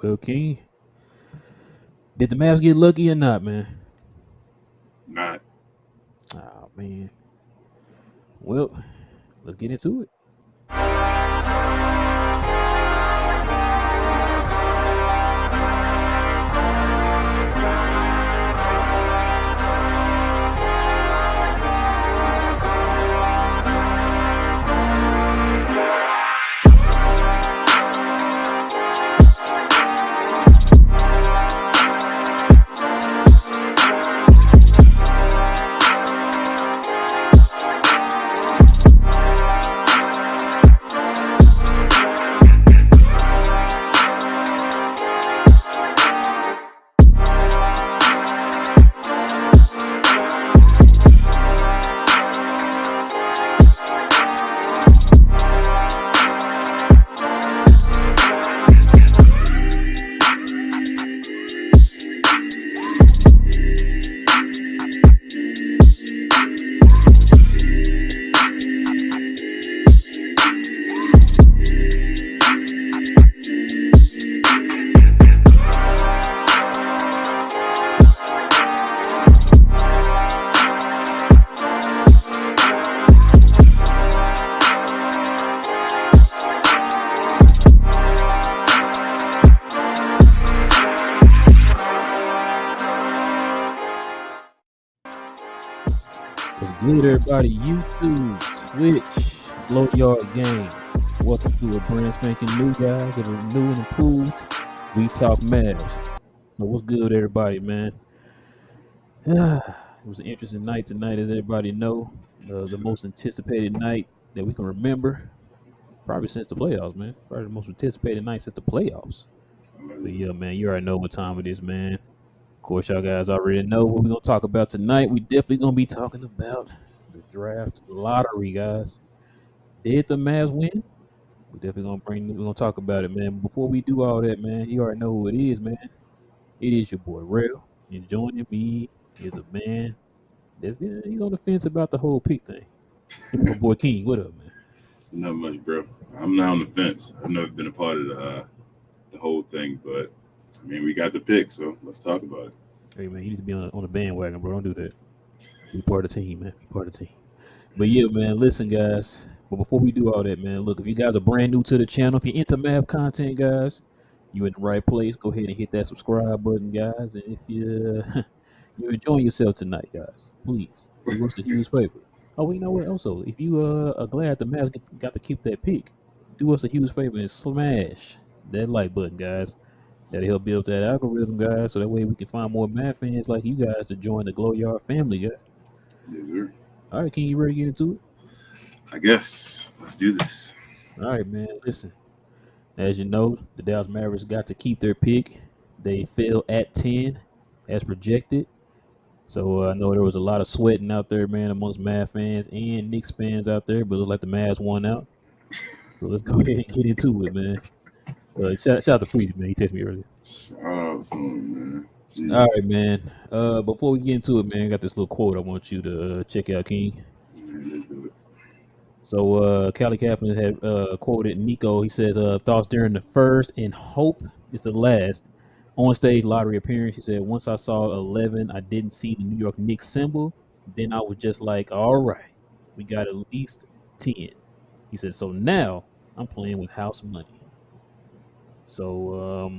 Well, King, did the Mavs get lucky or not, man? Not. Oh man. Well, let's get into it. What's good, everybody? YouTube, Twitch, Blow Yard Game. Welcome to a brand spanking new, guys. If we're new and improved, we talk Mavs. So what's good, everybody, man? It was an interesting night tonight, as everybody know. The most anticipated night that we can remember, probably since the playoffs, man. Probably the most anticipated night since the playoffs. But yeah, man, you already know what time it is, man. Of course, y'all guys already know what we're gonna talk about tonight. We definitely gonna be talking about the draft lottery, guys. Did the Mavs win? We're gonna talk about it, man. Before we do all that, man, you already know who it is, man. It is your boy Rail. And joining me is a man he's on the fence about the whole pick thing. My boy King, what up, man? Not much, bro. I'm not on the fence. I've never been a part of the whole thing, but I mean, we got the pick, so let's talk about it. Hey man, you need to be on the bandwagon, bro. Don't do that. Be part of the team, man. Be part of the team. But yeah, man, listen, guys. But before we do all that, man, look, if you guys are brand new to the channel, if you're into Mav content, guys, you're in the right place. Go ahead and hit that subscribe button, guys. And if you're enjoying yourself tonight, guys, please do us a huge favor. Oh, you know what? Also, if you are glad the Mavs got to keep that pick, do us a huge favor and smash that like button, guys. That'll help build that algorithm, guys, so that way we can find more Mav fans like you guys to join the Glow Yard family, guys. Yes, sir. All right, King, you ready to get into it? I guess let's do this. All right, man. Listen, as you know, the Dallas Mavericks got to keep their pick. They fell at 10 as projected. So I know there was a lot of sweating out there, man, amongst Mavs fans and Knicks fans out there, but it looks like the Mavs won out. So let's go ahead and get into it, man. Shout out to Freeze, man. He texted me earlier. Shout out to him, man. All Jeez. right, man. Before we get into it, man, I got this little quote I want you to check out, King. Man, let's do it. So Callie Kaplan had quoted Nico. He says, thoughts during the first and hope is the last on stage lottery appearance. He said, once I saw 11, I didn't see the New York Knicks symbol. Then I was just like, all right, we got at least 10. He said, so now I'm playing with house money. So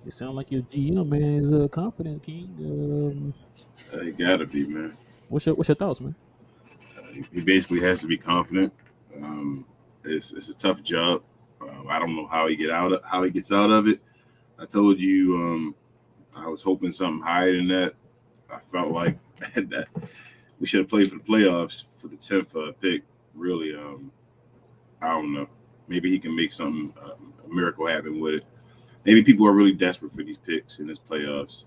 it sounds like your GM, man, is confident, King. He gotta be, man. What's your thoughts, man? He basically has to be confident. It's a tough job. I don't know how he gets out of it. I told you I was hoping something higher than that. I felt like that we should have played for the playoffs for the 10th pick. Really, I don't know. Maybe he can make something a miracle happen with it. Maybe people are really desperate for these picks in this playoffs.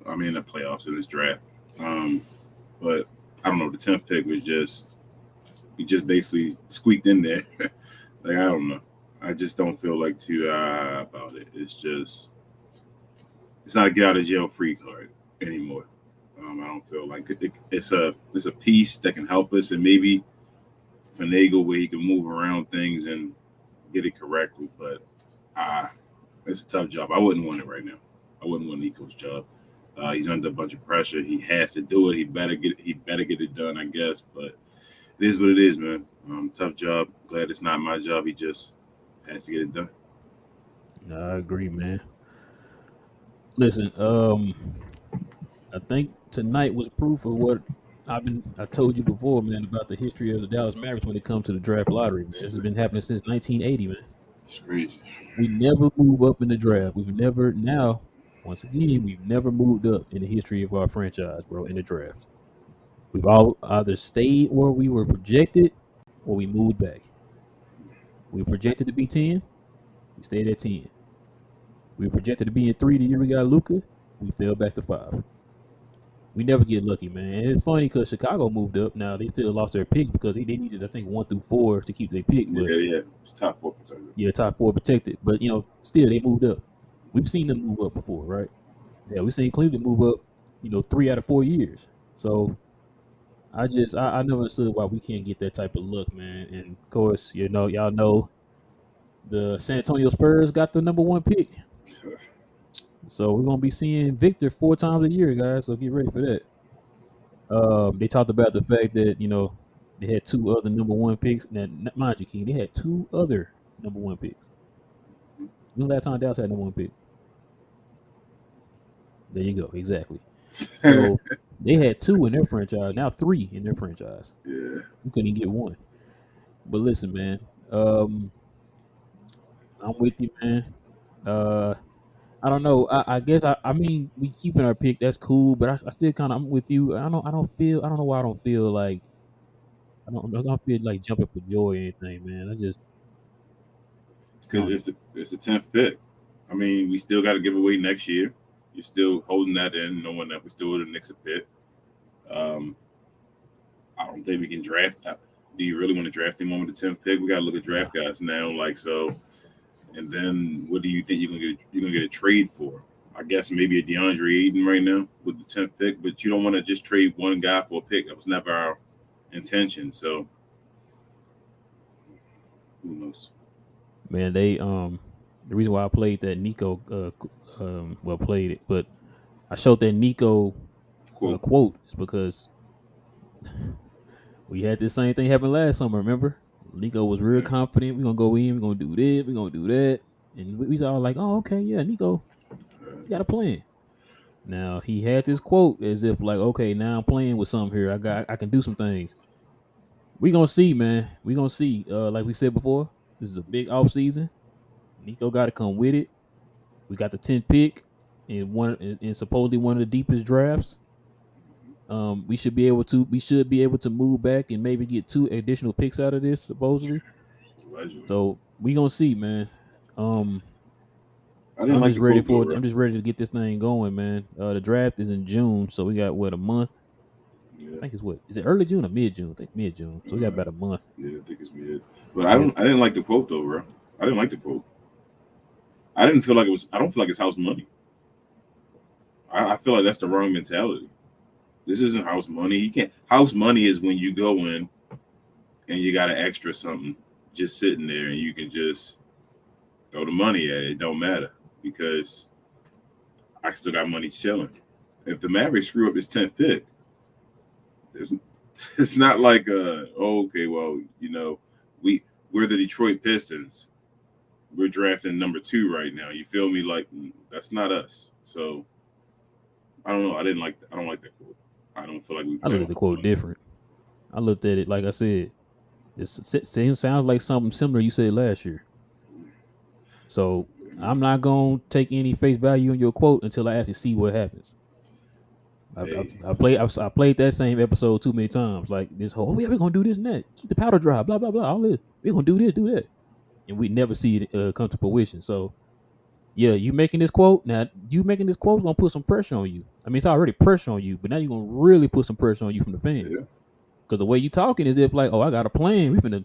I mean, the playoffs in this draft. But I don't know. The 10th pick was he just basically squeaked in there. Like, I don't know. I just don't feel like too about it. It's not a get out of jail free card anymore. I don't feel like it's a piece that can help us and maybe finagle where he can move around things and get it correctly. But It's a tough job. I wouldn't want it right now. I wouldn't want Nico's job. He's under a bunch of pressure. He has to do it. He better get. He better get it done, I guess. But it is what it is, man. Tough job. Glad it's not my job. He just has to get it done. I agree, man. Listen, I think tonight was proof of what I told you before, man, about the history of the Dallas Mavericks when it comes to the draft lottery, man. This has been happening since 1980, man. It's crazy. We never move up in the draft. We've never now, once again, we've never moved up in the history of our franchise, bro, in the draft. We've all either stayed where we were projected or we moved back. We were projected to be 10, we stayed at 10. We were projected to be in 3 the year we got Luka, we fell back to 5. We never get lucky, man. And it's funny because Chicago moved up. Now they still lost their pick because they needed, I think, 1 through 4 to keep their pick. But Yeah. It's top 4 protected. yeah, top 4 protected. But still they moved up. We've seen them move up before, right? Yeah, we've seen Cleveland move up, 3 out of 4 years. So I never understood why we can't get that type of look, man. And of course, y'all know the San Antonio Spurs got the number 1 pick. So we're gonna be seeing Victor 4 times a year, guys. So get ready for that. They talked about the fact that they had 2 other number 1 picks. Now, mind you, King, they had 2 other number 1 picks. When the last time Dallas had number 1 pick? There you go, exactly. So they had 2 in their franchise, now 3 in their franchise. Yeah, We couldn't even get 1. But listen, man, I'm with you, man. I don't know. I guess I mean we keeping our pick. That's cool, but I still kind of I'm with you. I don't know why I don't feel like I don't feel like jumping for joy or anything, man. I just because it's the 10th pick. I mean, we still got to give away next year. You're still holding that in, knowing that we still with the Knicks a pick. I don't think we can draft. Do you really want to draft him on with the 10th pick? We got to look at draft guys now, like so. And then what do you think you're gonna get a trade for? I guess maybe a DeAndre Ayton right now with the 10th pick, but you don't want to just trade one guy for a pick. That was never our intention. So who knows? man, they the reason why I played that Nico played it, but I showed that Nico quote is because we had this same thing happen last summer. Remember, Nico was real confident. We're gonna go in. We're gonna do this. We're gonna do that. And we was all like, "Oh, okay, yeah, Nico, you got a plan." Now he had this quote as if like, "Okay, now I'm playing with something here. I can do some things." We gonna see, man. We gonna see. Like we said before, this is a big off season. Nico got to come with it. We got the 10th pick in supposedly one of the deepest drafts. We should be able to move back and maybe get 2 additional picks out of this supposedly. Allegedly. So we gonna see, man. I'm like just ready for it. I'm just ready to get this thing going, man. The draft is in June, so we got a month. Yeah. I think it's is it early June or mid June? I think mid June. So we got about a month. Yeah, I think it's mid. But I didn't like the quote though, bro. I didn't like the quote. I don't feel like it's house money. I feel like that's the wrong mentality. This isn't house money. You can't. House money is when you go in and you got an extra something just sitting there and you can just throw the money at it. It don't matter because I still got money chilling. If the Mavericks screw up this 10th pick, it's not like okay, well, we're the Detroit Pistons. We're drafting number 2 right now. You feel me? Like that's not us. So I don't know. I don't like that quote. I don't feel like we. I looked at the quote different. I looked at it like I said. It sounds like something similar you said last year. So I'm not gonna take any face value in your quote until I actually see what happens. I played that same episode too many times. Like this whole, yeah, we're gonna do this and that. Keep the powder dry. Blah blah blah. All this. We're gonna do this, do that, and we never see it come to fruition. So yeah, you making this quote now. You making this quote is gonna put some pressure on you. I mean, it's already pressure on you, but now you're gonna really put some pressure on you from the fans. Because the way you talking is if like, oh, I got a plan. We finna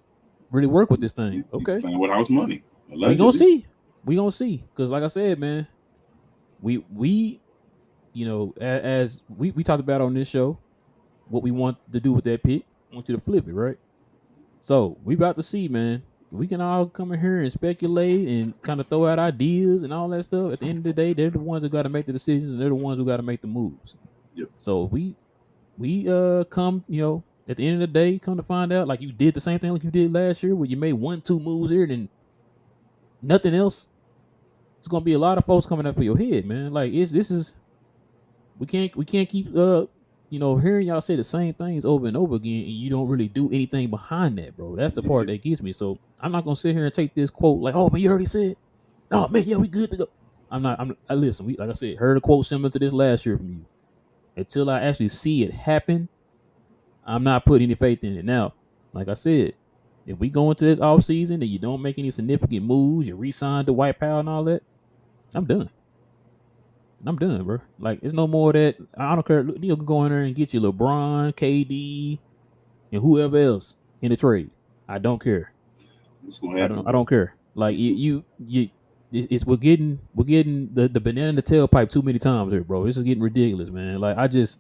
really work with this thing. Okay, playing with house money. We gonna see. We gonna see. Because like I said, man, we as we talked about on this show, what we want to do with that pick. I want you to flip it, right? So we about to see, man. we can all come in here and speculate and kind of throw out ideas and all that stuff. At the end of the day, they're the ones who got to make the decisions and they're the ones who got to make the moves. Yep. So we come, at the end of the day, come to find out, like you did the same thing like you did last year, where you made 1-2 moves here and nothing else. It's gonna be a lot of folks coming up for your head, man. Like this is we can't keep hearing y'all say the same things over and over again, and you don't really do anything behind that, bro. That's the part that gets me. So I'm not gonna sit here and take this quote like, oh man, you already said, oh man, yeah, we good to go. I listen. Like I said, heard a quote similar to this last year from you. Until I actually see it happen, I'm not putting any faith in it. Now, like I said, if we go into this off season and you don't make any significant moves, you re-sign the White Power and all that, I'm done. I'm done, bro. Like, it's no more of that. I don't care. You can go in there and get you LeBron, KD, and whoever else in the trade. I don't care. What's gonna happen? I don't care. Like we're getting the banana in the tailpipe too many times here, bro. This is getting ridiculous, man. Like, I just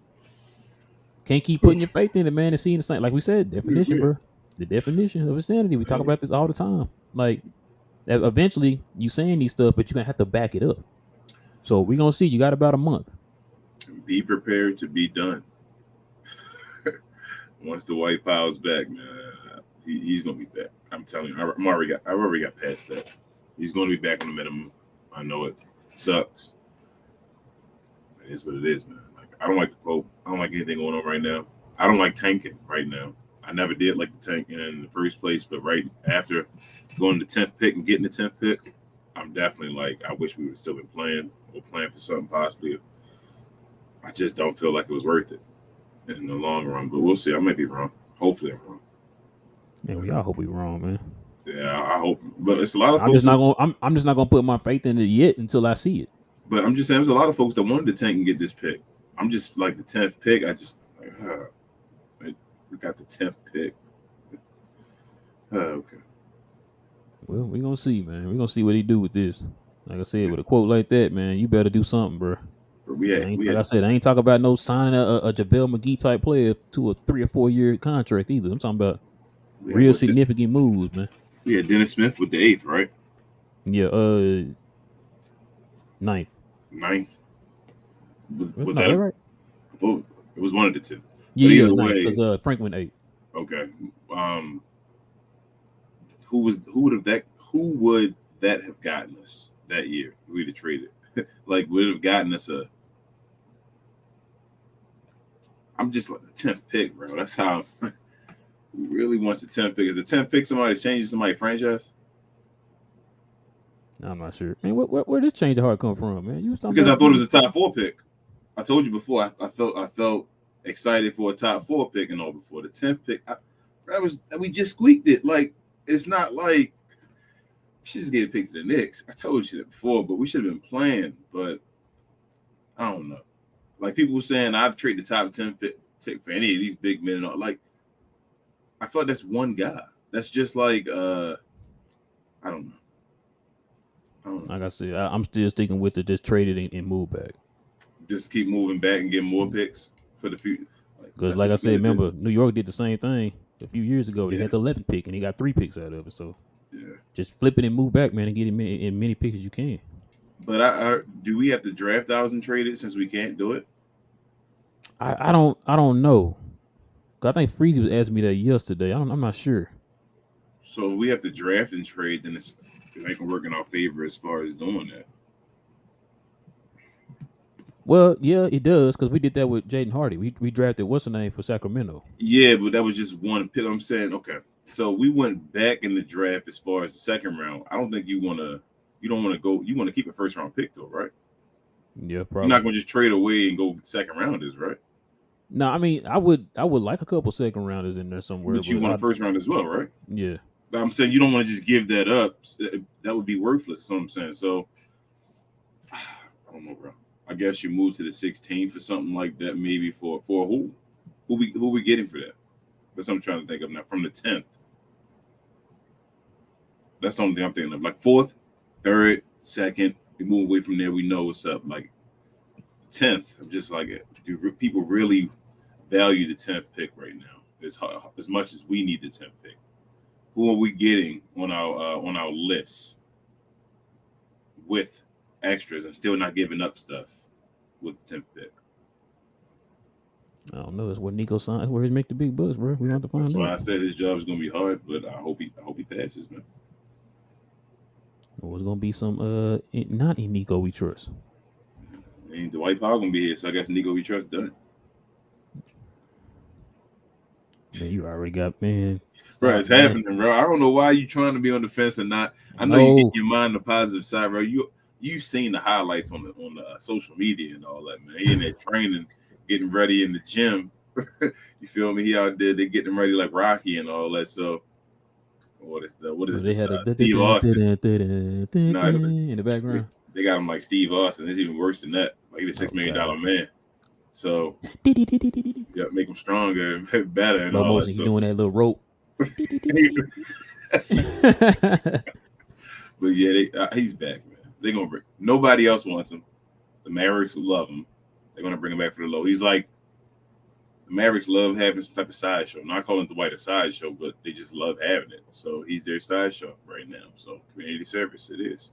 can't keep putting your faith in it, man, and seeing the same. Like we said, definition, bro. The definition of insanity. We talk about this all the time. Like, eventually you saying these stuff, but you're gonna have to back it up. So we're gonna see. You got about a month. Be prepared to be done. Once the White Power's back, man, he's gonna be back. I'm telling you, I've already got past that. He's gonna be back on the minimum. I know it sucks. It is what it is, man. Like, I don't like the quote. I don't like anything going on right now. I don't like tanking right now. I never did like the tanking in the first place, but right after going to the 10th pick and getting the 10th pick, I'm definitely like, I wish we would still been playing or playing for something possibly. I just don't feel like it was worth it in the long run, but we'll see. I might be wrong. Hopefully I'm wrong. Yeah, we all hope we're wrong, man. Yeah, I hope. But it's a lot of folks. I'm just not gonna put my faith in it yet until I see it. But I'm just saying, there's a lot of folks that wanted to tank and get this pick. I'm just like the 10th pick. I just we got the 10th pick. Okay. Well, we're gonna see, man. We're gonna see what he do with this. Like I said, with a quote like that, man, you better do something, bro. Like I said, I ain't talking about no signing a JaVale McGee type player to a 3 or 4 year contract either. I'm talking about real significant moves, man. Yeah, Dennis Smith with the 8th, right? Yeah, 9th. 9th. Was that right? I thought it was one of the two. Yeah, 9th, because Frank went 8. Okay. Who would that have gotten us that year? We'd have traded. Like, would have gotten us I'm just like the 10th pick, bro. That's how really wants the 10th pick. Is the 10th pick somebody's changing somebody's franchise? I'm not sure. Man, where this change of heart come from, man? You was talking because I thought it was a top 4 pick. I told you before. I felt excited for a top 4 pick and all before the 10th pick. We just squeaked it. Like, it's not like she just gave a pick to the Knicks. I told you that before, but we should have been playing. But I don't know. Like, people were saying I'd trade the top 10 pick for any of these big men. Like, I feel like that's one guy. That's just like I don't know. Like I said, I'm still sticking with it. Just trade it and move back. Just keep moving back and get more picks for the future. Because, like I said, remember, New York did the same thing a few years ago. They had the 11th pick, and they got 3 picks out of it. So, just flip it and move back, man, and get in many picks as you can. But do we have to draft ours and trade it since we can't do it? I don't know. I think Freezy was asking me that yesterday. I'm not sure. So if we have to draft and trade, then it ain't gonna work in our favor as far as doing that. Well, yeah, it does, because we did that with Jaden Hardy. We drafted what's the name for Sacramento. Yeah, but that was just one pick. I'm saying, okay, so we went back in the draft as far as the second round. I don't think you don't want to go. You want to keep a first round pick though, right? Yeah, probably. You're not gonna just trade away and go second rounders, right? No, I mean, I would like a couple second rounders in there somewhere. But you want a first round as well, right? Yeah. But I'm saying you don't want to just give that up. That would be worthless. That's what I'm saying. So I don't know, bro. I guess you move to the 16th or something like that, maybe for who? Who we getting for that? That's what I'm trying to think of now. From the 10th. That's the only thing I'm thinking of. Like 4th, 3rd, 2nd. We move away from there. We know what's up. Like 10th. I'm just like, do people really value the 10th pick right now? As much as we need the 10th pick. who are we getting on our list with extras and still not giving up stuff with the 10th pick? I don't know. It's where Nico signs. That's where he make the big bucks, bro. We want to That's find why I out. said his job is gonna be hard, but I hope he passes, man. Or it's gonna be some not in Nico we trust. And Dwight Powell gonna be here, so I guess Nico we trust done. Man, you already got man. Bro, Stop, it's man. happening, bro. I don't know why you trying to be on the fence and not. I know you No. get your mind the positive side, bro. You've seen the highlights on the social media and all that, man. He in there training, getting ready in the gym. You feel me? He out there, they getting ready like Rocky and all that. So what is So it? they This, had a Steve Austin. No, in the background. they got him like Steve Austin. It's even worse than that. Like he's a $6 million man. So you got to make him stronger and better and Slow all that. motion. He So, doing that little rope. but yeah, he's back, man. They're gonna bring. Nobody else wants him. The Mavericks love him. They're gonna bring him back for the low. He's like the Mavericks love having some type of sideshow. Not calling Dwight a sideshow, but they just love having it. So he's their sideshow right now. So community service, it is.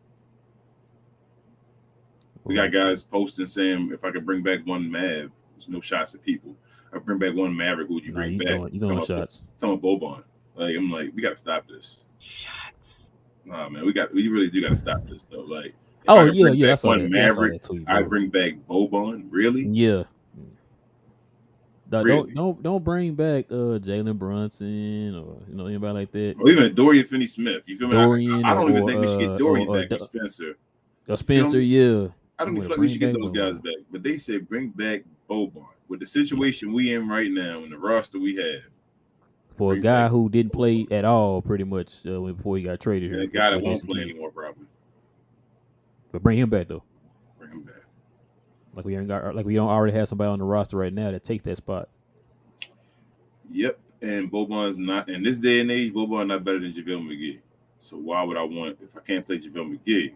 We got guys posting saying if I could bring back one Mav, there's no shots at people. I bring back one Maverick. Who would you bring back? He's doing shots. Talking about Boban. Like I'm like, we gotta stop this. Shots. Nah, man, we really do gotta stop this though. Like, Oh yeah, I saw one that. Maverick, Tweet, I bring back Boban. Really? Yeah. Really? Don't bring back Jalen Brunson or anybody like that. Or even Dorian Finney-Smith. You feel me? Dorian I don't even or, think we should get Dorian or back to Spencer. Spencer, yeah. I don't even feel like we should get those guys back. But they said bring back Boban. With the situation we in right now and the roster we have. For a guy who didn't play at all pretty much before he got traded here. A guy that won't play anymore probably. But bring him back though. Bring him back. Like we don't already have somebody on the roster right now that takes that spot. Yep, and Boban's not in this day and age. Boban's not better than JaVale McGee. So why would I want if I can't play JaVale McGee?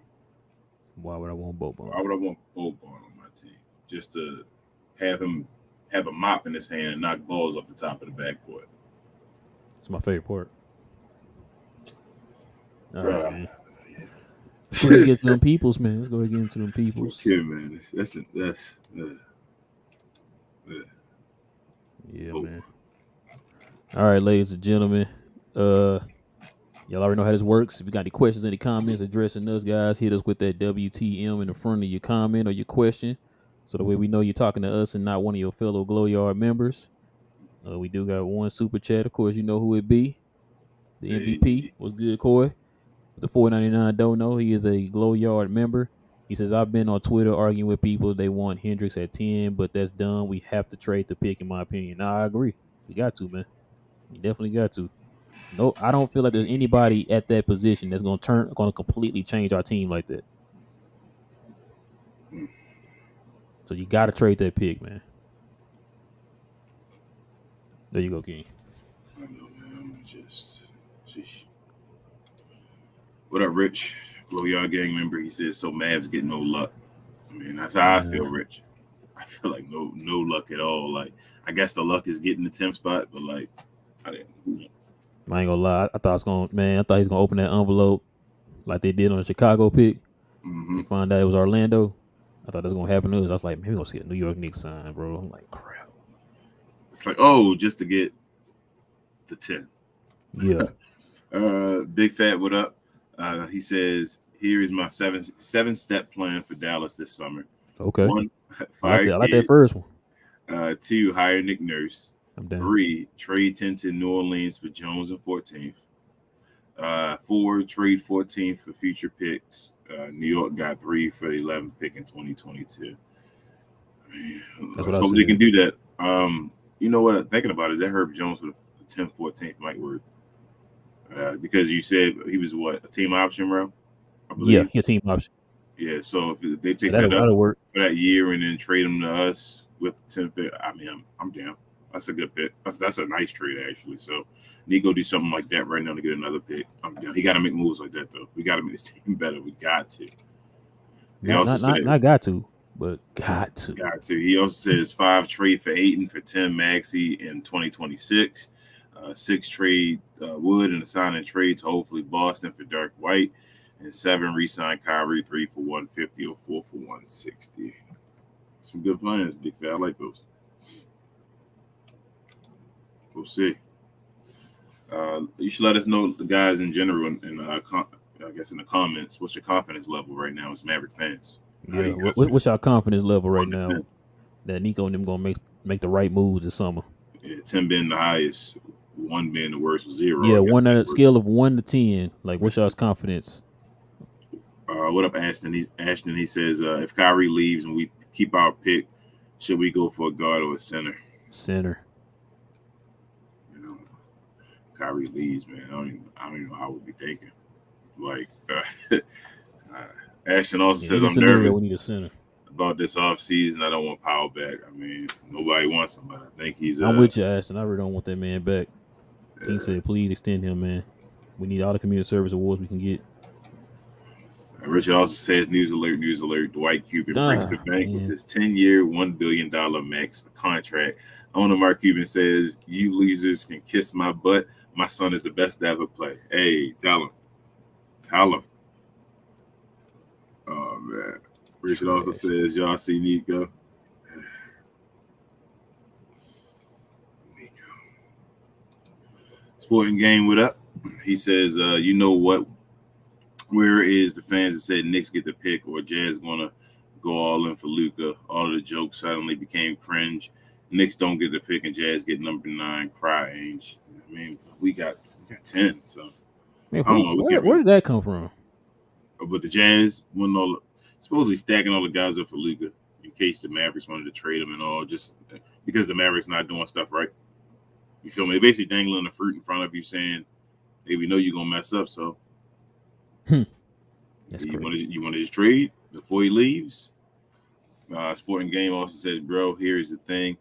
Why would I want Boban? Why would I want Boban on my team just to have him have a mop in his hand and knock balls off the top of the backboard? It's my favorite part. All right, man. Yeah. Let's go get to them peoples, man. Let's go get into them peoples. Okay, man. That's Yeah, man. All right, ladies and gentlemen. Y'all already know how this works. If you got any questions, any comments addressing us, guys, hit us with that WTM in the front of your comment or your question, so that way we know you're talking to us and not one of your fellow Glow Yard members. We do got one super chat. Of course, you know who it be. The MVP. What's good, Coy? The $4.99 don't know. He is a Glow Yard member. He says, I've been on Twitter arguing with people. They want Hendricks at 10, but that's dumb. We have to trade the pick, in my opinion. Nah, I agree. We got to, man. We definitely got to. No, I don't feel like there's anybody at that position that's going to completely change our team like that. So you got to trade that pick, man. There you go, King. I know, man. Sheesh. What up, Rich? Glow Yard gang member. He says, so Mavs get no luck. I mean, that's how I feel, Rich. I feel like no luck at all. Like, I guess the luck is getting the 10th spot, but like, I ain't gonna lie. I thought he's gonna open that envelope like they did on the Chicago pick. Mm-hmm. Find out it was Orlando. I thought that was gonna happen to us. I was like, maybe we're gonna see a New York Knicks sign, bro. I'm like, crap. It's like, oh, just to get the 10. Yeah. Big Fat, what up? He says, here is my seven-step plan for Dallas this summer. Okay. 1, I like that first one. 2, hire Nick Nurse. I'm down. 3, trade 10 to New Orleans for Jones and 14th. 4, trade 14th for future picks. New York got 3 for the 11th pick in 2022. Let's hope they can do that. You know what? Thinking about it, that Herb Jones for the 10th, 14th might work. Because you said he was a team option, bro? I believe. Yeah, team option. Yeah, so if they pick that up work for that year and then trade him to us with the 10th pick, I mean, I'm down. That's a good pick. That's a nice trade, actually. So, Nico do something like that right now to get another pick. I'm down. He got to make moves like that, though. We got to make this team better. We got to. Not got to, but got to. Got to. He also says 5, trade for Ayton for 10 Maxey in 2026. 6 trade Wood and a signing trade to hopefully Boston for Derek White, and 7 re-sign Kyrie, 3 for 150 or 4 for 160. Some good plans, big fan. I like those. We'll see. You should let us know, the guys in general, I guess in the comments, what's your confidence level right now as Maverick fans? Yeah, what's our confidence level right 1 to now 10. that Nico and them gonna make the right moves this summer? Yeah, 10 being the highest, 1 being the worst, 0. Yeah, one on a scale of 1 to 10. Like, what's y'all's confidence? What up, Ashton? He says, if Kyrie leaves and we keep our pick, should we go for a guard or a center? Center. You know, Kyrie leaves, man. I don't even know how I would be thinking. Like, Ashton also says, I'm nervous we need a center. about this offseason. I don't want Powell back. I mean, nobody wants him, but I think he's. I'm with you, Ashton. I really don't want that man back. King said, please extend him, man. We need all the community service awards we can get. Richard also says, news alert, Dwight Cuban breaks the bank with his 10-year, $1 billion max contract. Owner Mark Cuban says, you losers can kiss my butt. My son is the best to ever play. Hey, tell him. Oh, man. Richard also says, y'all see Nico. Sporting Game, what up? He says, you know what? Where is the fans that said Knicks get the pick or Jazz gonna go all in for Luka? All of the jokes suddenly became cringe. Knicks don't get the pick and Jazz get number 9. Cry, Ainge. I mean, we got 10. So man, I don't know. Where did that come from? But the Jazz supposedly stacking all the guys up for Luka in case the Mavericks wanted to trade him and all, just because the Mavericks not doing stuff right. You feel me? They're basically dangling the fruit in front of you, saying, "Hey, we know you're gonna mess up, so." That's you want to just trade before he leaves? Sporting Game also says, bro, here's the thing.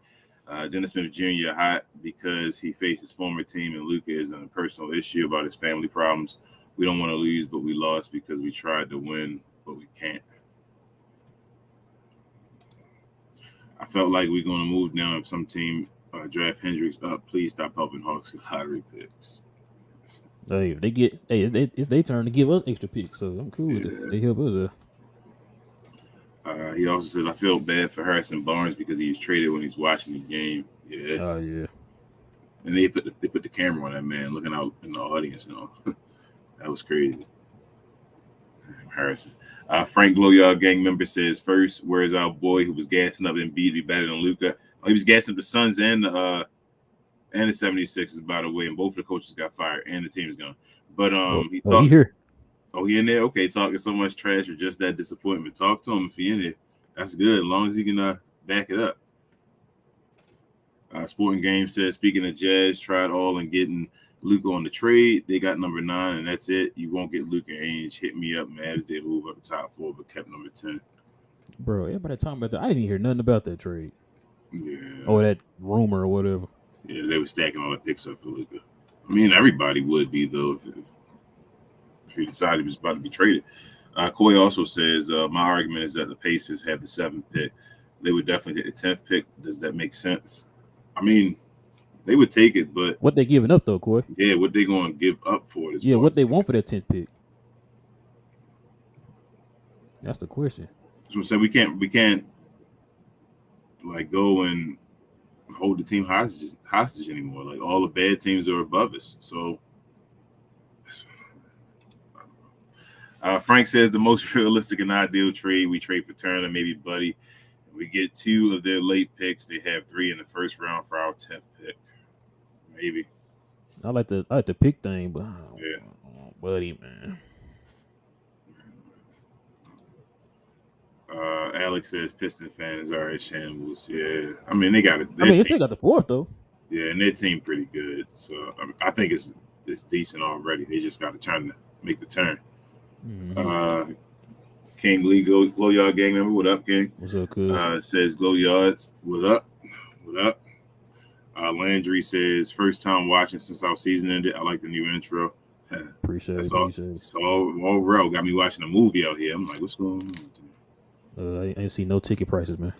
Dennis Smith Jr. hot because he faced his former team and Luka is on a personal issue about his family problems. We don't want to lose, but we lost because we tried to win, but we can't. I felt like we're going to move down if some team draft Hendricks up. Please stop helping Hawks get lottery picks. Hey, it's their turn to give us extra picks, so I'm cool with it. They help us. He also says, I feel bad for Harrison Barnes because he was traded when he's watching the game. Yeah. Oh, yeah. And they put the camera on that man looking out in the audience and all. That was crazy. Harrison. Frank Glowyard gang member says, first, where's our boy who was gassing up Embiid to be better than Luka? Oh, he was gassing up the Suns and the 76ers, by the way, and both of the coaches got fired and the team is gone. But he talked. Here. Oh, he in there? Okay, talking so much trash or just that disappointment. Talk to him if he in there. That's good, as long as he can back it up. Sporting Game says, speaking of Jazz, tried all and getting Luka on the trade. They got number 9, and that's it. You won't get Luka Ainge. Hit me up, Mavs. They move up the top 4, but kept number 10. Bro, everybody talking about that. I didn't hear nothing about that trade. Yeah. Or that rumor or whatever. Yeah, they were stacking all the picks up for Luka. I mean, everybody would be, though, if he decided he was about to be traded. Coy also says, my argument is that the Pacers have the 7th pick. They would definitely take the 10th pick. Does that make sense? I mean, they would take it, but what they giving up though, Coy? Yeah, what they going to give up for it? Yeah, what they want for that 10th pick? That's the question. So I'm saying we can't like go and hold the team hostage anymore. Like all the bad teams are above us. So Frank says the most realistic and ideal trade, we trade for Turner, maybe Buddy. We get 2 of their late picks. They have 3 in the first round for our 10th pick. Maybe. I like the pick thing, but yeah, Buddy, man. Alex says Piston fans are at shambles. Yeah, I mean they got it. I mean, they still got the 4th though. Yeah, and their team pretty good. So I think it's decent already. They just got to make the turn. Mm-hmm. King Lee Glowyard gang member, what up, King? What's up, cuz? Says Glowyards, what up? What up? Landry says first time watching since our season ended. I like the new intro. Appreciate it. It's all real. Got me watching a movie out here. I'm like, what's going on? I ain't see no ticket prices, man.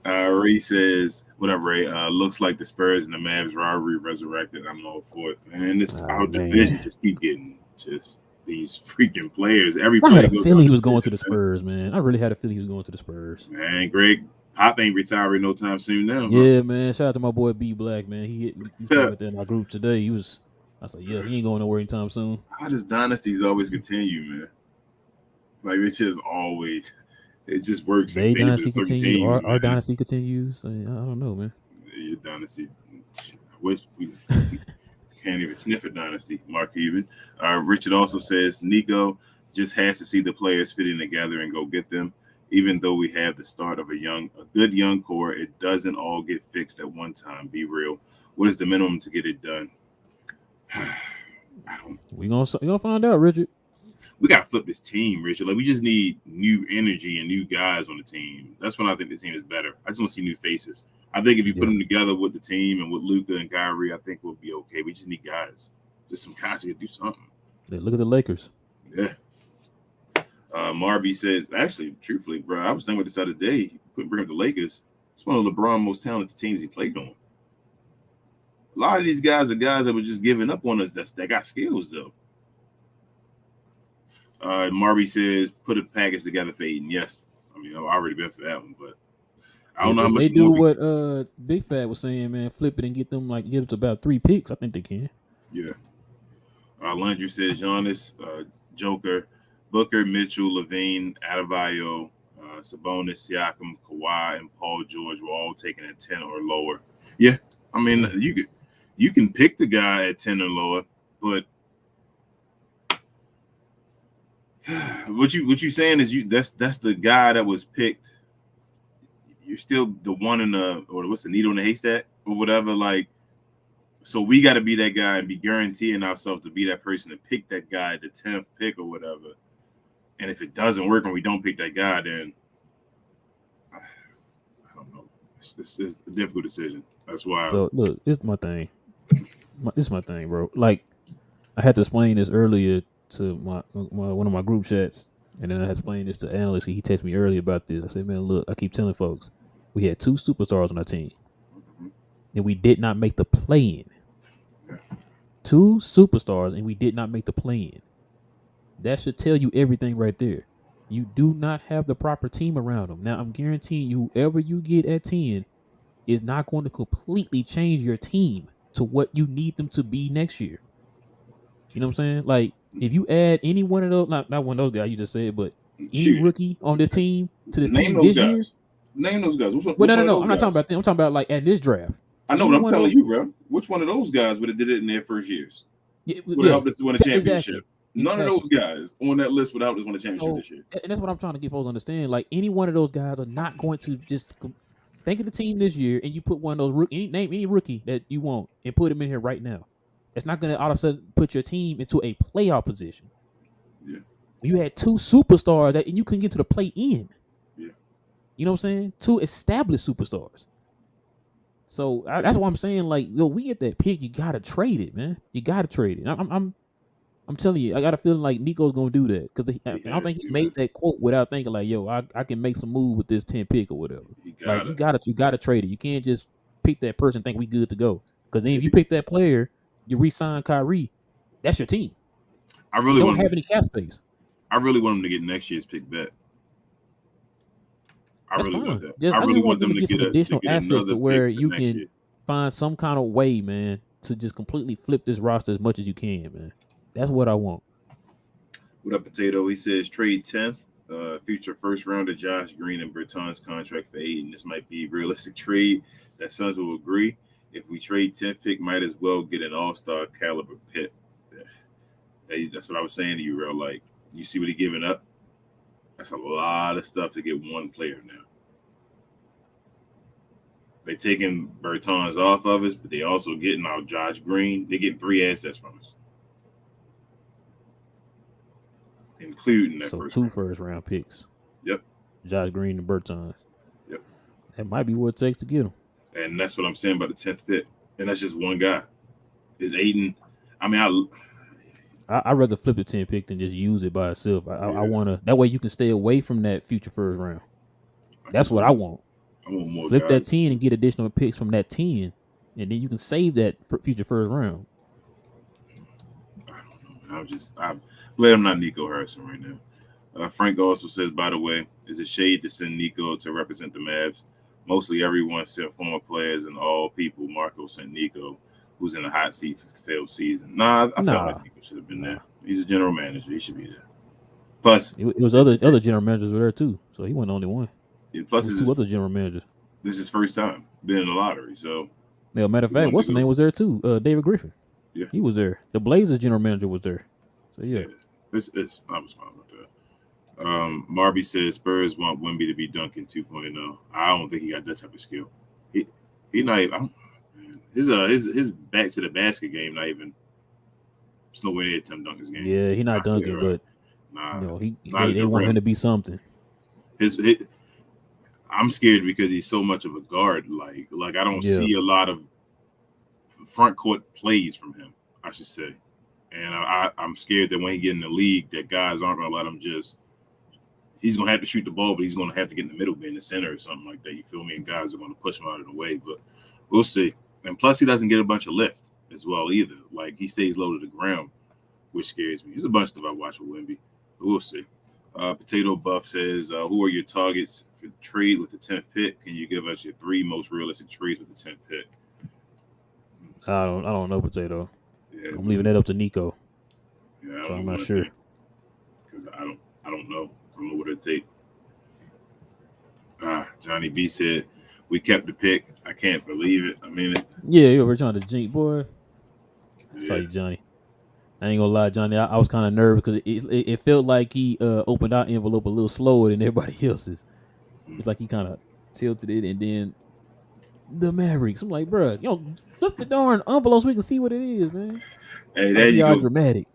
Ray says, whatever, Ray, looks like the Spurs and the Mavs rivalry resurrected. I'm all for it. Man, this our division Man. just keep getting just these freaking players. Every I had player a goes feeling to he the was going to division, the Spurs, man. I really had a feeling he was going to the Spurs. man, Greg Pop ain't retiring no time soon now, Yeah, man. Shout out to my boy B Black, man. We talking huh? about that in our group today. I was like, yeah, he ain't going nowhere anytime soon. How does dynasties always continue, man? Like it's just always it just works in They favor of dynasty certain continues. teams, Our man. dynasty continues. I don't know, man. Your dynasty. I wish we can't even sniff a dynasty, Mark even. Richard also says Nico just has to see the players fitting together and go get them. Even though we have the start of a good young core, it doesn't all get fixed at one time. Be real. What is the minimum to get it done? I don't. We gonna find out, Richard. We gotta flip this team, Richard. Like we just need new energy and new guys on the team. That's when I think the team is better. I just want to see new faces. I think if you put them together with the team and with Luka and Kyrie, I think we'll be okay. We just need guys, just some guys who can do something. Yeah, look at the Lakers. Yeah. Marby says, actually, truthfully, bro, I was thinking about this the other day. Couldn't bring up the Lakers. It's one of LeBron's most talented teams he played on. A lot of these guys are guys that were just giving up on us. That got skills though. Marby says, put a package together for Aiden. Yes, I mean I've already been for that one, but I don't know how much they do more. What Big Fat was saying, man. Flip it and get them to about 3 picks. I think they can. Yeah. Landry says Giannis, Joker, Booker, Mitchell, Levine, Adebayo, Sabonis, Siakam, Kawhi, and Paul George were all taken at 10 or lower. Yeah, I mean you can pick the guy at 10 or lower, but what you saying is that's the guy that was picked. You're still the one in the or what's the needle in the haystack or whatever. Like, so we got to be that guy and be guaranteeing ourselves to be that person to pick that guy at the 10th pick or whatever. And if it doesn't work and we don't pick that guy, then I don't know. It's a difficult decision. That's why. So look, it's my thing. It's my thing, bro. Like I had to explain this earlier to my one of my group chats, and then I had to explain this to analyst. He texted me earlier about this. I said, man, look, I keep telling folks, we had 2 superstars on our team, and we did not make the play-in. 2 superstars, and we did not make the play-in. That should tell you everything right there. You do not have the proper team around them. Now, I'm guaranteeing you, whoever you get at 10 is not going to completely change your team to what you need them to be next year. You know what I'm saying? Like, if you add any one of those, not one of those guys you just said, but any rookie on the team to the team this year. Name those guys. No. I'm not talking about them. I'm talking about like at this draft. I know what I'm telling you, bro. Which one of those guys would have did it in their first years? Would have helped us to win a championship. None of those guys on that list would help us win a championship this year. And that's what I'm trying to get folks to understand. Like, any one of those guys are not going to just think of the team this year and you put one of those name any rookie that you want and put him in here right now. It's not going to all of a sudden put your team into a playoff position. Yeah. You had 2 superstars and you couldn't get to the play-in. Yeah. You know what I'm saying? 2 established superstars. So that's why I'm saying, like, yo, we get that pick, you gotta trade it, man. You gotta trade it. I'm telling you, I got a feeling like Nico's gonna do that because I don't think he made that quote without thinking like, yo, I can make some move with this 10 pick or whatever. Like, you gotta trade it. You can't just pick that person and think we good to go. Because then if you pick that player, you re-sign Kyrie, that's your team. I really don't have any cap space. I really want them to get next year's pick bet. I That's really fine. want that. I really want them to get some additional assets to where you can year. Find some kind of way, man, to just completely flip this roster as much as you can, man. That's what I want. What up, Potato? He says trade 10th, future first rounder Josh Green and Bertans contract for Aiden. This might be a realistic trade that Suns will agree. If we trade 10th pick, might as well get an all-star caliber pick. Hey, that's what I was saying to you, real. Like, you see what he giving up? That's a lot of stuff to get one player now. They taking Bertans off of us, but they also getting out Josh Green. They getting 3 assets from us, including that first 2 first-round picks. Yep. Josh Green and Bertans. Yep. That might be what it takes to get them. And that's what I'm saying about the 10th pick. And that's just one guy. Is Aiden? I mean, I'd rather flip the 10 pick than just use it by itself. I want to. That way you can stay away from that future first round. That's what I want. I want more Flip that guys. 10 and get additional picks from that 10, and then you can save that for future first round. I don't know. I'm glad I'm not Nico Harrison right now. Frank also says, by the way, is it shade to send Nico to represent the Mavs? Mostly everyone sent former players, and all people. Marco sent Nico, who's in the hot seat for the failed season. Nah, I felt like Nico should have been there. He's a general manager. He should be there. Plus, it was other general managers were there too, so he wasn't the only one. Yeah, plus, two other general managers. This is his first time being in the lottery. So, yeah, matter of fact, what's the name was there too? David Griffin. Yeah, he was there. The Blazers general manager was there. So yeah. I was fine with that. Marby says Spurs want Wemby to be Duncan 2.0. I don't think he got that type of skill. He not even. His back to the basket game not even. It's nowhere near Tim Duncan's game. Yeah, he not Duncan, but they want him to be something. I'm scared because he's so much of a guard. Like I don't see a lot of front court plays from him, I should say. And I'm scared that when he get in the league, that guys aren't going to let him just. He's going to have to shoot the ball, but he's going to have to get in the middle, be in the center or something like that. You feel me? And guys are going to push him out of the way, but we'll see. And plus, he doesn't get a bunch of lift as well either. Like he stays low to the ground, which scares me. There's a bunch of stuff I watch with Wemby, but we'll see. Potato Buff says, who are your targets for trade with the 10th pick? Can you give us your 3 most realistic trades with the 10th pick? I don't know, Potato. Yeah, I'm leaving that up to Nico. Yeah, so I'm not sure. Because I don't know. I don't know what it'd take. Johnny B said, we kept the pick. I can't believe it. I mean it. Yeah, we're trying to jinx, boy. Yeah. Tell you, Johnny. I ain't gonna lie, Johnny. I was kind of nervous because it felt like he opened our envelope a little slower than everybody else's. It's like he kind of tilted it, and then the Mavericks. I'm like, bro, look the darn envelope so we can see what it is, man. Hey, there you go. Dramatic.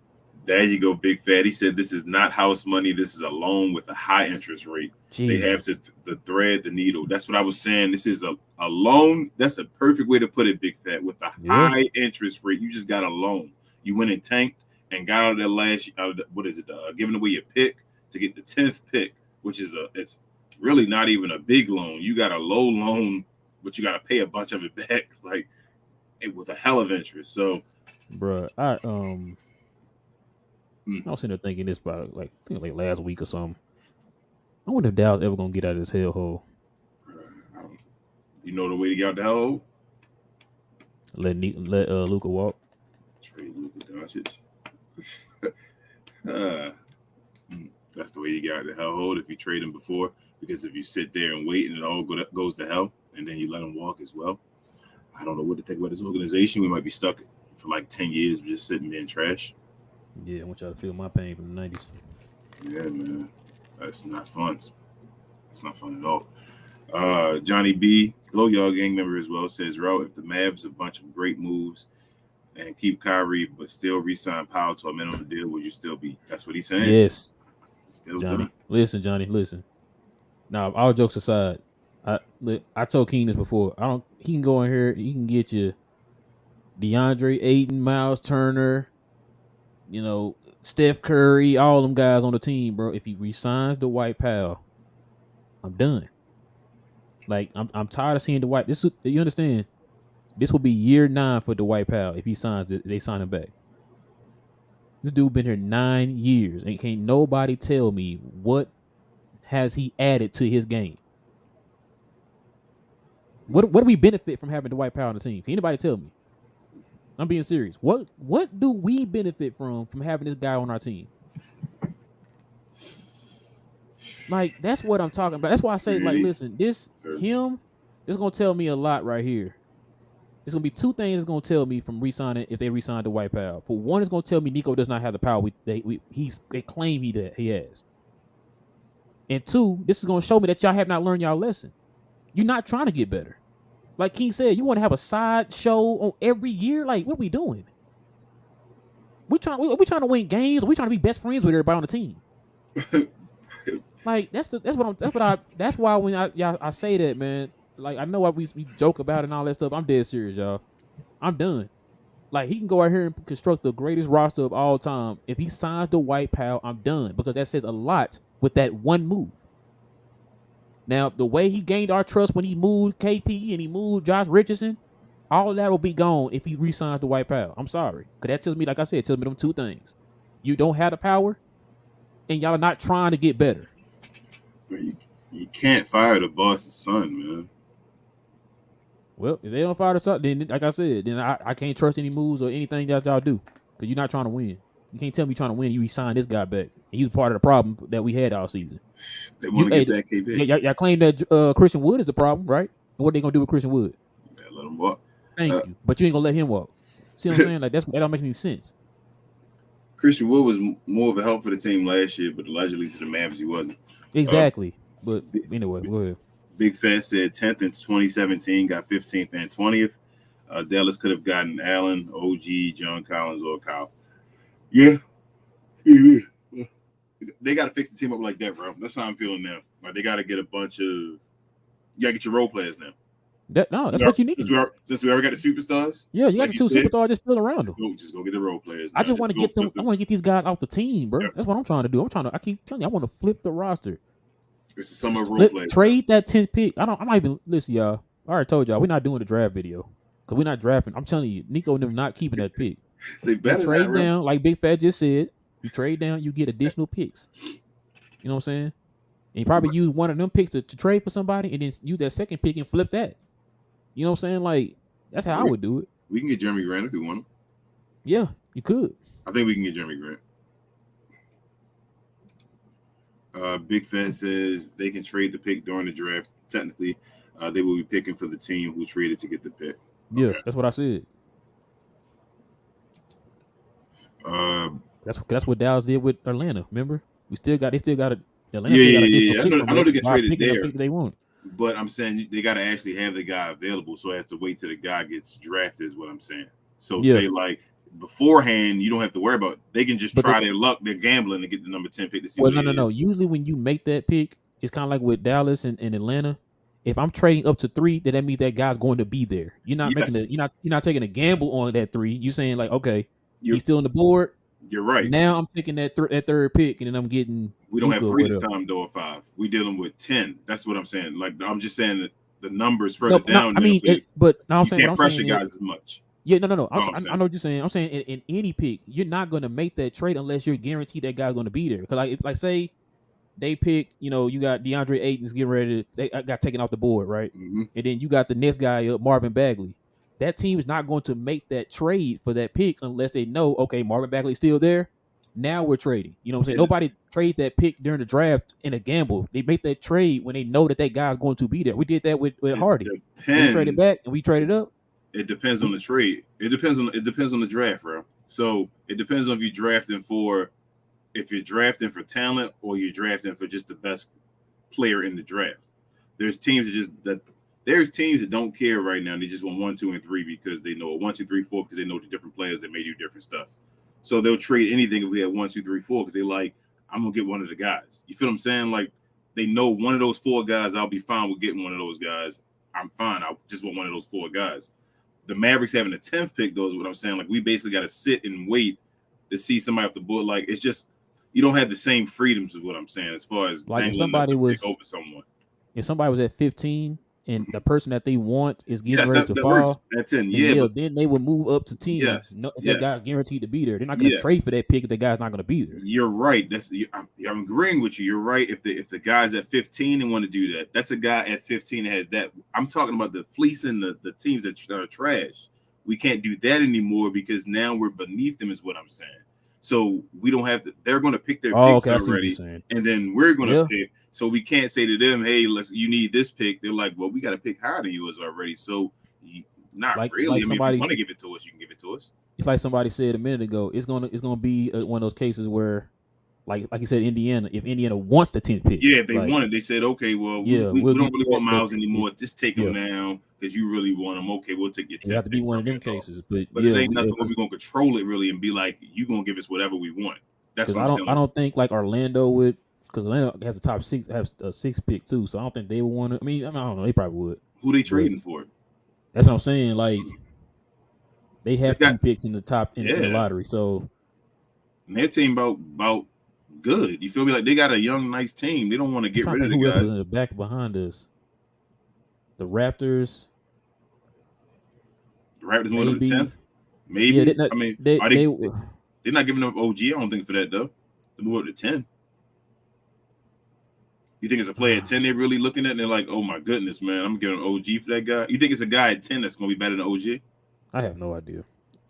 There you go, Big Fat. He said this is not house money. This is a loan with a high interest rate. Jeez. They have to thread the needle. That's what I was saying. This is a loan. That's a perfect way to put it, Big Fat. With a high interest rate, you just got a loan. You went and tanked and got out of that last. Giving away your pick to get the 10th pick, which is it's really not even a big loan. You got a low loan, but you got to pay a bunch of it back, with a hell of interest. So, bro, I was sitting there thinking this about like last week or something. I wonder if Dallas ever gonna get out of this hellhole. You know the way to get out the hellhole? Let Luka walk. Trade Luka Doncic. That's the way you get out of the hellhole if you trade him before. Because if you sit there and wait and it all goes to hell, and then you let him walk as well. I don't know what to think about this organization. We might be stuck for like 10 years just sitting there in trash. Yeah, I want y'all to feel my pain from the 90s. Yeah, man. That's not fun. It's not fun at all. Johnny B, Glow Y'all gang member as well, says, Ro, if the Mavs a bunch of great moves and keep Kyrie but still re-sign Powell to a minimum deal, would you still be? That's what he's saying. Yes. Still Johnny. Listen, Johnny, listen. Now, all jokes aside, I told King this before. He can go in here, he can get you DeAndre Ayton, Miles Turner, Steph Curry, all them guys on the team, bro. If he resigns Dwight Powell, I'm done. Like I'm tired of seeing Dwight. You understand? This will be year 9 for Dwight Powell if he signs it. They sign him back. This dude been here 9 years, and can't nobody tell me what has he added to his game. What do we benefit from having Dwight Powell on the team? Can anybody tell me? I'm being serious. What do we benefit from having this guy on our team? Like, that's what I'm talking about. That's why I say, listen, this gonna tell me a lot right here. There's gonna be 2 things that's gonna tell me from re-signing if they re-sign the Dwight Powell. For one, it's gonna tell me Nico does not have the power they claim he has. And 2, this is gonna show me that y'all have not learned y'all lesson. You're not trying to get better. Like King said, you want to have a side show on every year? Like, what we doing? We trying to win games. We trying to be best friends with everybody on the team. Like that's why when I say that, man. Like I know we joke about it and all that stuff. I'm dead serious, y'all. I'm done. Like he can go out here and construct the greatest roster of all time. If he signs the Dwight Powell, I'm done because that says a lot with that one move. Now, the way he gained our trust when he moved KP and he moved Josh Richardson, all of that will be gone if he re-signs Dwight Powell. I'm sorry. Because that tells me, like I said, it tells me them two things. You don't have the power, and y'all are not trying to get better. You can't fire the boss's son, man. Well, if they don't fire the son, then, like I said, then I can't trust any moves or anything that y'all do. Because you're not trying to win. You can't tell me you're trying to win. You re-sign this guy back. He was part of the problem that we had all season. They want to get back KP. Y'all claim that Christian Wood is the problem, right? And what they gonna do with Christian Wood? Yeah, let him walk. Thank you, but you ain't gonna let him walk. See what I'm saying? Like that don't make any sense. Christian Wood was more of a help for the team last year, but allegedly to the Mavs he wasn't. Exactly. But anyway, go ahead. Big Fat said 10th in 2017, got 15th and 20th. Dallas could have gotten Allen, OG, John Collins, or Kyle. Yeah. They got to fix the team up like that, bro. That's how I'm feeling now. Like they got to get a bunch of. You got to get your role players now. That's what you need. Since we already got the superstars. Yeah, you got the two superstars just filling around them. Just go get the role players. I just want to get them. I want to get these guys off the team, bro. Yeah. That's what I'm trying to do. I keep telling you, I want to flip the roster. This is some of role players. Trade that 10th pick. I'm not even listen, y'all. I already told y'all we're not doing the draft video because we're not drafting. I'm telling you, Nico and them not keeping that pick. They better trade down, like Big Fat just said. You trade down, you get additional picks. You know what I'm saying? And you probably use one of them picks to trade for somebody, and then use that second pick and flip that. You know what I'm saying? Like that's how I would do it. We can get Jeremy Grant if we want him. Yeah, you could. I think we can get Jeremy Grant. Big Fat says they can trade the pick during the draft. Technically, they will be picking for the team who traded to get the pick. Yeah, that's what I said. That's what Dallas did with Atlanta. Remember, they still got Atlanta. Yeah. I know they get traded there. The they want. But I'm saying they got to actually have the guy available, so I have to wait till the guy gets drafted. Is what I'm saying. So say like beforehand, you don't have to worry about it. They can just try their luck. They're gambling to get the number 10 pick to see. Well, no. Usually when you make that pick, it's kind of like with Dallas and Atlanta. If I'm trading up to 3, then that means that guy's going to be there. You're not you're not taking a gamble on that 3. You're saying like, okay, he's still on the board. You're right. Now I'm taking that third pick, and then I'm getting. We don't have 3 this time, though, or 5. We dealing with 10. That's what I'm saying. Like I'm just saying that the numbers further down. I mean, but now I'm saying can't pressure guys as much. Yeah, no. I know what you're saying. I'm saying in any pick, you're not going to make that trade unless you're guaranteed that guy's going to be there. Because like say they pick, you got DeAndre Ayton's getting ready. They got taken off the board, right? Mm-hmm. And then you got the next guy up, Marvin Bagley. That team is not going to make that trade for that pick unless they know, okay, Marvin Bagley's still there. Now we're trading. You know what I'm saying? Yeah. Nobody trades that pick during the draft in a gamble. They make that trade when they know that guy's going to be there. We did that with Hardy. We traded back and we traded up. It depends on the trade. It depends on the draft, bro. So it depends on if you're drafting for talent or you're drafting for just the best player in the draft. There's teams that don't care right now. They just want 1, 2, and 3 because they know 1, 2, 3, 4 because they know the different players that may do different stuff. So they'll trade anything if we have 1, 2, 3, 4 because they like, I'm gonna get one of the guys. You feel what I'm saying? Like they know one of those 4 guys, I'll be fine with getting one of those guys. I'm fine. I just want one of those 4 guys. The Mavericks having the 10th pick, though, is what I'm saying. Like we basically got to sit and wait to see somebody off the board. Like it's just you don't have the same freedoms is what I'm saying as far as like if somebody was over someone. If somebody was at 15 and the person that they want is getting ready to fall, works. That's 10. Yeah, then they would move up to 10. Yes, that guy's guaranteed to be there. They're not going to trade for that pick if the guy's not going to be there. You're right. I'm agreeing with you. You're right. If the guy's at 15 and want to do that, that's a guy at 15 that has that. I'm talking about the fleecing the teams that are trash. We can't do that anymore because now we're beneath them. Is what I'm saying. So we don't have to. They're going to pick their picks already, and then we're going to pick. So we can't say to them, "Hey, you need this pick." They're like, "Well, we got to pick higher than yours already." So not really. Like if you want to give it to us, you can give it to us. It's like somebody said a minute ago. It's gonna be one of those cases where, like you said, Indiana. If Indiana wants the 10th pick, if they want it, they said, "Okay, well, we don't really want Miles anymore. Just take him now because you really want him. Okay, we'll take your 10th." It have to be one of them cases, but it ain't nothing where we're gonna control it really and be like, "You gonna give us whatever we want." That's what I'm saying. I don't think like Orlando would, because Orlando has a top 6, has a 6th pick too. So I don't think they would want to. I don't know. They probably would. Who they trading for? That's what I'm saying. Like they have 2 picks in the top in the lottery. So and their team about good. You feel me? Like they got a young, nice team. They don't want to I'm get trying to rid of think the who else was guys. in the back behind us. The Raptors, The Raptors moving up to maybe. 10th. Yeah, Maybe. I mean, are they they're not giving up OG, I don't think, for that though. To move up to 10. You think it's a player at 10 they're really looking at and they're like, oh my goodness, man, I'm giving OG for that guy. You think it's a guy at 10 that's gonna be better than OG? I have no idea. I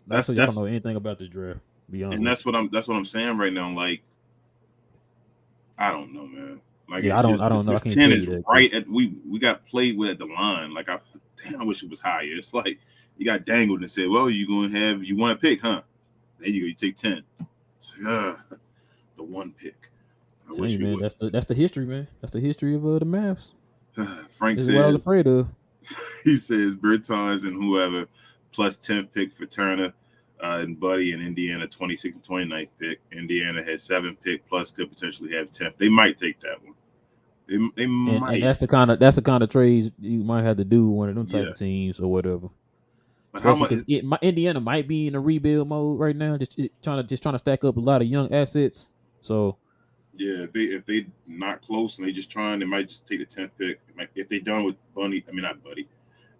That's told you I don't that's know anything about this draft. To be honest and with that's what I'm saying right now. Like, I don't know, man. Like you. Yeah, it's just I don't know. I this can't 10 tell you is that. right at we got played with at the line. Like I wish it was higher. It's like you got dangled and said, well, you want to pick, huh? There you go, you take 10. It's like, the one pick. I Tell wish you, we man, would. that's the history, man. That's the history of the Mavs. Frank This is what I was says afraid of. he says Bertans and whoever plus 10th pick for Turner and Buddy and Indiana 26th and 29th pick. Indiana has 7th pick plus could potentially have 10th. They might take that one. They might. And that's the kind of trades you might have to do with one of them type of Yes. teams or whatever. But how Especially much? because Indiana might be in a rebuild mode right now, just trying to stack up a lot of young assets. So Yeah, if they not close and they just trying, they might just take the 10th pick. If they done with Bunny, I mean not Buddy.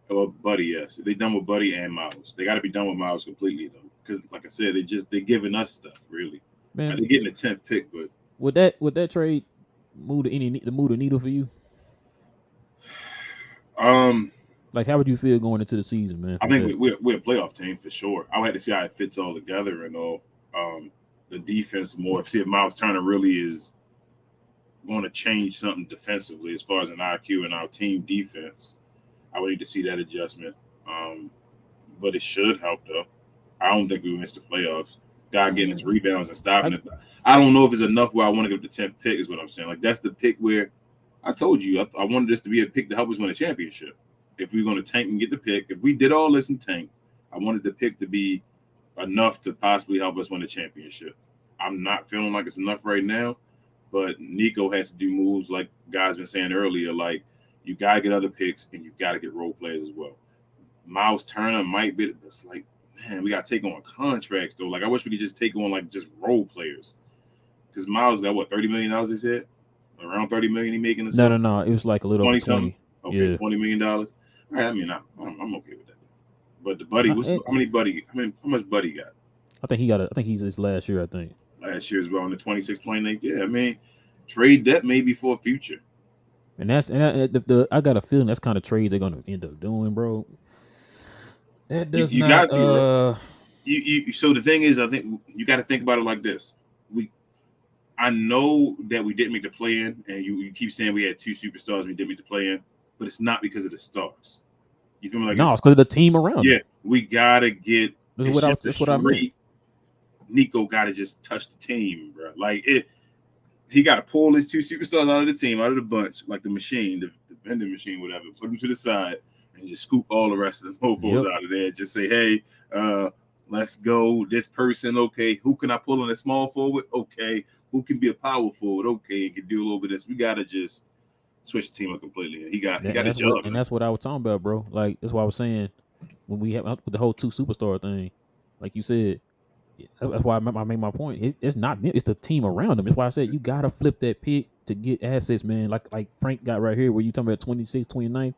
Well, Buddy, yes. If they done with Buddy and Miles, they got to be done with Miles completely though, because like I said, they're giving us stuff really. man, They're getting the 10th pick, but would that trade move the needle for you? Like, how would you feel going into the season, man? I think we're a playoff team for sure. I would have to see how it fits all together and all. The defense more. See if Miles Turner really is going to change something defensively as far as an IQ and our team defense. I would need to see that adjustment. But it should help though. I don't think we missed the playoffs. Guy getting his rebounds and stopping it. I don't know if it's enough where I want to give the 10th pick is what I'm saying. Like that's the pick where I told you I wanted this to be a pick to help us win a championship. If we're going to tank and get the pick, if we did all this and tank, I wanted the pick to be enough to possibly help us win the championship. I'm not feeling like it's enough right now, but Nico has to do moves like guys been saying earlier, like you got to get other picks and you got to get role players as well. Miles Turner might be, it's like, man, we got to take on contracts though. Like I wish we could just take on like just role players because Miles got what $30 million he said, around $30 million he making. No. It was like a little 20 over something. 20. Okay, Yeah. $20 million. All right, I mean, I'm okay with that. But the Buddy, how much Buddy got? I think he's his last year. I think Last year as well on the 26, 29. Yeah, I mean, trade that maybe for a future. and I got a feeling that's kind of trades they're gonna end up doing, bro. That does You not. got to. So the thing is, I think you got to think about it like this. I know that we didn't make the play in, and you keep saying we had two superstars and we didn't make the play in, but it's not because of the stars. You feel me? Like no, it's because of the team around. Yeah, we gotta get. That's what I meant. Nico got to just touch the team, bro. Like he got to pull his two superstars out of the team, out of the bunch, like the machine, the vending machine, whatever. Put them to the side and just scoop all the rest of the mofos out of there. Just say, hey, let's go. This person, okay. Who can I pull on a small forward? Okay. Who can be a power forward? Okay, and can do a little bit of this. We gotta just switch the team up completely. He got a job, and that's what I was talking about, bro. Like that's what I was saying when we have with the whole two superstar thing. Like you said, that's why I made my point. It's not it's the team around them. That's why I said you gotta flip that pick to get assets, man. Like Frank got right here, where you talking about 26, 29. You know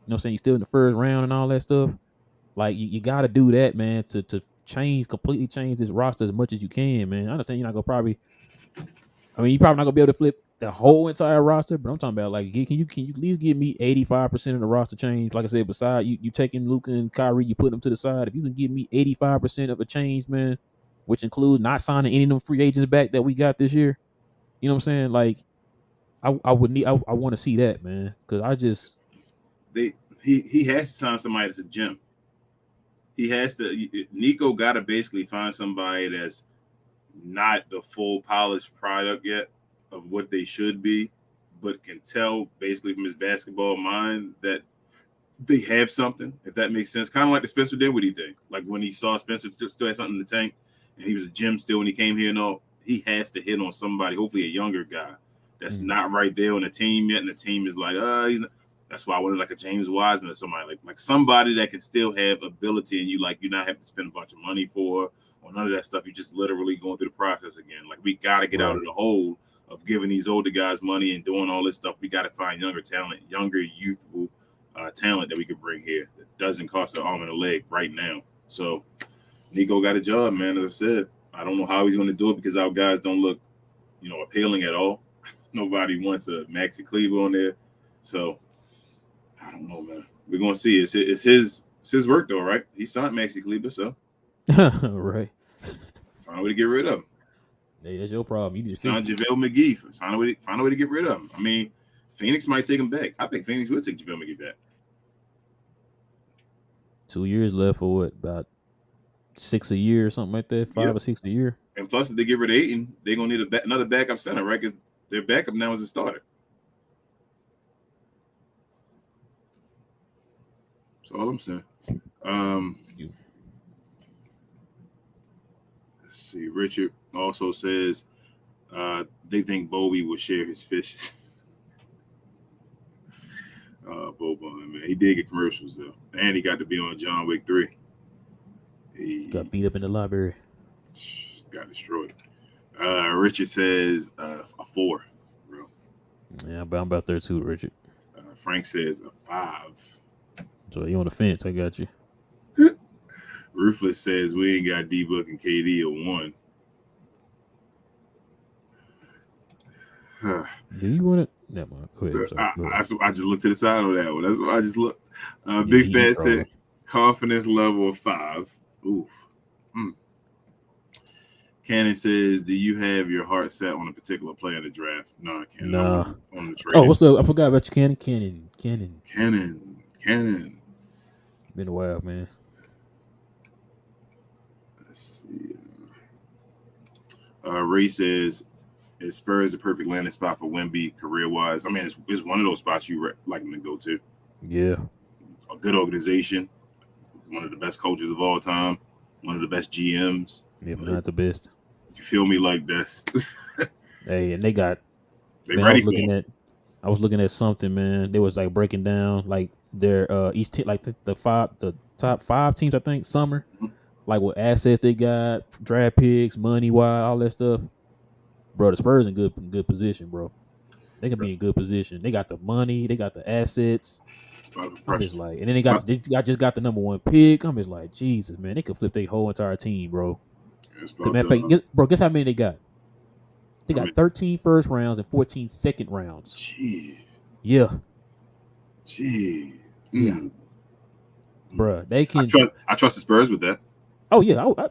what I'm saying? You still in the first round and all that stuff. Like you gotta do that, man, to completely change this roster as much as you can, man. I understand you're not gonna probably. I mean, you're probably not gonna be able to flip the whole entire roster, but I'm talking about like, can you at least give me 85% of the roster change? Like I said, beside you taking Luka and Kyrie, you put them to the side. If you can give me 85% of a change, man, which includes not signing any of them free agents back that we got this year, you know what I'm saying? Like, I want to see that, man, because I just he has to sign somebody that's a gem. He has to. Nico got to basically find somebody that's not the full polished product yet of what they should be, but can tell basically from his basketball mind that they have something, if that makes sense. Kind of like the Spencer Dinwiddie thing. Like when he saw Spencer still had something in the tank and he was a gem still when he came here and all, he has to hit on somebody, hopefully a younger guy that's not right there on the team yet, and the team is like, he's not. That's why I wanted like a James Wiseman or somebody like somebody that can still have ability and you not have to spend a bunch of money for or none of that stuff. You're just literally going through the process again. Like, we got to get out Right. of the hole of giving these older guys money and doing all this stuff. We got to find younger talent, younger, youthful talent that we could bring here that doesn't cost an arm and a leg right now. So Nico got a job, man. As I said, I don't know how he's going to do it because our guys don't look, appealing at all. Nobody wants a Maxi Kleber on there. So I don't know, man. We're going to see. It's his work, though, right? He signed Maxi Kleber, so Right. find a way to get rid of him. Hey, that's your problem. You need to Sign fix it. JaVale McGee. Find a way to get rid of him. I mean, Phoenix might take him back. I think Phoenix will take JaVale McGee back. 2 years left for what? About 6 a year or something like that? 5 Yep. or 6 a year? And plus, if they get rid of Ayton, they're going to need another backup center, right? Because their backup now is a starter. That's all I'm saying. Let's see. Richard also says they think Bowie will share his fish. Boban, man. He did get commercials, though. And he got to be on John Wick 3. He Got beat up in the library. got destroyed. Richard says a 4, bro. Yeah, but I'm about there too, Richard. Frank says a 5. So you on the fence? I got you. Ruthless says we ain't got D-Book and KD a 1. Do you want it? Never mind. Go ahead. Go ahead. I just looked to the side on that one. That's why I just looked. Yeah, Big Fat said confidence level of 5. Oof. Cannon says, do you have your heart set on a particular player in the draft? No, I can't. Nah. On the trade. Oh, what's up? I forgot about you, Cannon. Cannon. Been a while, man. Let's see. Ray says, is Spurs the perfect landing spot for Wemby career-wise? I mean, it's one of those spots you like him to go to. Yeah. A good organization, one of the best coaches of all time, one of the best GMs. Yeah, but not the best. You feel me? Like this. Hey, and they ready for him. I was looking at something, man. They was like breaking down like their each team, like the top 5 teams, I think, summer, like what assets they got, draft picks, money wise, all that stuff. Bro, the Spurs in good position, bro. They can be in good position. They got the money, they got the assets. I'm just like, and then I just got the number 1 pick. I'm just like, Jesus, man, they could flip their whole entire team, bro. Bro, guess how many they got? They got 13 first rounds and 14 second rounds. Gee. Yeah. Gee. Yeah. Bro, they can. I trust the Spurs with that. Oh yeah, I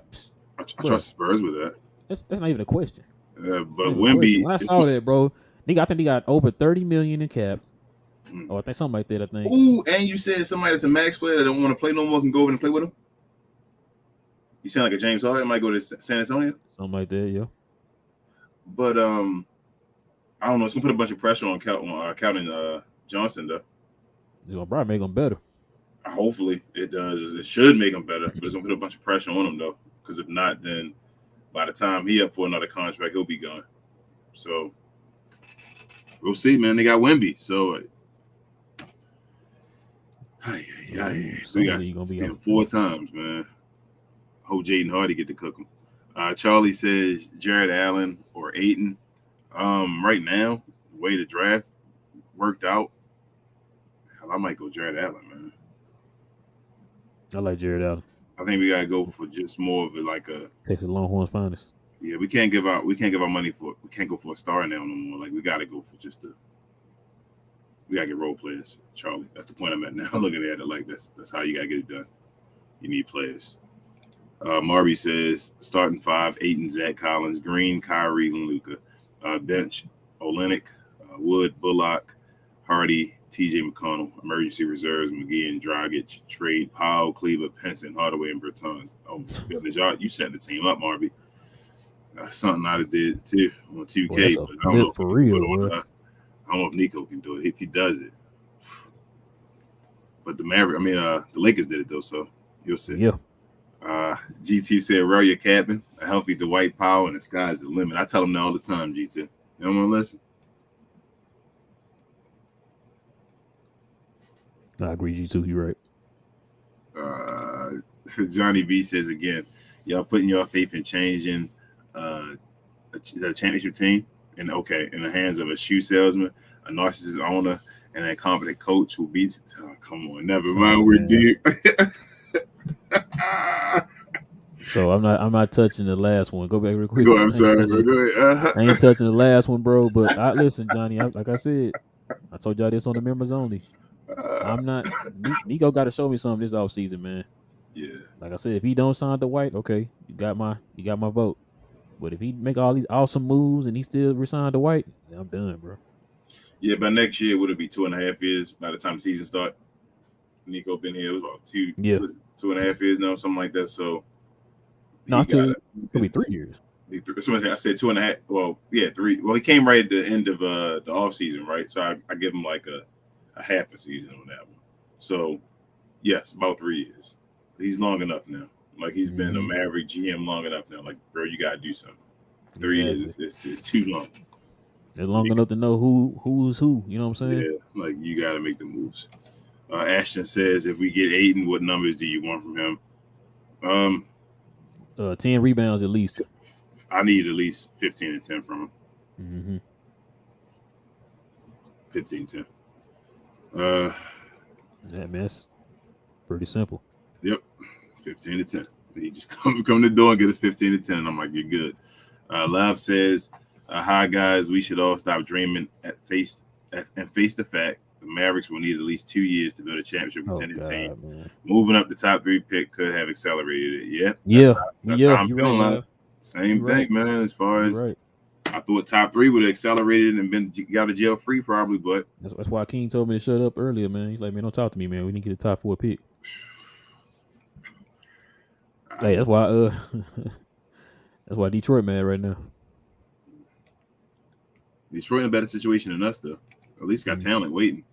trust the Spurs with that. That's not even a question. But Wemby, when I saw that, bro, I think they got over $30 million in cap. Or I think something like that. I think. Ooh, and you said somebody that's a max player that don't want to play no more can go over and play with him. You sound like a James Harden might go to San Antonio. Something like that, yeah. But I don't know. It's gonna put a bunch of pressure on Calvin Johnson, though. It's gonna probably make them better. Hopefully, it does. It should make him better, but it's gonna put a bunch of pressure on him, though. Because if not, then by the time he up for another contract, he'll be gone. So we'll see, man. They got Wemby, so. So we got to see him 4 times, man. Hope Jaden Hardy get to cook him. Charlie says Jared Allen or Ayton. Right now, the way the draft worked out, hell, I might go Jared Allen, man. I like Jared Allen. I think we gotta go for just more of a Texas Longhorns finest. Yeah, we can't give our money for. We can't go for a star now no more. Like, we gotta go for just we gotta get role players, Charlie. That's the point I'm at now. Looking at it like that's how you gotta get it done. You need players. Marby says starting 5: Ayton, Zach Collins, Green, Kyrie, and Luka. Bench: Olynyk, Wood, Bullock, Hardy, T.J. McConnell. Emergency reserves: McGee and Dragic. Trade: Powell, Kleber, Pinson, Hardaway, and Bertans. Oh, you set the team up, Marby. Something I did too on 2K, but I don't know for real. I don't know if Nico can do it. If he does it, but the Lakers did it though, so you'll see. Yeah. GT said, "Roll your cabin, a healthy Dwight Powell, and the sky's the limit." I tell him that all the time, GT. You don't want to listen? I agree, G2. You're right. Johnny V says again, Y'all putting your faith in changing a championship team, and in the hands of a shoe salesman, a narcissist owner, and a incompetent coach who beats. Oh, come on, never mind. We're deep. So I'm not touching the last one. Go back real quick. Go ahead, I'm sorry, bro. Go ahead. I ain't touching the last one, bro. But listen, Johnny. Like I said, I told y'all this on the members only. I'm not. Nico got to show me something this offseason, man. Yeah. Like I said, if he don't sign the White, okay, you got my vote. But if he make all these awesome moves and he still resign the White, then I'm done, bro. Yeah, but next year would it be 2.5 years by the time the season start? Nico been here about 2.5 years now, something like that. So no, it'll be 3 years. I said 2.5. Well, yeah, 3. Well, he came right at the end of the offseason, right? So I give him like a half a season on that one. So yes, about 3 years. He's long enough now. Like he's been a Maverick GM long enough now. Like, bro, you gotta do something. 3 years is too long. It's long enough to know who's who. You know what I'm saying? Yeah, like you gotta make the moves. Ashton says, if we get Aiden, what numbers do you want from him? 10 rebounds at least. I need at least 15 and 10 from him. 15-10. Yeah, man, that's pretty simple. Yep, 15 to 10. He just come to the door and get us 15 to 10, and I'm like, you're good. Lav says, hi guys, we should all stop dreaming and face the fact the Mavericks will need at least 2 years to build a championship contending team. Man. Moving up the top 3 pick could have accelerated it. That's how I'm feeling. Right, same thing, man. As far as I thought, top 3 would have accelerated and been got a jail free probably, but that's why King told me to shut up earlier, man. He's like, man, don't talk to me, man. We need to get a top 4 pick. Hey, that's why that's why Detroit mad right now. Detroit in a better situation than us, though. At least got talent waiting.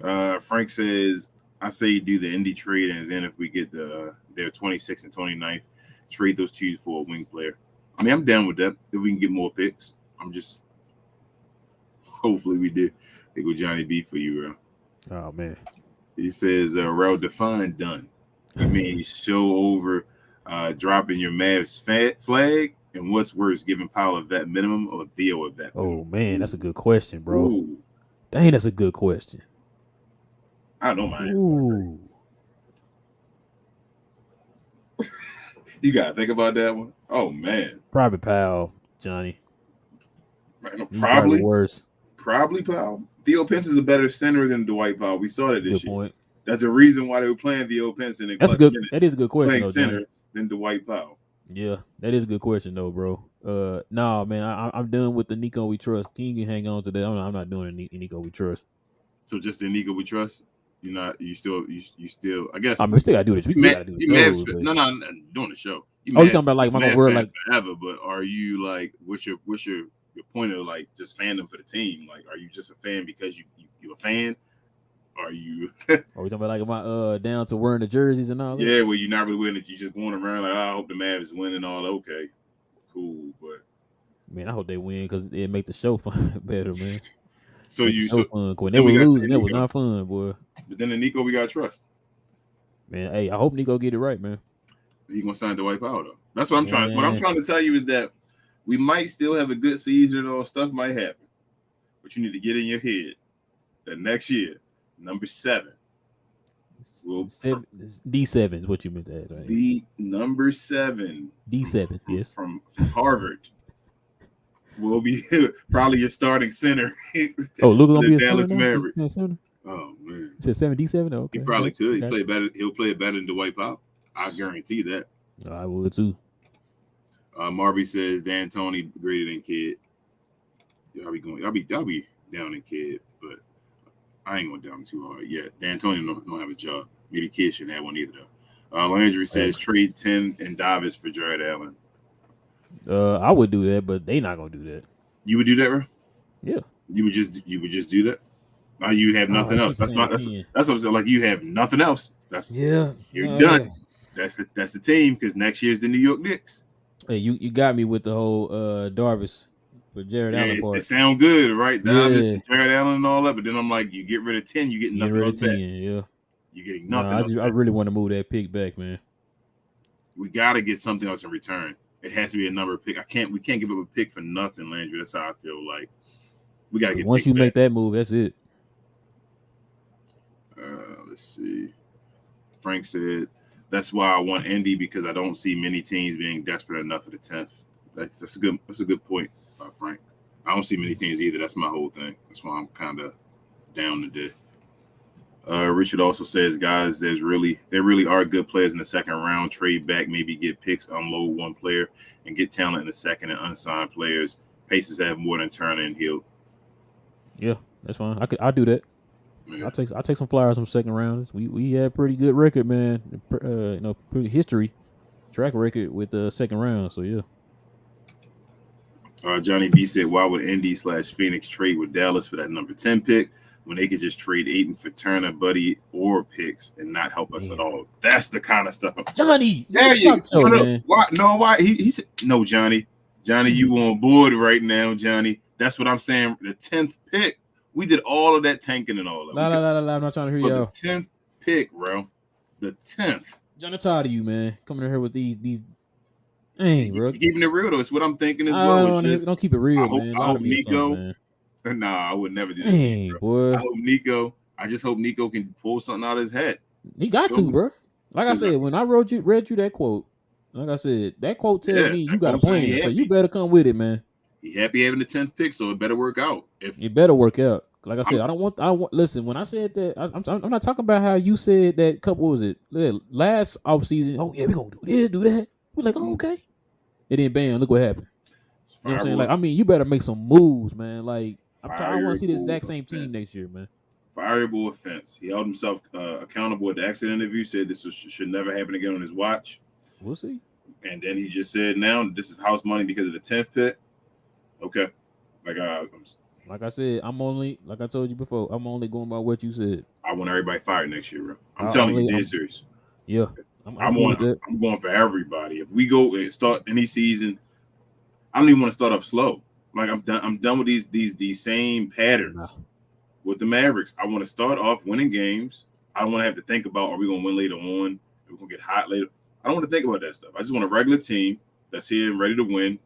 Frank says, I say you do the indie trade, and then if we get their 26th and 29th, trade those two for a wing player. I mean, I'm down with that if we can get more picks. Hopefully we do. Pick with Johnny B for you, bro. Oh, man. He says, Rel defined done. You mean show over dropping your Mavs flag? And what's worse, giving Powell a vet minimum or Theo a vet minimum? Oh, man, that's a good question, bro. Ooh. Dang, that's a good question. I don't know my answer. You got to think about that one. Oh, man. Probably Powell, Johnny. Probably worse. Probably Powell. Theo Penson's a better center than Dwight Powell. We saw that this good year. Point. That's a reason why they were playing Theo Penson in clutch minutes. That is a good question. Playing center than Dwight Powell. Yeah, that is a good question though, bro. Nah, man, I'm done with the Nico we trust. King can hang on to that. I'm not doing the Nico we trust. So just the Nico we trust. You're not. You still. I guess. I mean, we still gotta do this. We still gotta do this. No, doing the show. You talking about like my word like forever? But are you like what's your point of like just fandom for the team? Like, are you just a fan because you're a fan? Are you? Are we talking about like my down to wearing the jerseys and all that? Yeah, well, you're not really winning it. You just going around like, I hope the Mavs win and all. Okay, cool, but man, I hope they win because it make the show fun better, man. So fun. When they were losing, it was not fun, boy. But then the Nico, we got trust. Man, hey, I hope Nico get it right, man. He gonna sign Dwight Powell though. That's what I'm trying. What I'm trying to tell you is that we might still have a good season or stuff might happen, but you need to get in your head that next year. Number 7. D7 is what you meant to add, right? The number 7. D7, yes. From Harvard will be probably your starting center. Look at the Dallas Mavericks. Oh man, it said 7 D7. Okay, he probably could. He play better. He'll play better than Dwight Powell. I guarantee that. I would too. Marby says Dan Tony greater than Kid. Y'all be down in Kid, but I ain't going down too hard yet. Dan Tony don't have a job. Maybe Kid shouldn't have one either though. Landry says trade 10 and Davis for Jared Allen. I would do that, but they not gonna do that. You would do that, bro? Yeah. You would just do that? Now you have nothing else. That's what I'm saying. Like you have nothing else. You're done. That's the team because next year's the New York Knicks. Hey, you got me with the whole Darvis for Jared Allen part. It sound good, right? Darvis and Jared Allen and all that, but then I'm like, you get rid of 10, you get nothing else back. Yeah. You're getting nothing else I really want to move that pick back, man. We got to get something else in return. It has to be a number pick. We can't give up a pick for nothing, Landry. That's how I feel like. We got to get once picks you make back. that move, that's it. Let's see. Frank said, that's why I want Indy because I don't see many teams being desperate enough for the 10th. That's a good point, Frank. I don't see many teams either. That's my whole thing. That's why I'm kind of down today. Richard also says, guys, there really are good players in the second round. Trade back, maybe get picks, unload one player, and get talent in the second and unsigned players. Pacers have more than Turner and Hill. Yeah, that's fine. I'll do that. Yeah. I'll take some flyers from second rounds. We had pretty good record, man. Pretty history, track record with the second round. So yeah. Johnny B said, why would Indy/Phoenix trade with Dallas for that number 10 pick when they could just trade Ayton for Turner, Buddy, or picks and not help us at all? That's the kind of stuff. Johnny, there you go. Man. Why? No, why? He said, no, Johnny, you on board right now, Johnny. That's what I'm saying. The 10th pick, we did all of that tanking and all that. I'm not trying to hear y'all. The 10th pick, bro. The 10th. Johnny, I'm tired of you, man. Coming in here with these. Dang, bro. Keeping it real though, it's what I'm thinking as well. Don't keep it real, man. I hope Nico. Nah, I would never do that. Dang, boy. I just hope Nico can pull something out of his head. He got to, bro. Like I said, when I read you that quote, like I said, that quote tells me you got a plan, so you better come with it, man. He happy having the 10th pick, so it better work out. It better work out. Like I said, I don't want. Listen, when I said that, I'm not talking about how you said that couple. What was it last offseason? Oh yeah, we gonna do this, do that. We're like, oh okay, and then bam, look what happened. You know what I'm saying? Like, I mean, you better make some moves, man. Like, I want to see the exact same team next year, man. Fireable offense. He held himself accountable at the exit interview. Said this should never happen again on his watch. We'll see. And then he just said, now this is house money because of the 10th pick. Okay, like I said, like I told you before, I'm only going by what you said. I want everybody fired next year, bro. I'm telling you, dead serious. Yeah, I'm going for everybody. If we go and start any season, I don't even want to start off slow. Like I'm done with these same patterns with the Mavericks. I want to start off winning games. I don't want to have to think about, are we going to win later on? Are we going to get hot later? I don't want to think about that stuff. I just want a regular team that's here and ready to win,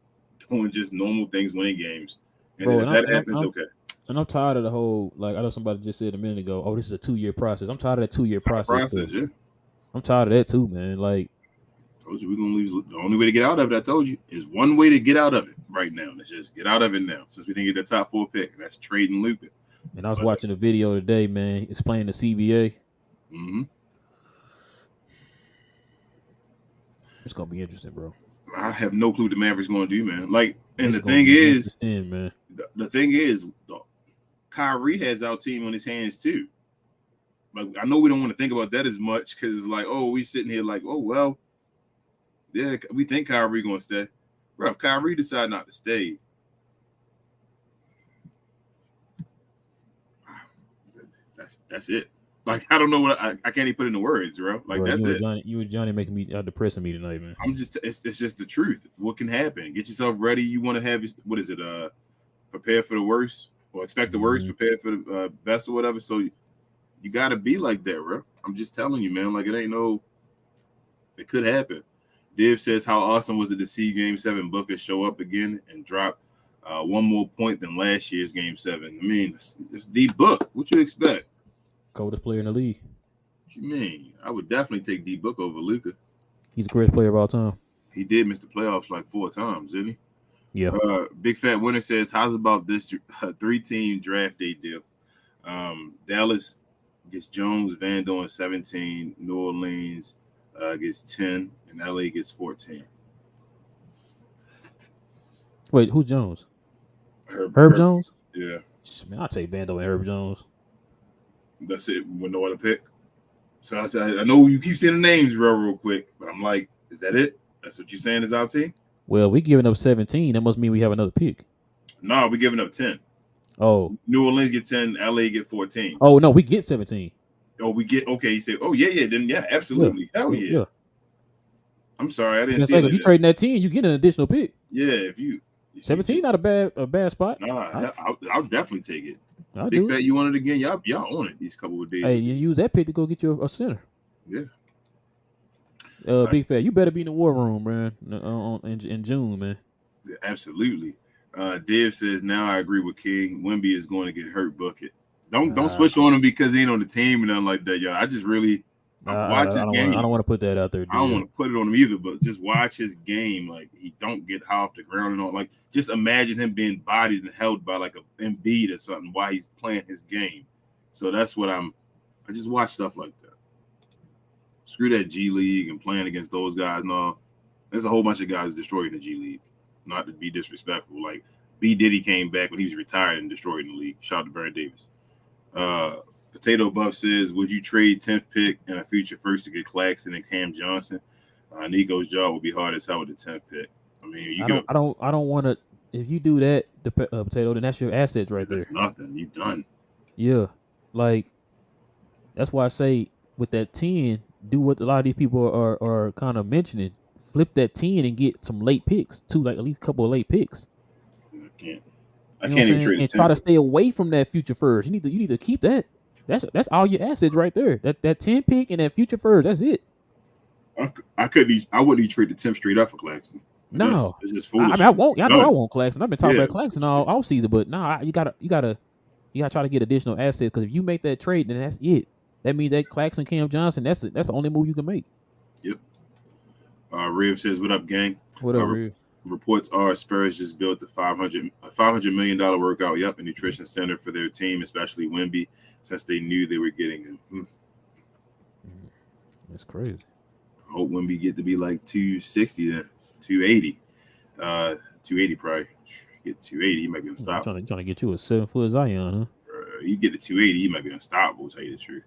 doing just normal things, winning games. And bro, then if that happens, okay. And I'm tired of the whole, like I know somebody just said a minute ago, oh, this is a 2-year process. I'm tired of that 2-year process. Yeah. I'm tired of that too, man. Like, I told you we're gonna lose. The only way to get out of it, I told you, is one way to get out of it right now. Let's just get out of it now. Since we didn't get the top 4 pick, and that's trading Luka. And I was watching a video today, man. It's playing the CBA. Mm-hmm. It's gonna be interesting, bro. I have no clue what the Mavericks gonna do, man. Like, and the thing is, man. The thing is, Kyrie has our team on his hands too. Like, I know we don't want to think about that as much because it's like, oh, we sitting here like, oh well, yeah, we think Kyrie gonna stay. Bro, if Kyrie decide not to stay, that's it. Like, I don't know what I can't even put into words, bro. Like, bro, that's it. You and Johnny making me depressing me tonight, man. It's just the truth. What can happen? Get yourself ready. You want to have what is it? Prepare for the worst or expect the worst, prepare for the best or whatever. So you got to be like that, bro. I'm just telling you, man. Like, it could happen. Div says, how awesome was it to see Game 7 Booker show up again and drop one more point than last year's Game 7? I mean, it's D Book. What you expect? Coldest player in the league. What you mean? I would definitely take D Book over Luka. He's the greatest player of all time. He did miss the playoffs like 4 times, didn't he? Yeah. Big Fat Winner says, how's about this 3-team draft day deal? Dallas gets Jones, Van Dorn 17, New Orleans gets 10, and LA gets 14. Wait, who's Jones? Herb Jones? Yeah. Man, I'll take Van Dorn and Herb Jones. That's it, with no other pick. So I know you keep saying the names real quick, but I'm like, is that it? That's what you're saying is our team? Well, we giving up 17. That must mean we have another pick. No, we're giving up 10. Oh. New Orleans get 10, LA get 14. Oh, no, we get 17. Oh, we get, okay. You say, oh, yeah, then, yeah, absolutely. Yeah. Hell yeah. I'm sorry, I didn't see it. If you trading that 10, you get an additional pick. Yeah, if you 17, not a bad spot. Nah, I'll definitely take it. Big Fat, you want it again? Y'all own it these couple of days. Hey, you use that pick to go get you a center. Yeah. Big Fat, you better be in the war room, man. In June, man. Absolutely. Dev says, now I agree with King. Wemby is going to get hurt bucket. Don't switch on him because he ain't on the team and nothing like that, y'all. I just really watch his game. I don't want to put that out there, dude. I don't want to put it on him either, but just watch his game. Like, he don't get high off the ground and all. Like, just imagine him being bodied and held by like a Embiid or something while he's playing his game. So that's what I just watch stuff like that. Screw that G League and playing against those guys and all. There's a whole bunch of guys destroyed in the G League. Not to be disrespectful. Like, B. Diddy came back when he was retired and destroyed in the league. Shout out to Baron Davis. Potato Buff says, would you trade 10th pick and a future first to get Claxton and Cam Johnson? Nico's job would be hard as hell with the 10th pick. I mean, I don't want to. If you do that, the Potato, then that's your assets right there. That's nothing. You done. Yeah, like that's why I say with that 10, do what a lot of these people are kind of mentioning. Flip that 10 and get some late picks, like at least a couple of late picks. I can't even trade. And try to stay away from that future first. You need to keep that. That's all your assets right there. That 10 pick and that future first. That's it. I wouldn't even trade the 10th straight up for Claxton. No, it's just foolish. I mean, I won't. I know I won't Claxton. I've been talking about Claxton all season, but you gotta try to get additional assets because if you make that trade, then that's it. That means that Claxton, Cam Johnson, that's the only move you can make. Yep. Riv says, "What up, gang? What up, Riv?" Reports are Spurs just built a $500 million workout, a nutrition center for their team, especially Wemby, since they knew they were getting him. That's crazy. I hope Wemby get to be like 260 then, 280. 280 probably. Get 280, he might be unstoppable. Trying to get you a 7-foot Zion, huh? You get to 280, he might be unstoppable, to tell you the truth.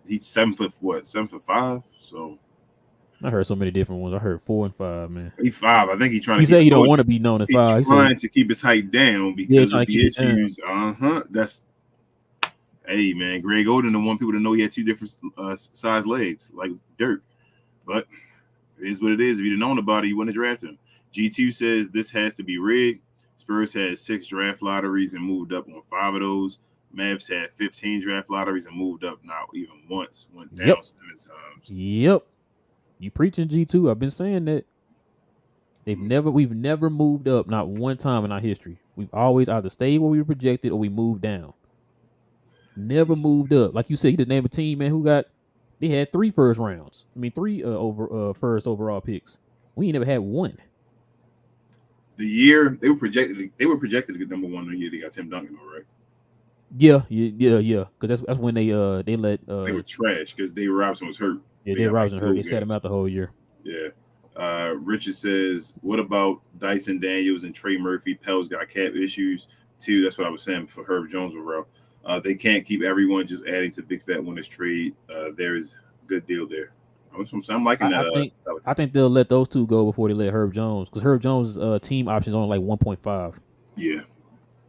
He's 7 foot what? 7'5", so. I heard so many different ones. I heard 4 and 5, man. He's 5. I think he's trying to. He said he don't want to be known as 5. He's trying to keep his height down because of the issues. That's. Hey, man, Greg Oden the one people to know he had 2 different size legs, like dirt. But it is what it is. If you'd have known about it, you wouldn't have drafted him. G2 says this has to be rigged. Spurs had 6 draft lotteries and moved up on 5 of those. Mavs had 15 draft lotteries and moved up not even once. Went down 7 times. Yep. You preaching G2. I've been saying that. We've never moved up, not one time in our history. We've always either stayed where we were projected or we moved down. Never moved up. Like you said, you just named a team, man, they had 3 first rounds. I mean, 3 first overall picks. We ain't never had 1. The year they were projected to get number 1 the year they got Tim Duncan, all right? Yeah. Because that's when they let they were trash because Dave Robinson was hurt. Yeah, Dave Robinson hurt. They sat him out the whole year. Yeah. Richard says, what about Dyson Daniels and Trey Murphy? Pels got cap issues too. That's what I was saying for Herb Jones overall. They can't keep everyone just adding to big fat winners trade. There is a good deal there. I'm liking that. I think they'll let those 2 go before they let Herb Jones, because Herb Jones' team option is only like 1.5. Yeah.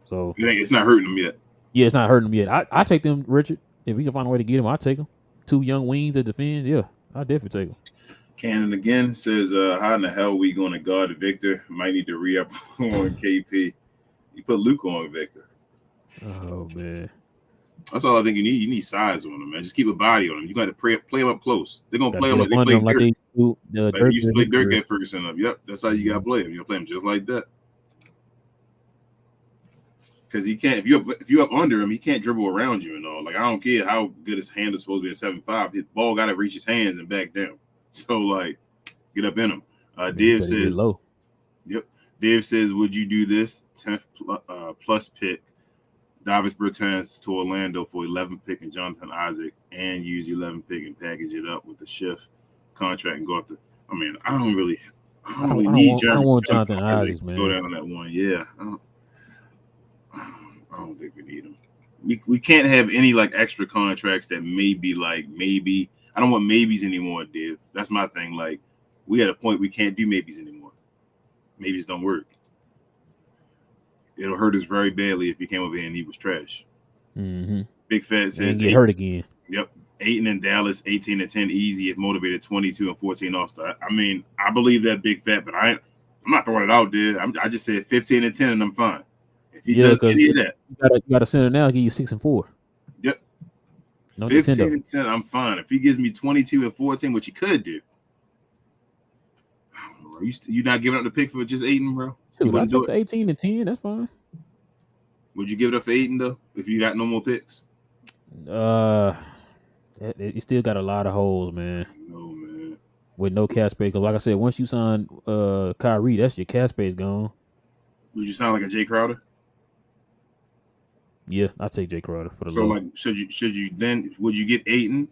So it's not hurting them yet. Yeah, it's not hurting them yet. I take them, Richard. If we can find a way to get them, I'll take them. 2 young wings to defend. Yeah, I'll definitely take them. Cannon again says, how in the hell are we going to guard Victor? Might need to re-up on KP. You put Luke on Victor. Oh, man. That's all I think you need. You need size on them, man. Just keep a body on them. You got to play them up close. They're going to play them like they play Dirk. Like they used to play Dirk at Ferguson up. Yep, that's how you got to play them. You got to play them just like that. Because he can't, if you up under him, he can't dribble around you and all. Like, I don't care how good his hand is supposed to be at 7'5". His ball got to reach his hands and back down. So, like, get up in him. Dave says, low. Yep. Dave says, would you do this 10th plus pick, Davis Bertans to Orlando for 11th pick and Jonathan Isaac, and use 11th pick and package it up with the shift contract and go after? I mean, I don't want Jonathan Isaac, man. Go down on that one. Yeah. I don't think we need him. We can't have any like extra contracts that maybe. I don't want maybes anymore, Dave. That's my thing. Like, we at a point we can't do maybes anymore. Maybes don't work. It'll hurt us very badly if he came over here and he was trash. Mm-hmm. Big Fat says get hurt again. Yep. 8 in Dallas, 18 and 10 easy if motivated, 22 and 14 All-Star. I mean, I believe that Big Fat, but I'm not throwing it out there. I just said 15 and 10 and I'm fine. If he does any of that, you got a center now, give you 6 and 4. Yep. No 15 Nintendo. and 10, I'm fine. If he gives me 22 and 14, which he could do, Are you not giving up the pick for just Ayton, bro? You Shoot, I wouldn't do took the it. 18 and 10. That's fine. Would you give it up for Ayton though if you got no more picks? You still got a lot of holes, man. No, man. With no cap space, because like I said, once you sign Kyrie, that's your cap space gone. Would you sound like a Jay Crowder? Yeah, I take Jay Crowder for the So low. like, should you then would you get Ayton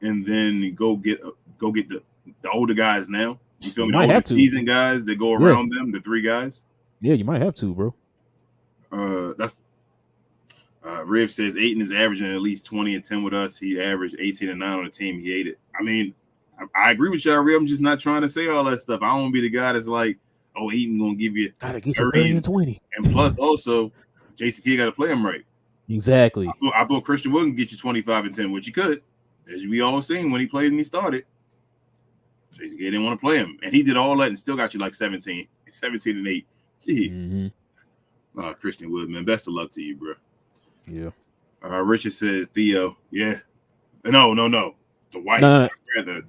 and then go get the older guys now? You feel You me? might The have to. seasoned guys that go around them, the 3 guys. Yeah, you might have to, bro. That's Riv says Ayton is averaging at least 20 and 10 with us. He averaged 18 and 9 on the team. He ate it. I mean, I agree with y'all, Riv. I'm just not trying to say all that stuff. I don't want to be the guy that's like, oh, Ayton gonna give you Gotta get you 30 and 20. And plus, also, Jason Kidd got to play him right. Exactly. I thought Christian Wood can get you 25 and 10, which he could, as we all seen when he played and he started. Jason Kidd didn't want to play him, and he did all that and still got you like 17 and 8. Gee. Mm-hmm. Christian Wood, man, best of luck to you, bro. Yeah. Richard says Theo. Yeah. No. Dwight. No.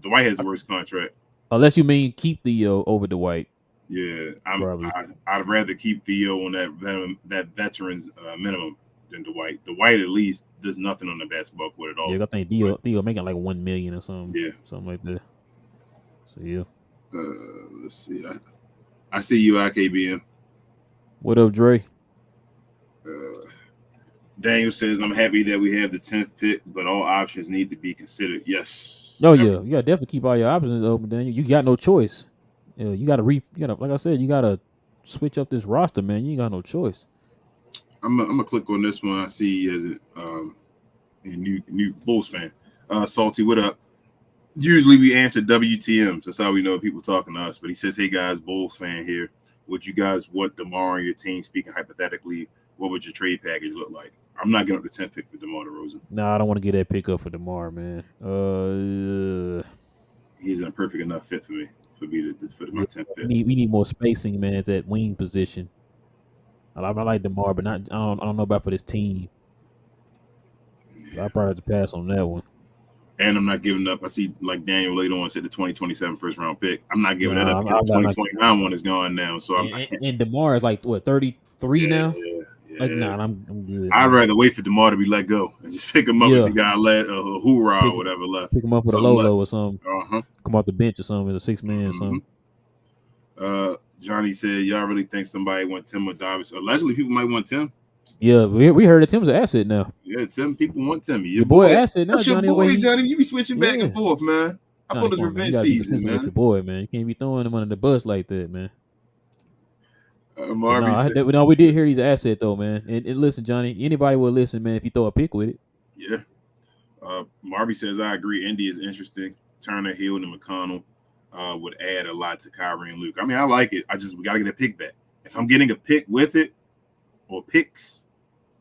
Dwight has the worst contract. Unless you mean keep Theo over Dwight. Yeah, I'd rather keep Theo on that veterans minimum than Dwight. Dwight at least does nothing on the basketball court at all. Yeah, I think Theo making like $1 million or something. Yeah, something like that. So yeah. Let's see. I see you, IKBM. What up, Dre? Daniel says, I'm happy that we have the 10th pick, but all options need to be considered. Yes. Oh, yeah. You got to definitely keep all your options open, Daniel. You got no choice. You got to like I said, you got to switch up this roster, man. You ain't got no choice. I'm gonna click on this one. I see as a new Bulls fan. Salty, what up? Usually we answer WTMs. That's how we know people talking to us. But he says, hey, guys, Bulls fan here. Would you guys want DeMar on your team? Speaking hypothetically, what would your trade package look like? I'm not giving up the 10th pick for DeMar DeRozan. Nah, I don't want to get that pick up for DeMar, man. He's a perfect enough fit for me for my 10th pick. We need more spacing, man, at that wing position. I like DeMar, but I don't know about for this team. So I probably have to pass on that one. And I'm not giving up. I see like Daniel later on said the 2027 first round pick. I'm not giving that up because the 2029 one is gone now. So and DeMar is like what 33 now. Yeah. Like I'm good. I'd rather wait for DeMar to be let go and just pick him up if he got a hoorah or whatever left. Pick him up with a Lolo or something. Uh-huh. Come off the bench or something as a 6-man or something. Johnny said, y'all really think somebody want Tim or Davis? Allegedly, people might want Tim. Yeah, we heard that Tim's an asset now. Yeah, Tim. People want Timmy. Your boy asset now, Johnny. Your boy, Johnny. You be switching back and forth, man. I thought it was revenge season, man. Your boy, man. You can't be throwing him under the bus like that, man. No, we did hear he's an asset though, man. And listen, Johnny, anybody will listen, man, if you throw a pick with it. Yeah. Marby says, I agree. Indy is interesting. Turner, Hill, and McConnell would add a lot to Kyrie and Luke. I mean, I like it. We got to get a pick back. If I'm getting a pick with it or picks,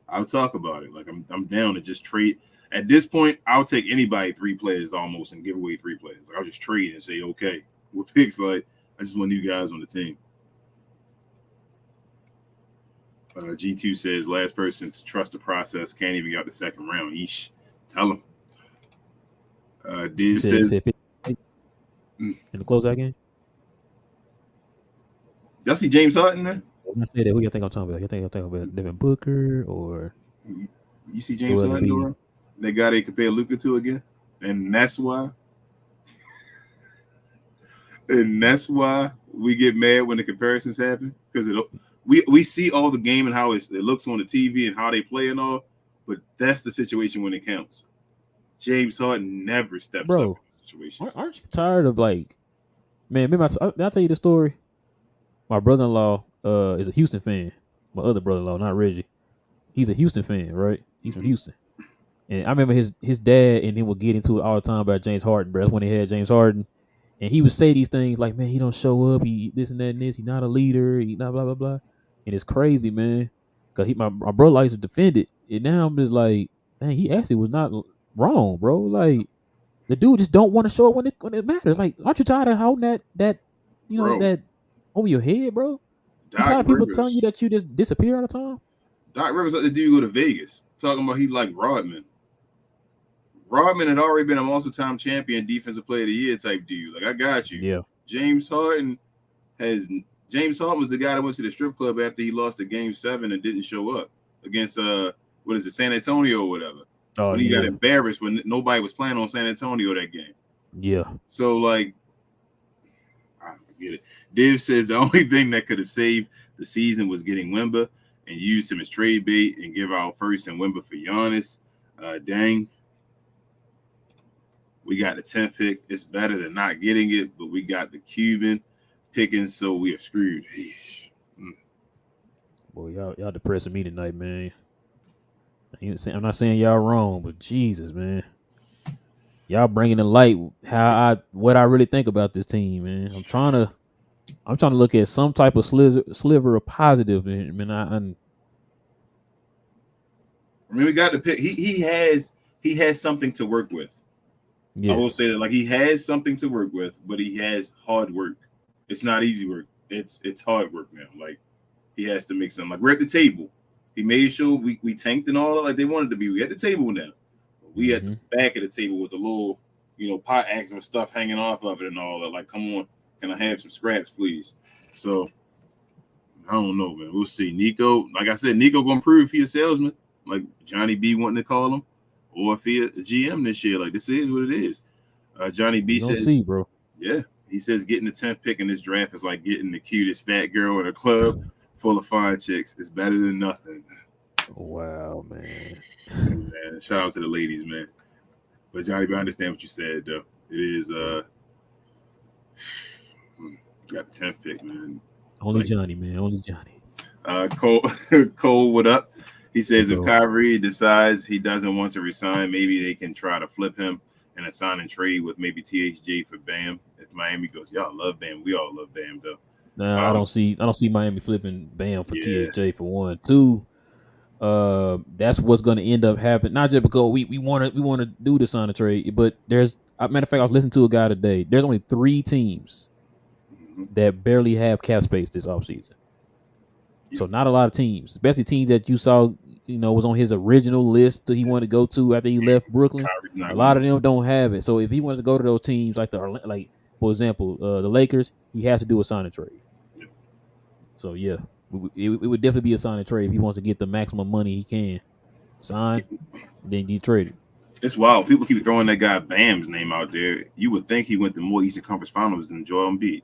I'll talk about it. Like I'm down to just trade. At this point, I'll take anybody 3 players almost and give away 3 players. Like, I'll just trade and say, okay, with picks, like I just want new guys on the team. G2 says last person to trust the process can't even get out the second round. Yeesh. Tell him. Diz says in the closeout game. Y'all see James Harden there? When I say that, who you think I'm talking about? You think I'm talking about Devin Booker or you see James Harden, Dora? That guy they compare Luka to again? And that's why we get mad when the comparisons happen. Because we see all the game and how it looks on the TV and how they play and all, but that's the situation when it counts. James Harden never steps up in situations. Aren't you tired of like, man, did I tell you the story? My brother-in-law is a Houston fan. My other brother-in-law, not Reggie. He's a Houston fan, right? He's from Houston. And I remember his dad and him would get into it all the time about James Harden, bro. That's when they had James Harden. And he would say these things like, man, he don't show up. He this and that and this. He's not a leader. He not blah, blah, blah. And it's crazy, man. Because my brother likes to defend it. And now I'm just like, dang, he actually was not wrong, bro. Like, the dude just don't want to show up when it matters. Like, aren't you tired of holding that over your head, bro? You tired of people telling you that you just disappear all the time? Doc Rivers let the dude go to Vegas. Talking about he like Rodman. Rodman had already been a multiple-time champion, defensive player of the year type dude. Like, I got you. Yeah. James Harden has James Harden was the guy that went to the strip club after he lost the game 7 and didn't show up against what is it, San Antonio or whatever. Oh, When he got yeah. embarrassed when nobody was playing on San Antonio that game. Yeah. So like, I don't get it. Div says the only thing that could have saved the season was getting Wemba and use him as trade bait and give our first and Wemba for Giannis. Dang. We got the 10th pick. It's better than not getting it, but we got the Cuban picking, so we are screwed. Boy, y'all depressing me tonight, man. I'm not saying y'all wrong, but Jesus, man. Y'all bringing to light what I really think about this team, man. I'm trying to look at some type of sliver of positive, man. I mean, we got the pick. He has something to work with. Yes. I will say that, like, he has something to work with, but he has hard work. It's not easy work. It's hard work now. Like, he has to make something. Like, we're at the table. He made sure we tanked and all that, like they wanted to be. We at the table now. We at the back of the table with a little, pot axe and stuff hanging off of it and all that. Like, come on, can I have some scraps, please? So, I don't know, man. We'll see. Nico, like I said, Nico gonna prove if he a salesman, like Johnny B wanting to call him, or if he a GM this year. Like, this is what it is. Johnny B says, see, bro. Yeah, he says getting the 10th pick in this draft is like getting the cutest fat girl in a club full of fine chicks. It's better than nothing. Wow, man. Man, shout out to the ladies, man. But Johnny, I understand what you said, though. It is got the 10th pick, man. Only Johnny, man. Only Johnny. Cole, what up? He says if Kyrie decides he doesn't want to resign, maybe they can try to flip him and a sign and trade with maybe THJ for Bam. If Miami goes, y'all love Bam. We all love Bam, though. Nah, I don't see Miami flipping Bam for THJ for 1. 2, that's what's going to end up happening. Not just because we want to do the sign and trade, but there's matter of fact, I was listening to a guy today. There's only 3 teams that barely have cap space this offseason. So not a lot of teams, especially teams that you saw, was on his original list that he wanted to go to after he left Brooklyn. A lot of them don't have it. So if he wanted to go to those teams like for example, the Lakers, he has to do a sign and trade. So yeah, it would definitely be a sign and trade if he wants to get the maximum money he can. Sign, then get traded. It's wild. People keep throwing that guy Bam's name out there. You would think he went to more Eastern Conference Finals than Joel Embiid.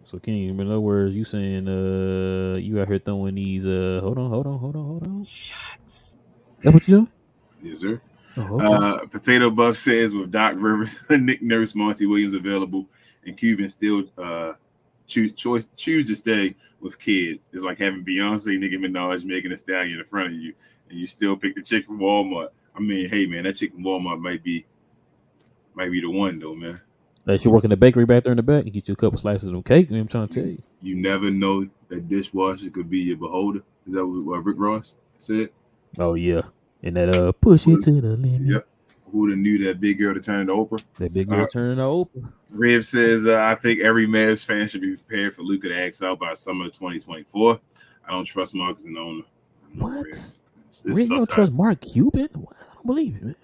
So King, in other words, you saying you out here throwing these hold on. Shots. That's what you doing? Yes, sir. Oh, okay. Potato Buff says with Doc Rivers, Nick Nurse, Monty Williams available, and Cuban still choose to stay with Kid. It's like having Beyonce, Nicki Minaj, Megan Thee Stallion in front of you, and you still pick the chick from Walmart. I mean, hey man, that chick from Walmart might be the one though, man. That she work in the bakery back there in the back and get you a couple slices of cake. I'm trying to tell you. You never know that dishwasher could be your beholder. Is that what Rick Ross said? Oh yeah. And that push it to the limit. Yep. Who would have knew that big girl to turn into Oprah? That big girl turning to Oprah. Rib says, I think every Mavs fan should be prepared for Luka to axe out by summer of 2024. I don't trust Marcus and owner. What? Really don't trust Mark Cuban? I don't believe it, man.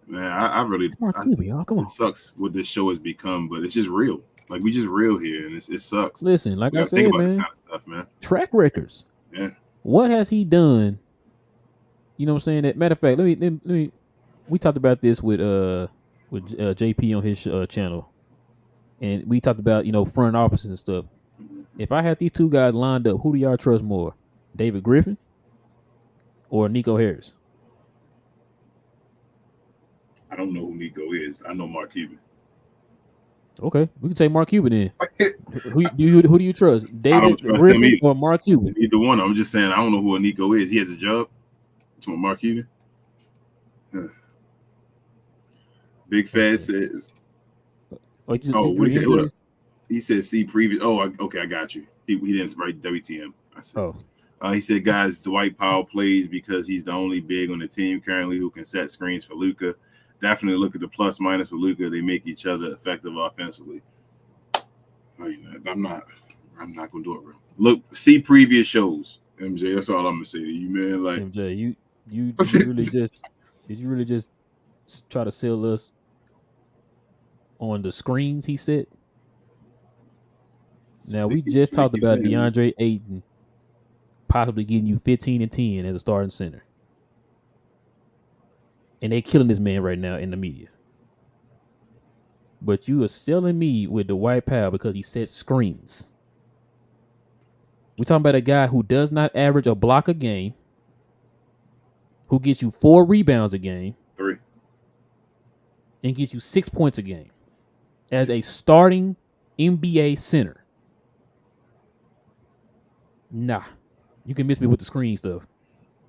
Man, I really Cuban, y'all. Come on. It sucks what this show has become, but it's just real. Like, we just real here, and it sucks. Listen, like I said, think about this kind of stuff, man. Track records. Yeah. What has he done? You know what I'm saying? That matter of fact, let me. We talked about this with JP on his channel, and we talked about front offices and stuff. If I had these 2 guys lined up, who do y'all trust more, David Griffin or Nico Harris? I don't know who Nico is. I know Mark Cuban. Okay, we can say Mark Cuban in. who do you trust, David Griffin or Mark Cuban? Either one. I'm just saying I don't know who a Nico is. He has a job. To Mark Cuban. Big Fat says. He said see previous. Oh, okay, I got you. He didn't write WTM. I said. He said, guys, Dwight Powell plays because he's the only big on the team currently who can set screens for Luka. Definitely look at the plus minus with Luka. They make each other effective offensively. I'm not gonna do it, bro. Look, see previous shows, MJ. That's all I'm gonna say to you, man. Like MJ, did you really just try to sell us on the screens he set. Now we They keep- just they talked keep about saying- DeAndre Ayton possibly getting you 15 and 10 as a starting center. And they killing this man right now in the media. But you are selling me with the Dwight Powell because he sets screens. We're talking about a guy who does not average a block a game, who gets you 4 rebounds a game, 3. and gets you 6 points a game as a starting NBA center. Nah, you can miss me with the screen stuff.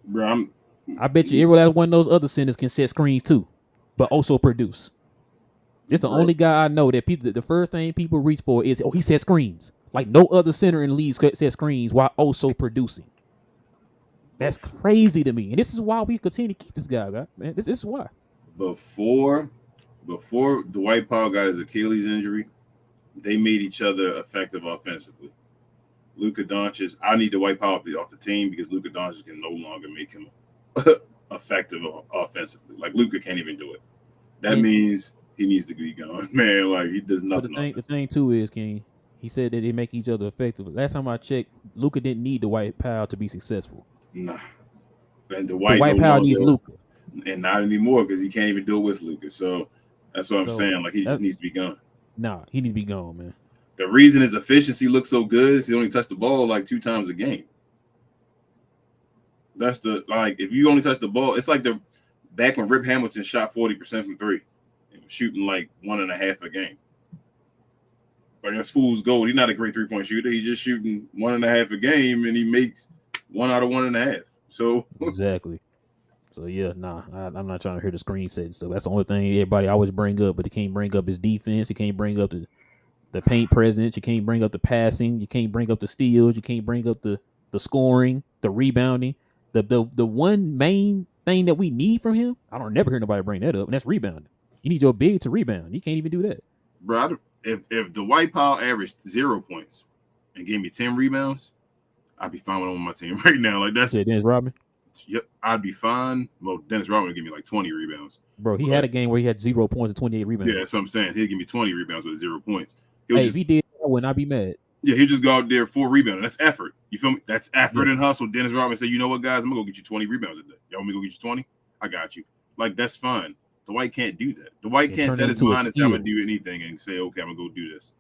Bro, I bet you every last one of those other centers can set screens too, but also produce. This the only guy I know that people. The first thing people reach for is, he set screens. Like no other center in the league set screens while also producing. That's crazy to me, and this is why we continue to keep this guy, man. This is why. Before Dwight Powell got his Achilles injury, they made each other effective offensively. Luka Doncic, I need Dwight Powell off the team because Luka Doncic can no longer make him effective offensively. Like Luka can't even do it. That means he needs to be gone, man. Like he does nothing. But the thing too is, King, he said that they make each other effective. Last time I checked, Luka didn't need Dwight Powell to be successful. Nah, and Dwight Powell needs Luka, and not anymore because he can't even do it with Luka. So that's what I'm saying. Like he just needs to be gone. Nah, he needs to be gone, man. The reason his efficiency looks so good is he only touched the ball like 2 times a game. That's if you only touch the ball, it's like back when Rip Hamilton shot 40% from 3 and was shooting like 1.5 a game. Like that's fool's gold. He's not a great 3-point shooter. He's just shooting 1.5 a game and he makes 1 out of 1.5. So exactly. So yeah, I'm not trying to hear the screen set and stuff. That's the only thing everybody always bring up, but they can't bring up his defense. He can't bring up the paint presence. You can't bring up the passing. You can't bring up the steals. You can't bring up the scoring, the rebounding. The one main thing that we need from him, I don't never hear nobody bring that up, and that's rebounding. You need your big to rebound. You can't even do that. Bro, if Dwight Powell averaged 0 points and gave me 10 rebounds, I'd be fine with him on my team right now. Like that's Dennis Rodman. Yep, I'd be fine. Well, Dennis Rodman would give me like 20 rebounds. Bro, he had a game where he had 0 points and 28 rebounds. Yeah, that's what I'm saying. He'd give me 20 rebounds with 0 points. If he did, I would not be mad. Yeah, he'd just go out there 4 rebounds. That's effort. You feel me? That's effort and hustle. Dennis Rodman said, you know what, guys? I'm going to go get you 20 rebounds a day. Y'all want me to go get you 20? I got you. Like, that's fine. Dwight can't do that. Dwight can't set his mind and say, I'm going to do anything and say, okay, I'm going to go do this.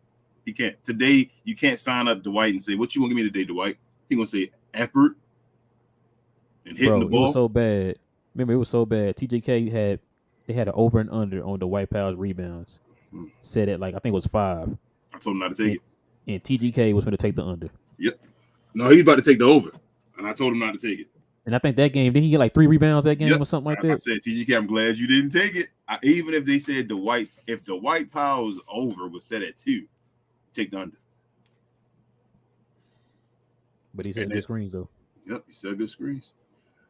He can't. Today, you can't sign up Dwight and say, what you want to give me today, Dwight? He's going to say effort and hitting the ball. It was so bad. Remember, it was so bad. TJK had an over and under on the Dwight Powell's rebounds. Set at like, I think it was 5. I told him not to take it. And TGK was going to take the under. Yep. No, he's about to take the over. And I told him not to take it. And I think that game, didn't he get like 3 rebounds that game or something like that? I said, TGK, I'm glad you didn't take it. Even if they said if Dwight Powell's over was set at 2, take the under. But he said good screens, though. Yep, he said good screens.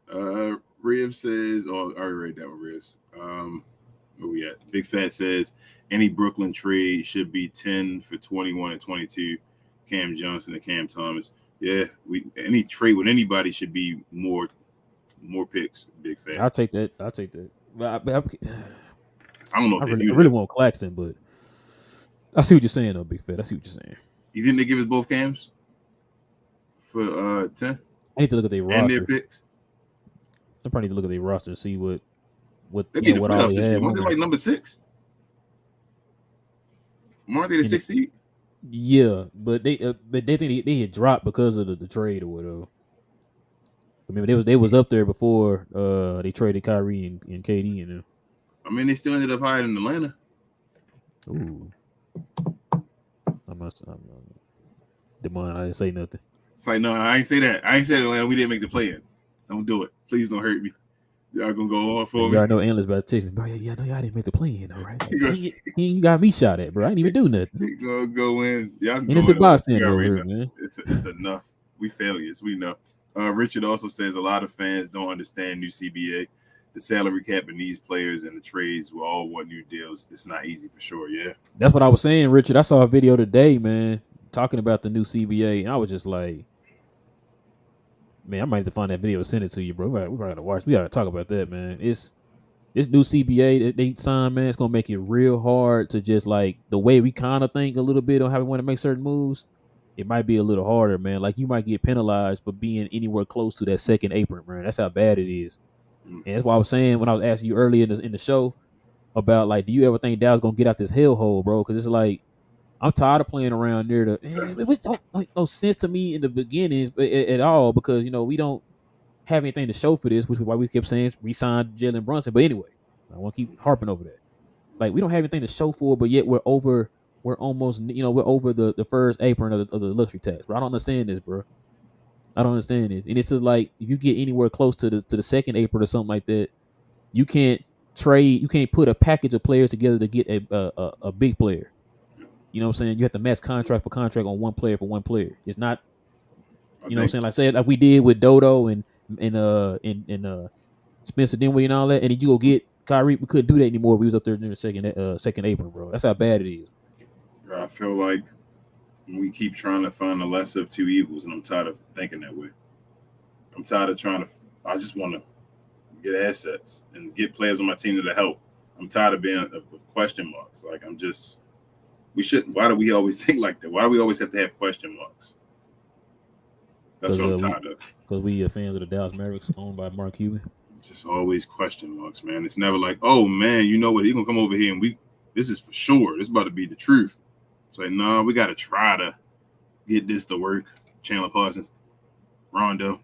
Riv says, I already read that one, Riz. Where we at? Big Fat says, any Brooklyn trade should be 10 for 21 and 22. Cam Johnson and Cam Thomas. Yeah, any trade with anybody should be more picks. Big Fat. I'll take that. But I don't know. I really want Claxton, but I see what you're saying, though, Big Fat. I see what you're saying. You think they give us both Cams for 10? I need to look at their roster and their picks. I probably need to look at their roster and see what what all they had. Weren't they like number 6? Weren't they the 6th seed? Yeah, but they think they had dropped because of the trade or whatever. I mean, they was up there before they traded Kyrie and KD and them. I mean, they still ended up higher than Atlanta. Ooh, Demond, I didn't say nothing. It's like, no, I ain't say that. I ain't said Atlanta. We didn't make the play-in. Don't do it. Please don't hurt me. Y'all gonna go on for me. Y'all know analysts about to text me, bro. Yeah, no, y'all didn't make the play-in, all right? You got me shot at, bro. I didn't even do nothing. He gonna go in. Y'all and it's a bystander over here, man. It's enough. We failures. We know. Richard also says a lot of fans don't understand new CBA. The salary cap and these players and the trades will all want new deals. It's not easy for sure. Yeah, that's what I was saying, Richard. I saw a video today, man, talking about the new CBA, and I was just like, man, I might have to find that video and send it to you, bro. We gotta watch. We gotta talk about that, man. this new CBA that they signed, man, it's gonna make it real hard to just like the way we kind of think a little bit on how we want to make certain moves. It might be a little harder, man. Like you might get penalized for being anywhere close to that second apron, man. That's how bad it is. And that's why I was saying when I was asking you earlier in the show about like, do you ever think Dallas gonna get out this hellhole, bro? Because it's like I'm tired of playing around near the. It was don't make no sense to me in the beginnings at all because we don't have anything to show for this, which is why we kept saying resign Jalen Brunson. But anyway, I want to keep harping over that. Like we don't have anything to show for, but yet we're over. We're almost, we're over the first apron of the luxury tax. Bro, I don't understand this, bro. I don't understand this. And it's just like if you get anywhere close to the second apron or something like that, you can't trade. You can't put a package of players together to get a big player. You know what I'm saying? You have to match contract for contract on one player for one player. It's not, what I'm saying? Like say like we did with Dodo and Spencer Dinwiddie and all that, and then you go get Kyrie. We couldn't do that anymore. We was up there in the second apron, bro. That's how bad it is. I feel like we keep trying to find the lesser of two evils, and I'm tired of thinking that way. I'm tired of trying to. I just want to get assets and get players on my team to help. I'm tired of being of question marks. Like I'm just. We shouldn't. Why do we always think like that? Why do we always have to have question marks? That's what I'm tired of. Because we are fans of the Dallas Mavericks, owned by Mark Cuban. It's just always question marks, man. It's never like, oh man, you know what? He's gonna come over here and this is for sure. This is about to be the truth. It's like, no, we got to try to get this to work. Chandler Parsons, Rondo,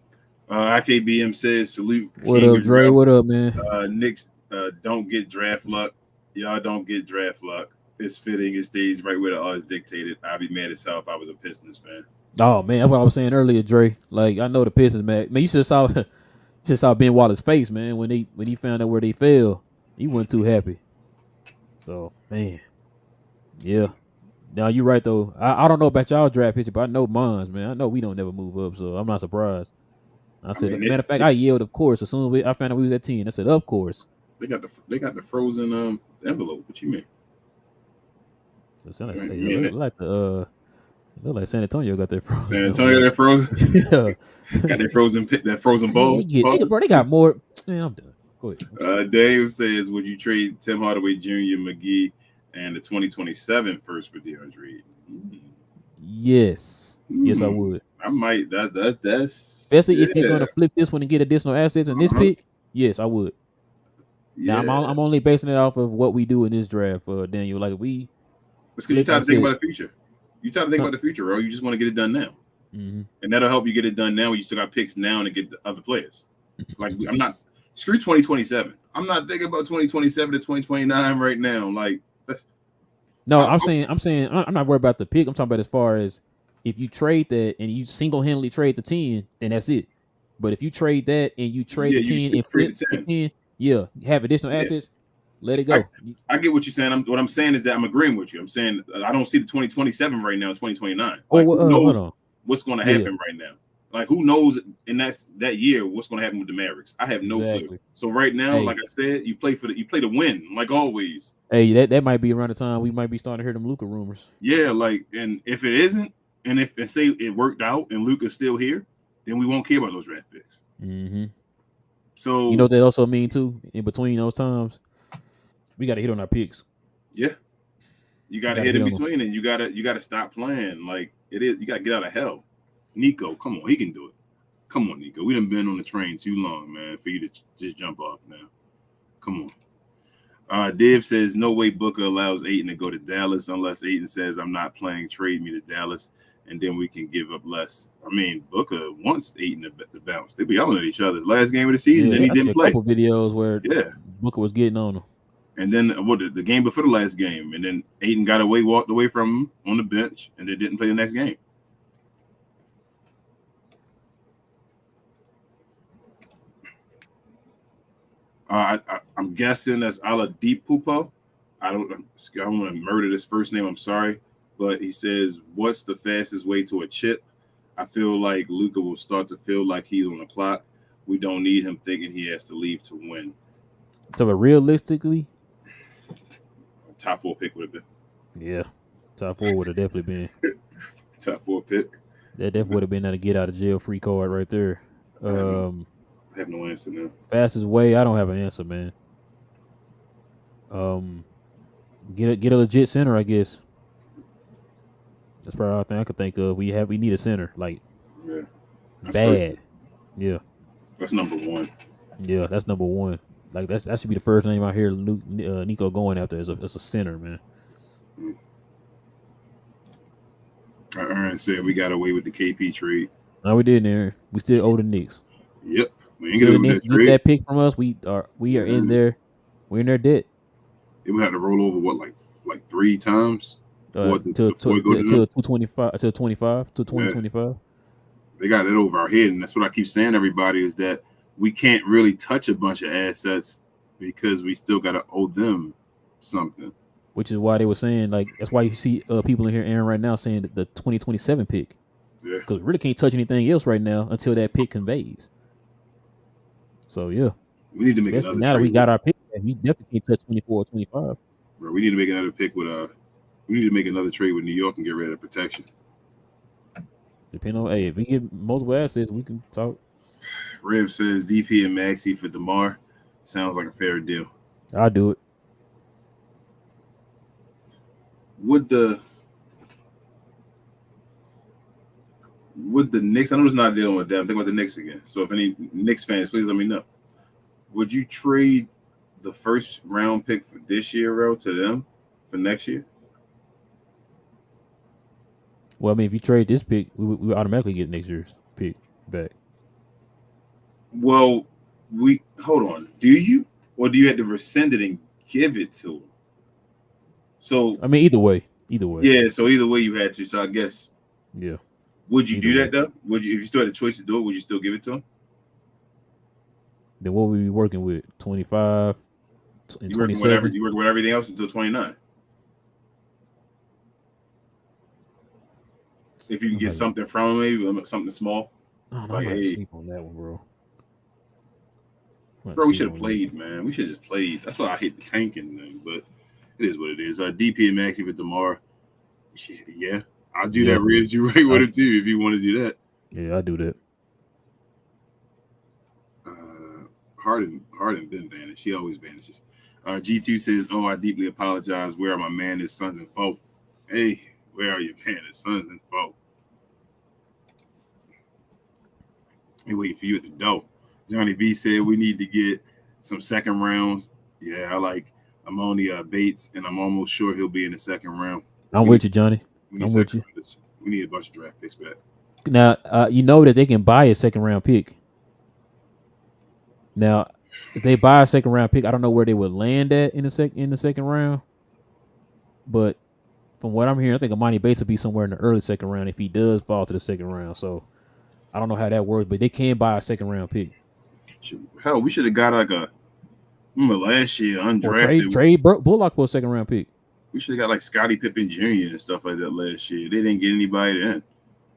IKBM says salute. What up, Dre? What up, man? Knicks don't get draft luck. Y'all don't get draft luck. It's fitting. It stays right where the odds dictated. I'd be mad as hell if I was a Pistons fan. Oh man, that's what I was saying earlier, Dre. Like I know the Pistons, man. Man, you should have saw Ben Wallace's face, man, when he found out where they fell. He wasn't too happy. So man, yeah. Now you're right though. I don't know about y'all draft picture, but I know mine's, man. I know we don't never move up, so I'm not surprised. I said, matter of fact, I yelled, of course, as soon as I found out we was at 10. I said, of course. They got the frozen envelope. What you mean? It sounds like look like San Antonio got their frozen. San Antonio, that frozen. Yeah. Got that frozen bowl. Bro, they got more. Man, I'm done. Go ahead. Dave says, would you trade Tim Hardaway Jr., McGee, and the 2027 first for DeAndre? Yes. Yes, I would. I might. That's especially if you're going to flip this one and get additional assets in this pick. Yes, I would. Yeah. Now, I'm only basing it off of what we do in this draft, Daniel. Like we. It's because you're trying to think about the future. You're trying to think about the future, bro. You just want to get it done now. Mm-hmm. And that'll help you get it done now when you still got picks now to get the other players. Like, I'm not – screw 2027. I'm not thinking about 2027 to 2029 right now. Like, that's – No, I'm saying I'm not worried about the pick. I'm talking about as far as if you trade that and you single-handedly trade the 10, then that's it. But if you trade that and you trade the 10 and flip the 10, you have additional assets – let it go. I get what you're saying. What I'm saying is that I'm agreeing with you. I'm saying I don't see the 2027 right now, 2029. Like, who knows what's going to happen right now? Like, who knows in that year what's going to happen with the Mavericks? I have no clue. So right now, like I said, you play to win, like always. Hey, that might be around the time we might be starting to hear them Luka rumors. Yeah, like, and if it isn't, and if say it worked out and Luka's still here, then we won't care about those draft picks. Mm-hmm. So you know what that also mean too. In between those times, we got to hit on our picks. Yeah, you got to hit in between, and you got to stop playing like it is. You got to get out of hell. Nico, come on, he can do it. Come on, Nico. We done been on the train too long, man, for you to just jump off now. Come on. Div says no way Booker allows Ayton to go to Dallas unless Ayton says I'm not playing. Trade me to Dallas, and then we can give up less. I mean, Booker wants Ayton to bounce. They be yelling at each other. Last game of the season, and he didn't play. A couple videos where Booker was getting on him. And then the game before the last game, and then Ayton walked away from him on the bench, and they didn't play the next game. I'm guessing that's Oladipo. I don't want to murder this first name. I'm sorry, but he says, "What's the fastest way to a chip?" I feel like Luka will start to feel like he's on the clock. We don't need him thinking he has to leave to win. So, but realistically. Top 4 pick would have been. Yeah, top 4 would have definitely been. Top 4 pick. That definitely would have been a get out of jail free card right there. I have no answer now. Fastest way, I don't have an answer, man. Get a legit center, I guess. That's probably all thing I could think of. We need a center, like Yeah, that's first. bad. Yeah, That's number one. yeah, that's number one. Like that should be the first name I hear Nico going after is a center, man. Aaron said we got away with the KP trade. No, we didn't, Aaron. We still owe the Knicks. Yep, we ain't get Until the away with Knicks that get trade. that pick from us, we are in there. We're in their debt. It would have to roll over what like 3 times before it Till go to them. 225 till 25 till 2025. They got it over our head, and that's what I keep saying. Everybody is that we can't really touch a bunch of assets because we still got to owe them something. Which is why they were saying like that's why you see people in here, Aaron, right now saying that the 2027 pick. Yeah, Because we really can't touch anything else right now until that pick conveys. So yeah, we need to make especially another now that trade. we got our pick, we definitely can't touch 24 or 25. Bro, we need to make another pick with we need to make another trade with New York and get rid of protection. Depending on, hey, if we get multiple assets, we can talk. Rev says DP and Maxey for DeMar sounds like a fair deal. I'll do it. Would the Knicks? I know it's not dealing with them. I'm thinking about the Knicks again. So if any Knicks fans, please let me know. Would you trade the first round pick for this year, Ro, to them for next year? Well, I mean, if you trade this pick, we automatically get next year's pick back. Well, we hold on. Do you, or do you have to rescind it and give it to them? So I mean, either way. Yeah. So either way, you had to. So I guess. Yeah. Would you Either do way. that though? Would you, if you still had a choice to do it, would you still give it to them? Then what would we be working with? 25 and You working 27. you working with everything else until 29. If you can get something from them, maybe something small. Oh, no, Like, I'm hey. sleep on that one, bro. Bro, we should have played, man. We should have just played. That's why I hate the tanking thing, but it is what it is. DP and Maxey for DeMar. Yeah, I'll do that. Ribs, you right with it too if you want to do that. Yeah, I'll do that. Harden been vanished. He always vanishes. G2 says, "Oh, I deeply apologize. Where are my man, his sons and folk? Hey, where are your man, his sons and folk? He waiting for you at the door." Johnny B said we need to get some second rounds. Yeah, I like Ammonia Bates, and I'm almost sure he'll be in the second round. I'm with you, Johnny. I'm with you. We need a bunch of draft picks back. Now, you know that they can buy a second round pick. Now, if they buy a second round pick, I don't know where they would land at in the second round. But from what I'm hearing, I think Amani Bates will be somewhere in the early second round if he does fall to the second round. So I don't know how that works, but they can buy a second round pick. Hell, we should have got like remember last year undrafted. Or trade Bullock for a second round pick. We should have got like Scottie Pippen Jr. and stuff like that last year. They didn't get anybody then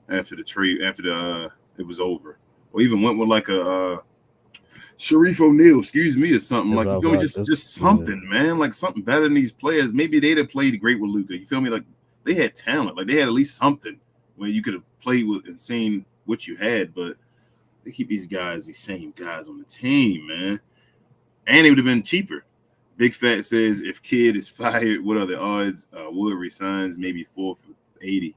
after the trade, it was over. Or even went with like a Sharif O'Neal, excuse me, or something. Like, you feel me? Just something, man. Like something better than these players. Maybe they'd have played great with Luka. You feel me? Like they had talent. Like they had at least something where you could have played with and seen what you had, but they keep these same guys on the team, man. And it would have been cheaper. Big Fat says if Kid is fired, what are the odds? Wood resigns maybe 4 for 80.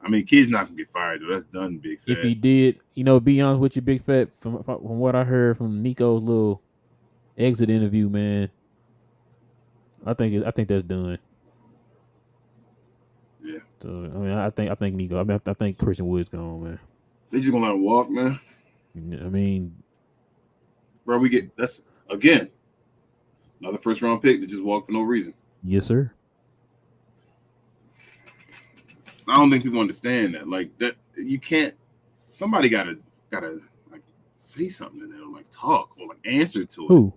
I mean, Kid's not gonna get fired though. That's done, Big Fat. If he did, be honest with you, Big Fat, from what I heard from Nico's little exit interview, man, I think that's done. Yeah. So I mean, I think Nico. I mean, I think Christian Wood's gone, man. They just gonna let him walk, man. I mean, bro, that's again another first round pick that just walked for no reason. Yes, sir. I don't think people understand that. Like that, you can't. Somebody gotta like say something to them, like talk or like answer to it. Who?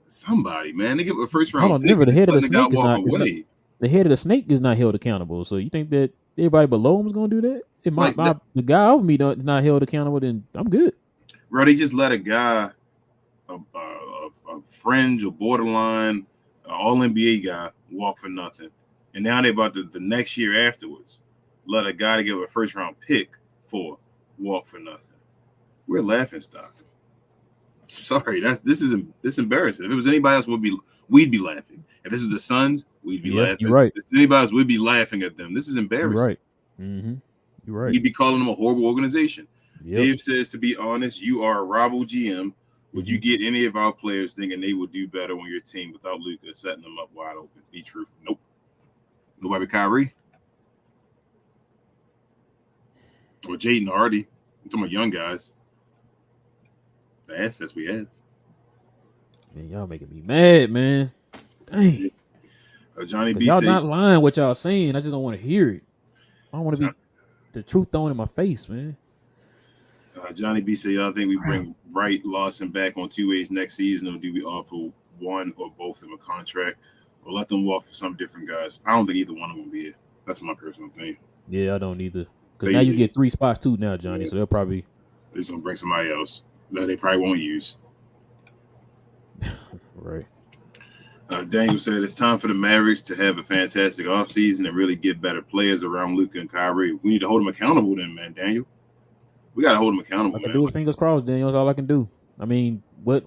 Somebody, man. They give a first round pick. Remember, the head of the snake the head of the snake is not held accountable. So you think that everybody below him is gonna do that? If the guy over me not held accountable, then I'm good. Bro, they just let a guy, a fringe or borderline, all NBA guy, walk for nothing, and now they about the next year afterwards let a guy to give a first round pick for walk for nothing. We're laughing stock. Sorry, this is embarrassing. If it was anybody else, we'd be laughing. If this was the Suns, we'd be laughing. You're right. If anybody else, we'd be laughing at them. This is embarrassing. You're right. Mm-hmm. You're right. We'd be calling them a horrible organization. Yep. Dave says, to be honest, you are a rival GM. Would you get any of our players thinking they would do better on your team without Luka setting them up wide open? Be truthful. Nope. Nobody but Kyrie. Or Jaden Hardy. I'm talking about young guys. The assets we have. Man, y'all making me mad, man. Dang. Johnny B. Y'all not lying what y'all saying. I just don't want to hear it. I don't want to be the truth thrown in my face, man. Johnny B. said, y'all think we bring Wright, Lawson back on 2 ways next season, or do we offer one or both of them a contract, or let them walk for some different guys? I don't think either one of them will be here. That's my personal opinion. Yeah, I don't either. Because now you get 3 spots too now, Johnny. Yeah. So they'll probably they're just gonna bring somebody else that they probably won't use. Right. Daniel said it's time for the Mavericks to have a fantastic offseason and really get better players around Luka and Kyrie. We need to hold them accountable then, man, Daniel. We got to hold them accountable, I can do his fingers crossed, Daniel. That's all I can do. I mean, what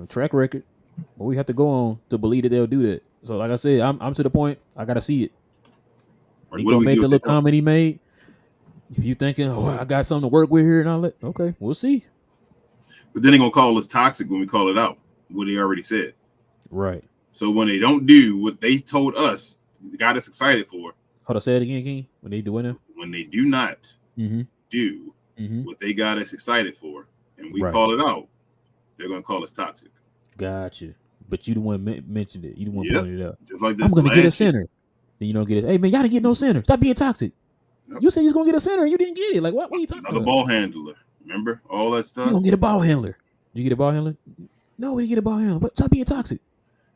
track record? What we have to go on to believe that they'll do that. So, like I said, I'm to the point. I got to see it. He's going to make the little comment he made. If you thinking, I got something to work with here and all that, okay, we'll see. But then they're going to call us toxic when we call it out, what they already said. Right. So when they don't do what they told us, got us excited for. Hold on, say it again, King. When they do what now? When they do not do what they got us excited for, and we call it out, they're going to call us toxic. Gotcha. But you the one mentioned it. You the one pointed it out. Just like I'm going to get a center. Then you don't get it. Hey, man, y'all didn't get no center. Stop being toxic. Yep. You said you was going to get a center and you didn't get it. Like, what are you talking about? Another ball handler. Remember all that stuff? You going to get a ball handler. Did you get a ball handler? No, we didn't get a ball handler. But stop being toxic.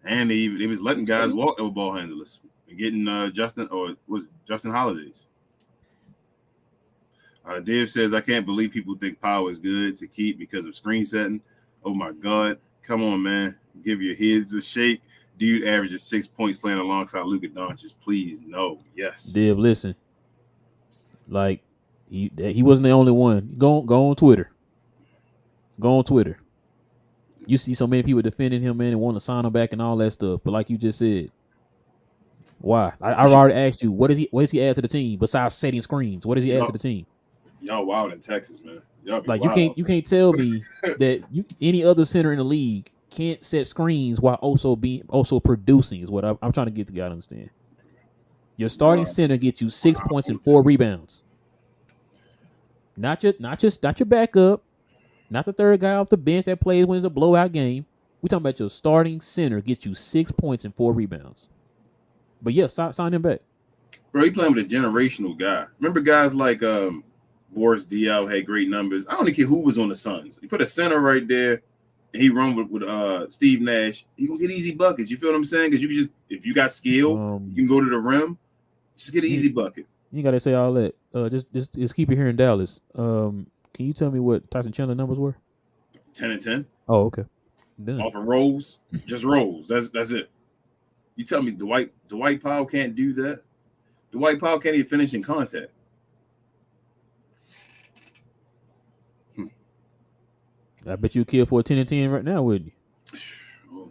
And they was letting guys walk over ball handlers and getting Justin Holidays. Dave says, I can't believe people think Powell is good to keep because of screen setting. Oh, my God. Come on, man. Give your heads a shake. Dude averages 6 points playing alongside Luka Doncic. Please, no. Yes. Dave, listen. Like, he wasn't the only one. Go on Twitter. Go on Twitter. You see so many people defending him, man, and want to sign him back and all that stuff. But like you just said, why? I already asked you, what does he add to the team besides setting screens? What does he add to the team? Y'all wild in Texas, man. Y'all be like wild. you can't tell me that any other center in the league can't set screens while also producing is what I'm trying to get the guy to understand. Your starting center gets you 6 points and 4 rebounds. Not your backup, not the third guy off the bench that plays when it's a blowout game. We're talking about your starting center gets you 6 points and 4 rebounds. But yeah, sign him back. Bro, he playing with a generational guy. Remember guys like Boris Diaw had great numbers. I don't care who was on the Suns. You put a center right there, and he run with Steve Nash. He gonna get easy buckets. You feel what I'm saying? Because you can just, if you got skill, you can go to the rim. Just get an easy bucket. You gotta say all that. Just keep it here in Dallas. Can you tell me what Tyson Chandler numbers were? 10 and 10. Oh, okay. Done. Off of rolls, just rolls. That's it. You tell me Dwight Powell can't do that? Dwight Powell can't even finish in contact. I bet you kill for a 10 and 10 right now, wouldn't you?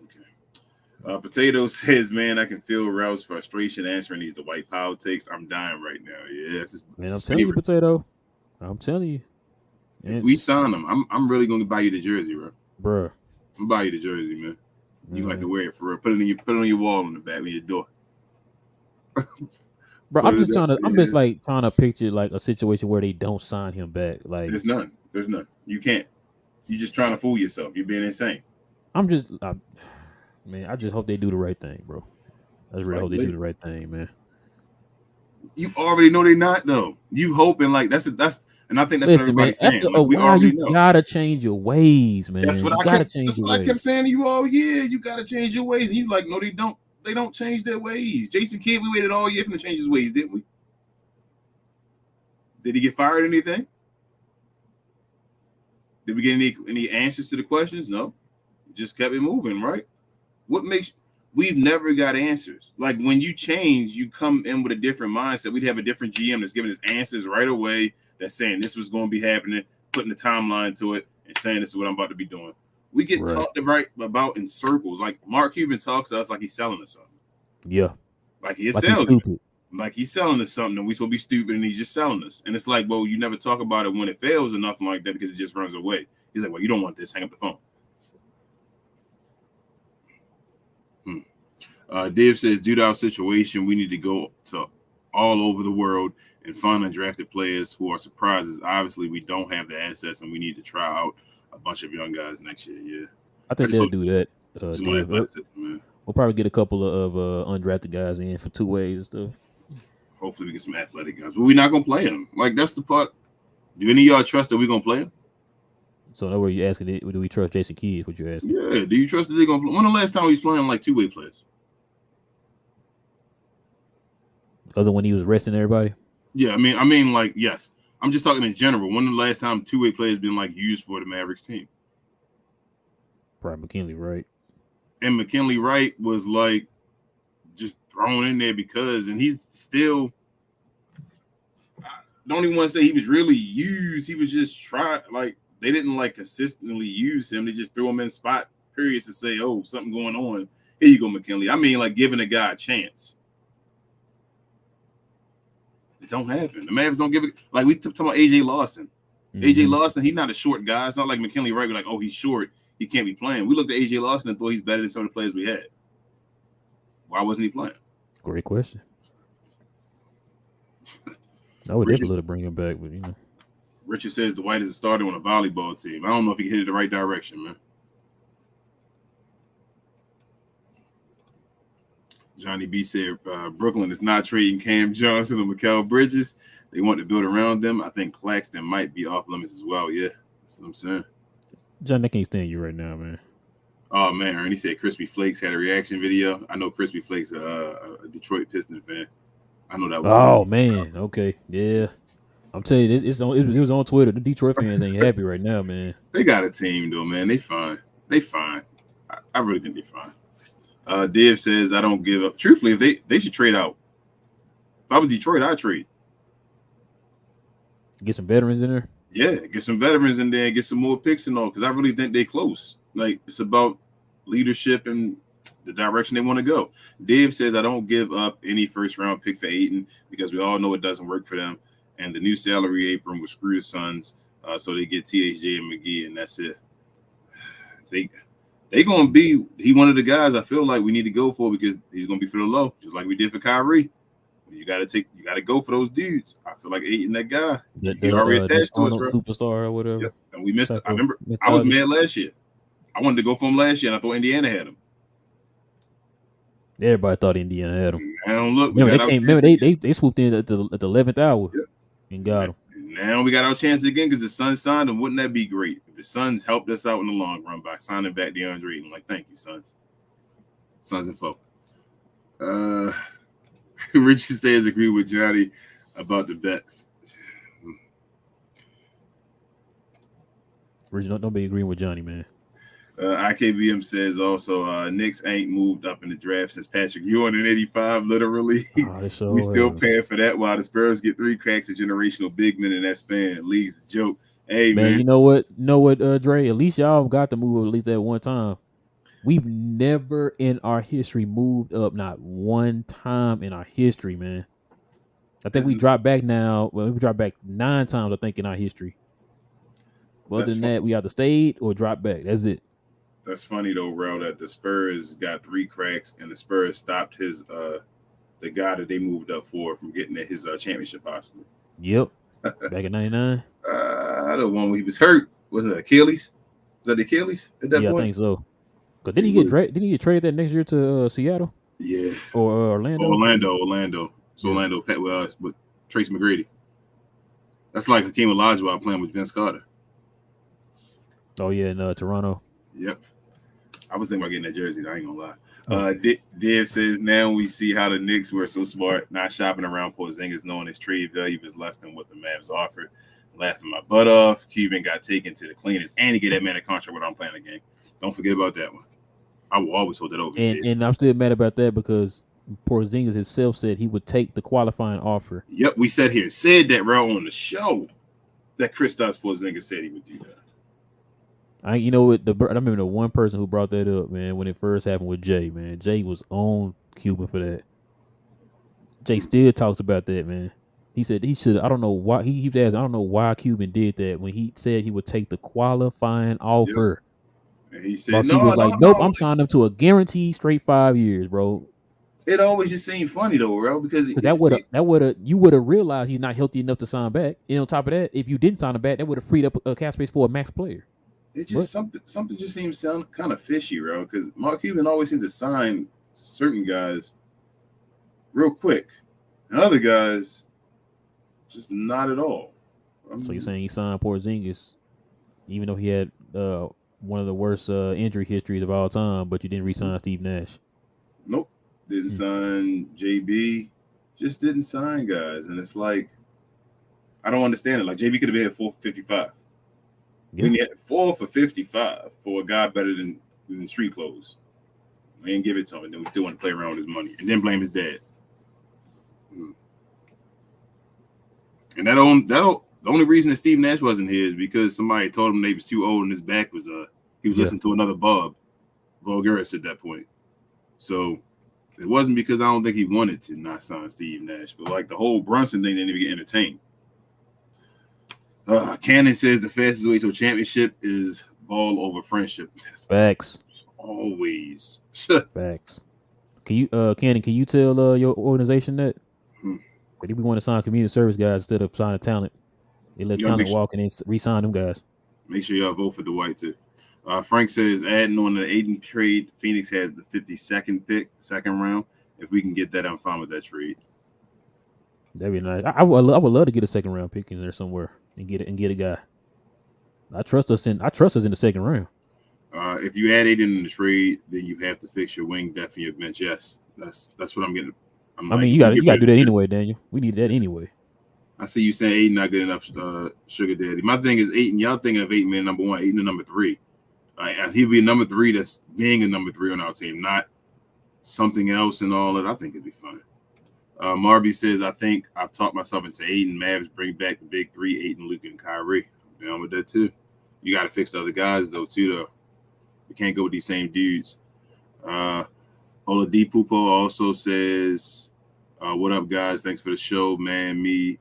Okay. Potato says, man, I can feel Ralph's frustration answering these Dwight Powell takes. I'm dying right now. Yeah, man, I'm telling you, Potato. I'm telling you. If we sign him, I'm really going to buy you the jersey, bro. I'm buy you the jersey, man. You like to wear it for real. Put it on your wall on the back of your door. Bro, I'm just trying to picture like a situation where they don't sign him back. Like there's none. You can't. You're just trying to fool yourself. You're being insane. Man, I just hope they do the right thing, bro. I just really hope they do the right thing, man. You already know they're not though. You hoping like that's and I think that's what everybody's saying. After a while, you gotta change your ways, man. That's what I kept saying to you all year. You gotta change your ways, and you like, no, they don't. They don't change their ways. Jason Kidd, we waited all year for him to change his ways, didn't we? Did he get fired or anything? Did we get any answers to the questions? No. Just kept it moving, right? We've never got answers. Like when you change, you come in with a different mindset. We'd have a different GM that's giving us answers right away, that's saying this was going to be happening, putting the timeline to it. and saying this is what I'm about to be doing. We get talked about in circles. Like Mark Cuban talks to us like he's selling us something. Yeah. Like he's salesman. Like he's selling us something and we supposed to be stupid and he's just selling us. And it's like, well, you never talk about it when it fails or nothing like that because it just runs away. He's like, well, you don't want this. Hang up the phone. Dave says, due to our situation, we need to go to all over the world and find undrafted players who are surprises. Obviously, we don't have the assets and we need to try out a bunch of young guys next year. Yeah. I think they'll do that. Dave. We'll probably get a couple of undrafted guys in for 2 ways and stuff. Hopefully we get some athletic guys, but we're not gonna play them. Like that's the part. Do any of y'all trust that we're gonna play them? So nowhere you asking, do we trust Jason Kidd? What you asking? Yeah. Do you trust that they're gonna play? When the last time he was playing like 2-way players? Other when he was resting everybody? Yeah, I mean, like yes. I'm just talking in general. When the last time 2-way players been like used for the Mavericks team? Probably McKinley Wright. And McKinley Wright was like just thrown in there because, and he's still. I don't even want to say he was really used. He was just tried. Like they didn't like consistently use him. They just threw him in spot periods to say, "Oh, something going on. Here you go, McKinley." I mean, like giving a guy a chance. It don't happen. The Mavs don't give it. Like we talking about AJ Lawson. Mm-hmm. AJ Lawson, he's not a short guy. It's not like McKinley Wright. Like, oh, he's short. He can't be playing. We looked at AJ Lawson and thought he's better than some of the players we had. Why wasn't he playing? Great question. I would definitely bring him back, but you know. Richard says Dwight is a starter on a volleyball team. I don't know if he hit it the right direction, man. Johnny B said Brooklyn is not trading Cam Johnson or Mikal Bridges. They want to build around them. I think Claxton might be off limits as well. Yeah, that's what I'm saying. John, I can't stand you right now, man. Oh, man. Ernie said Crispy Flakes had a reaction video. I know Crispy Flakes a Detroit Pistons fan. I know that was. Oh, man. Okay. Yeah. I'm telling you, it was on Twitter. The Detroit fans ain't happy right now, man. They got a team, though, man. They fine. I really think they're fine. Dave says, I don't give up. Truthfully, if they should trade out. If I was Detroit, I'd trade. Get some veterans in there? Yeah, get some veterans in there and get some more picks and all, because I really think they're close. Like, it's about leadership and the direction they want to go. Dave says, I don't give up any first-round pick for Ayton because we all know it doesn't work for them. And the new salary apron will screw the Suns, so they get THJ and McGee, and that's it. They going to be – he one of the guys I feel like we need to go for because he's going to be for the low, just like we did for Kyrie. You got to go for those dudes. I feel like Ayton, that guy. He already attached to us, bro. Superstar or whatever. Yep. And we missed it. I remember I was mad last year. I wanted to go for him last year, and I thought Indiana had him. Everybody thought Indiana had him. I don't look. They swooped in at the 11th hour and got him. Now we got our chance again because the Suns signed him. Wouldn't that be great? If the Suns helped us out in the long run by signing back DeAndre Ayton. Like, thank you, Suns. Suns and folk. Richie says agree with Johnny about the bets. Richie, don't be agreeing with Johnny, man. IKBM says also Knicks ain't moved up in the draft since Patrick Ewing in 85, literally. We still paying for that while the Spurs get 3 cracks of generational big men in that span. League's a joke. Hey, man. You know what, Dre? At least y'all got to move at least that one time. We've never in our history moved up, not one time in our history, man. I think we dropped back now. Well, we dropped back 9 times, I think, in our history. Other than that, we either stayed or dropped back. That's it. That's funny though, Ro, that the Spurs got 3 cracks and the Spurs stopped his the guy that they moved up for from getting his championship possibly. Yep. Back in 99. The one where he was hurt. Was it Achilles? Was that the Achilles at that point? I think so. But didn't he get traded that next year to Seattle? Yeah. Or Orlando? Orlando. So yeah. Orlando pet with us, but Trace McGrady. That's like Hakeem Olajuwon playing with Vince Carter. Oh yeah, in Toronto. Yep. I was thinking about getting that jersey. I ain't gonna lie. Dave says now we see how the Knicks were so smart, not shopping around Porzingis, knowing his trade value is less than what the Mavs offered. Laughing my butt off. Cuban got taken to the cleaners, and he get that man a contract without playing the game. Don't forget about that one. I will always hold that over. And I'm still mad about that because Porzingis himself said he would take the qualifying offer. Yep, we said that right on the show that Kristaps Porzingis said he would do that. You know what? I remember the one person who brought that up, man, when it first happened with Jay, man. Jay was on Cuban for that. Jay still talks about that, man. He said he should. I don't know why he keeps asking. I don't know why Cuban did that when he said he would take the qualifying Yep. offer. And he Bro, said, Cuban no, was no, like, "Nope, no. I'm signing him to a guaranteed straight 5 years, bro." It always just seemed funny though, bro, because Because it seemed you would have realized he's not healthy enough to sign back. And on top of that, if you didn't sign him back, that would have freed up a cap space for a max player. it But just something just seems sound kind of fishy, bro. Because Mark Cuban always seems to sign certain guys real quick, and other guys just not at all. so you're saying he signed Porzingis, even though he had one of the worst injury histories of all time, but you didn't re-sign Steve Nash. Nope, didn't sign JB, just didn't sign guys, and it's like I don't understand it. Like JB could have been here 4 for 55. Yeah. We need 4 for 55 for a guy better than street clothes. We didn't give it to him, and then we still want to play around with his money, and then blame his dad. And the only reason that Steve Nash wasn't here is because somebody told him that he was too old and his back was he was listening to another Bob Vulgaris at that point. So it wasn't because I don't think he wanted to not sign Steve Nash, but like the whole Brunson thing didn't even get entertained. Cannon says the fastest way to a championship is ball over friendship. That's Facts. Always. Facts. Can you, Cannon? Can you tell your organization that? But if we want to sign community service guys instead of signing talent, they let talent walk and then re-sign them guys. Make sure y'all vote for Dwight too. Frank says adding on the Aiden trade, Phoenix has the 52nd pick, second round. If we can get that, I'm fine with that trade. That'd be nice. I would love to get a second round pick in there somewhere and get a guy. I trust us in the second round. If you add Aiden in the trade, then you have to fix your wing depth and your bench. Yes, that's what I'm getting. You gotta do that anyway, Daniel. We need that anyway. I see you saying Aiden not good enough, sugar daddy. My thing is Aiden. Y'all thinking of Aiden man number one, Aiden the number 3. He'll be a number 3 that's being a number 3 on our team, not something else and all that. I think it'd be fun. Marby says, I think I've talked myself into Aiden. Mavs bring back the big 3, Aiden, Luka, and Kyrie. I'm down with that too. You got to fix the other guys though too. Though we can't go with these same dudes. Oladipo also says, what up, guys? Thanks for the show, man. Me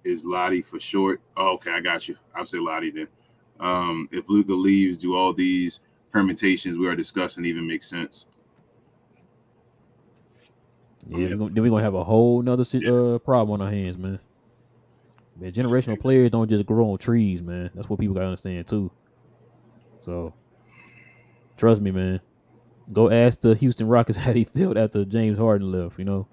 is Lottie for short. Oh, okay, I got you. I'll say Lottie then. If Luka leaves, do all these permutations we are discussing even make sense? Yeah, then we're going to have a whole nother problem on our hands, man. Man, generational players don't just grow on trees, man. That's what people got to understand, too. So, trust me, man. Go ask the Houston Rockets how they felt after James Harden left, you know.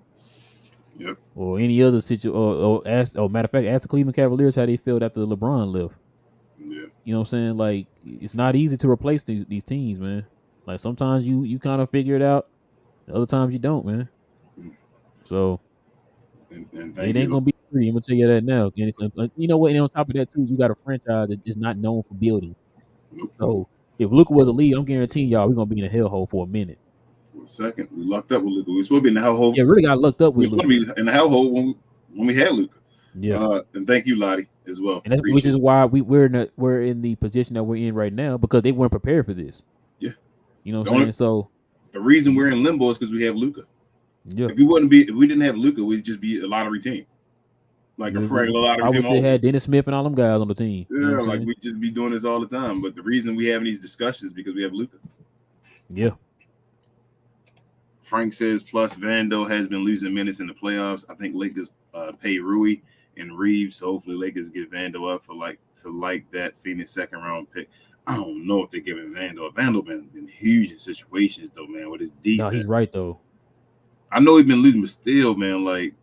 Yep. Or any other situation. Matter of fact, ask the Cleveland Cavaliers how they felt after LeBron left. Yeah. You know what I'm saying? Like, it's not easy to replace these teams, man. Like, sometimes you kind of figure it out. Other times you don't, man. So, and it ain't going to be free. I'm going to tell you that now. And you know what? And on top of that, too, you got a franchise that is not known for building. Nope. So, if Luka was a lead, I'm guaranteeing y'all we're going to be in a hellhole for a minute. For a second, we locked up with Luka. We were supposed to be in the hellhole. Yeah, really got locked up with Luka. We supposed to be in the hellhole when we had Luka. Yeah. And thank you, Lottie, as well. And which is why we're in the position that we're in right now because they weren't prepared for this. Yeah. You know what I'm saying? So the reason we're in limbo is because we have Luka. Yeah. If we didn't have Luka, we'd just be a lottery team. Like a regular lottery team. I wish they had Dennis Smith and all them guys on the team. Yeah, you know like we'd just be doing this all the time. But the reason we having these discussions is because we have Luka. Yeah. Frank says, plus Vando has been losing minutes in the playoffs. I think Lakers pay Rui and Reeves. So hopefully Lakers get Vando up for that Phoenix second round pick. I don't know if they're giving Vando. Vando been huge in situations though, man, with his defense. No, he's right though. I know he's been losing, but still, man, like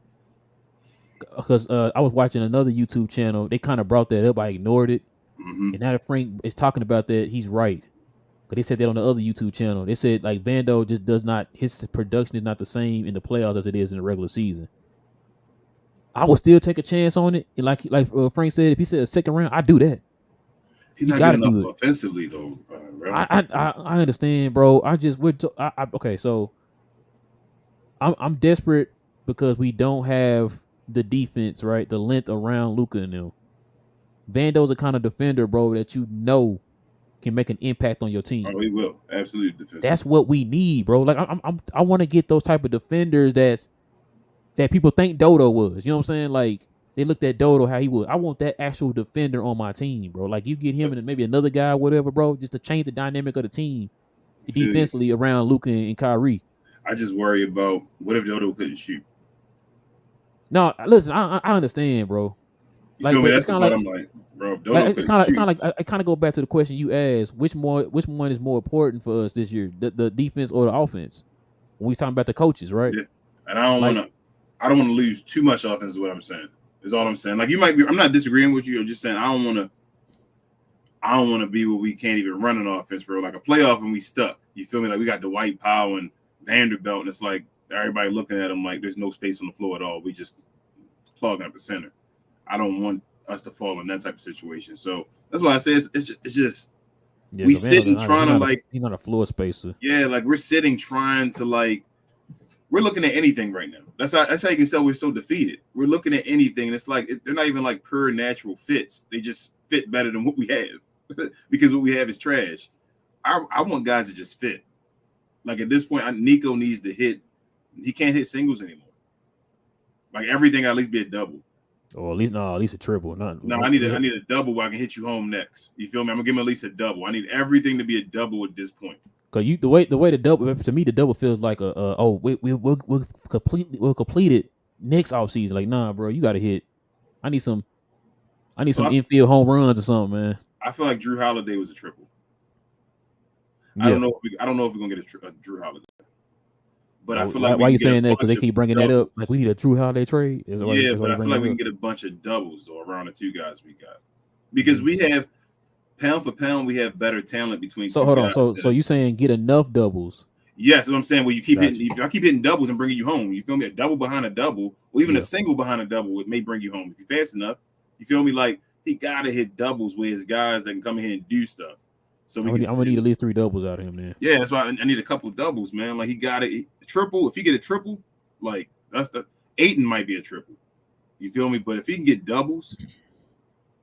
because I was watching another YouTube channel. They kind of brought that up. I ignored it. Mm-hmm. And now that Frank is talking about that, he's right. But they said that on the other YouTube channel. They said like Vando just does not, his production is not the same in the playoffs as it is in the regular season. I would still take a chance on it. And like Frank said, if he said a second round, I'd do that. He's not good enough offensively though. I understand, bro. Okay, so I'm desperate because we don't have the defense, right? The length around Luka and them. Vando's a kind of defender, bro, that you know can make an impact on your team. Oh, he will. Absolutely defensive. That's what we need, bro. Like I want to get those type of defenders that people think Dodo was. You know what I'm saying? Like they looked at Dodo how he was. I want that actual defender on my team, bro. Like you get him and maybe another guy, whatever, bro, just to change the dynamic of the team defensively around Luka and Kyrie. I just worry about what if Dodo couldn't shoot. No, listen, I understand, bro. You feel me? That's the part I'm like, bro. If Dodo it's kind of like I kind of go back to the question you asked: which one is more important for us this year, the defense or the offense? When we talking about the coaches, right? Yeah. And I don't want to lose too much offense. Is what I'm saying. Is all I'm saying. Like you might be. I'm not disagreeing with you. I'm just saying I don't want to be where we can't even run an offense for like a playoff and we stuck. You feel me? Like we got Dwight Powell and Vanderbilt, and it's like everybody looking at them like there's no space on the floor at all. We just clogging up the center. I don't want us to fall in that type of situation. So that's why I say it's just we sitting trying to like he's not a floor spacer. Yeah, like we're sitting trying to like we're looking at anything right now. That's how you can tell we're so defeated. We're looking at anything, and it's like they're not even like pure natural fits. They just fit better than what we have because what we have is trash. I want guys to just fit. Like at this point, Nico needs to hit. He can't hit singles anymore. Like everything at least be a double. Or at least a triple. I need a double where I can hit you home next. You feel me? I'm gonna give him at least a double. I need everything to be a double at this point. Cause the way the double to me the double feels like we'll complete it next offseason. Like nah, bro, you gotta hit. I need some infield home runs or something, man. I feel like Drew Holiday was a triple. Yeah. I don't know if we're gonna get a Drew Holiday. But I feel like why you saying that? Because they keep bringing that up. Like we need a Drew Holiday trade. But I feel like we can get a bunch of doubles though around the two guys we got because we have pound for pound we have better talent between. So hold on. So you saying get enough doubles? Yes, that's what I'm saying. Well, you keep hitting. If I keep hitting doubles and bringing you home, you feel me? A double behind a double, or even a single behind a double, it may bring you home if you're fast enough. You feel me? Like he gotta hit doubles with his guys that can come in here and do stuff. So I'm gonna need at least 3 doubles out of him, man. Yeah, that's why I need a couple doubles, man. Like he got it triple. If he get a triple, like that's the Ayton might be a triple. You feel me? But if he can get doubles,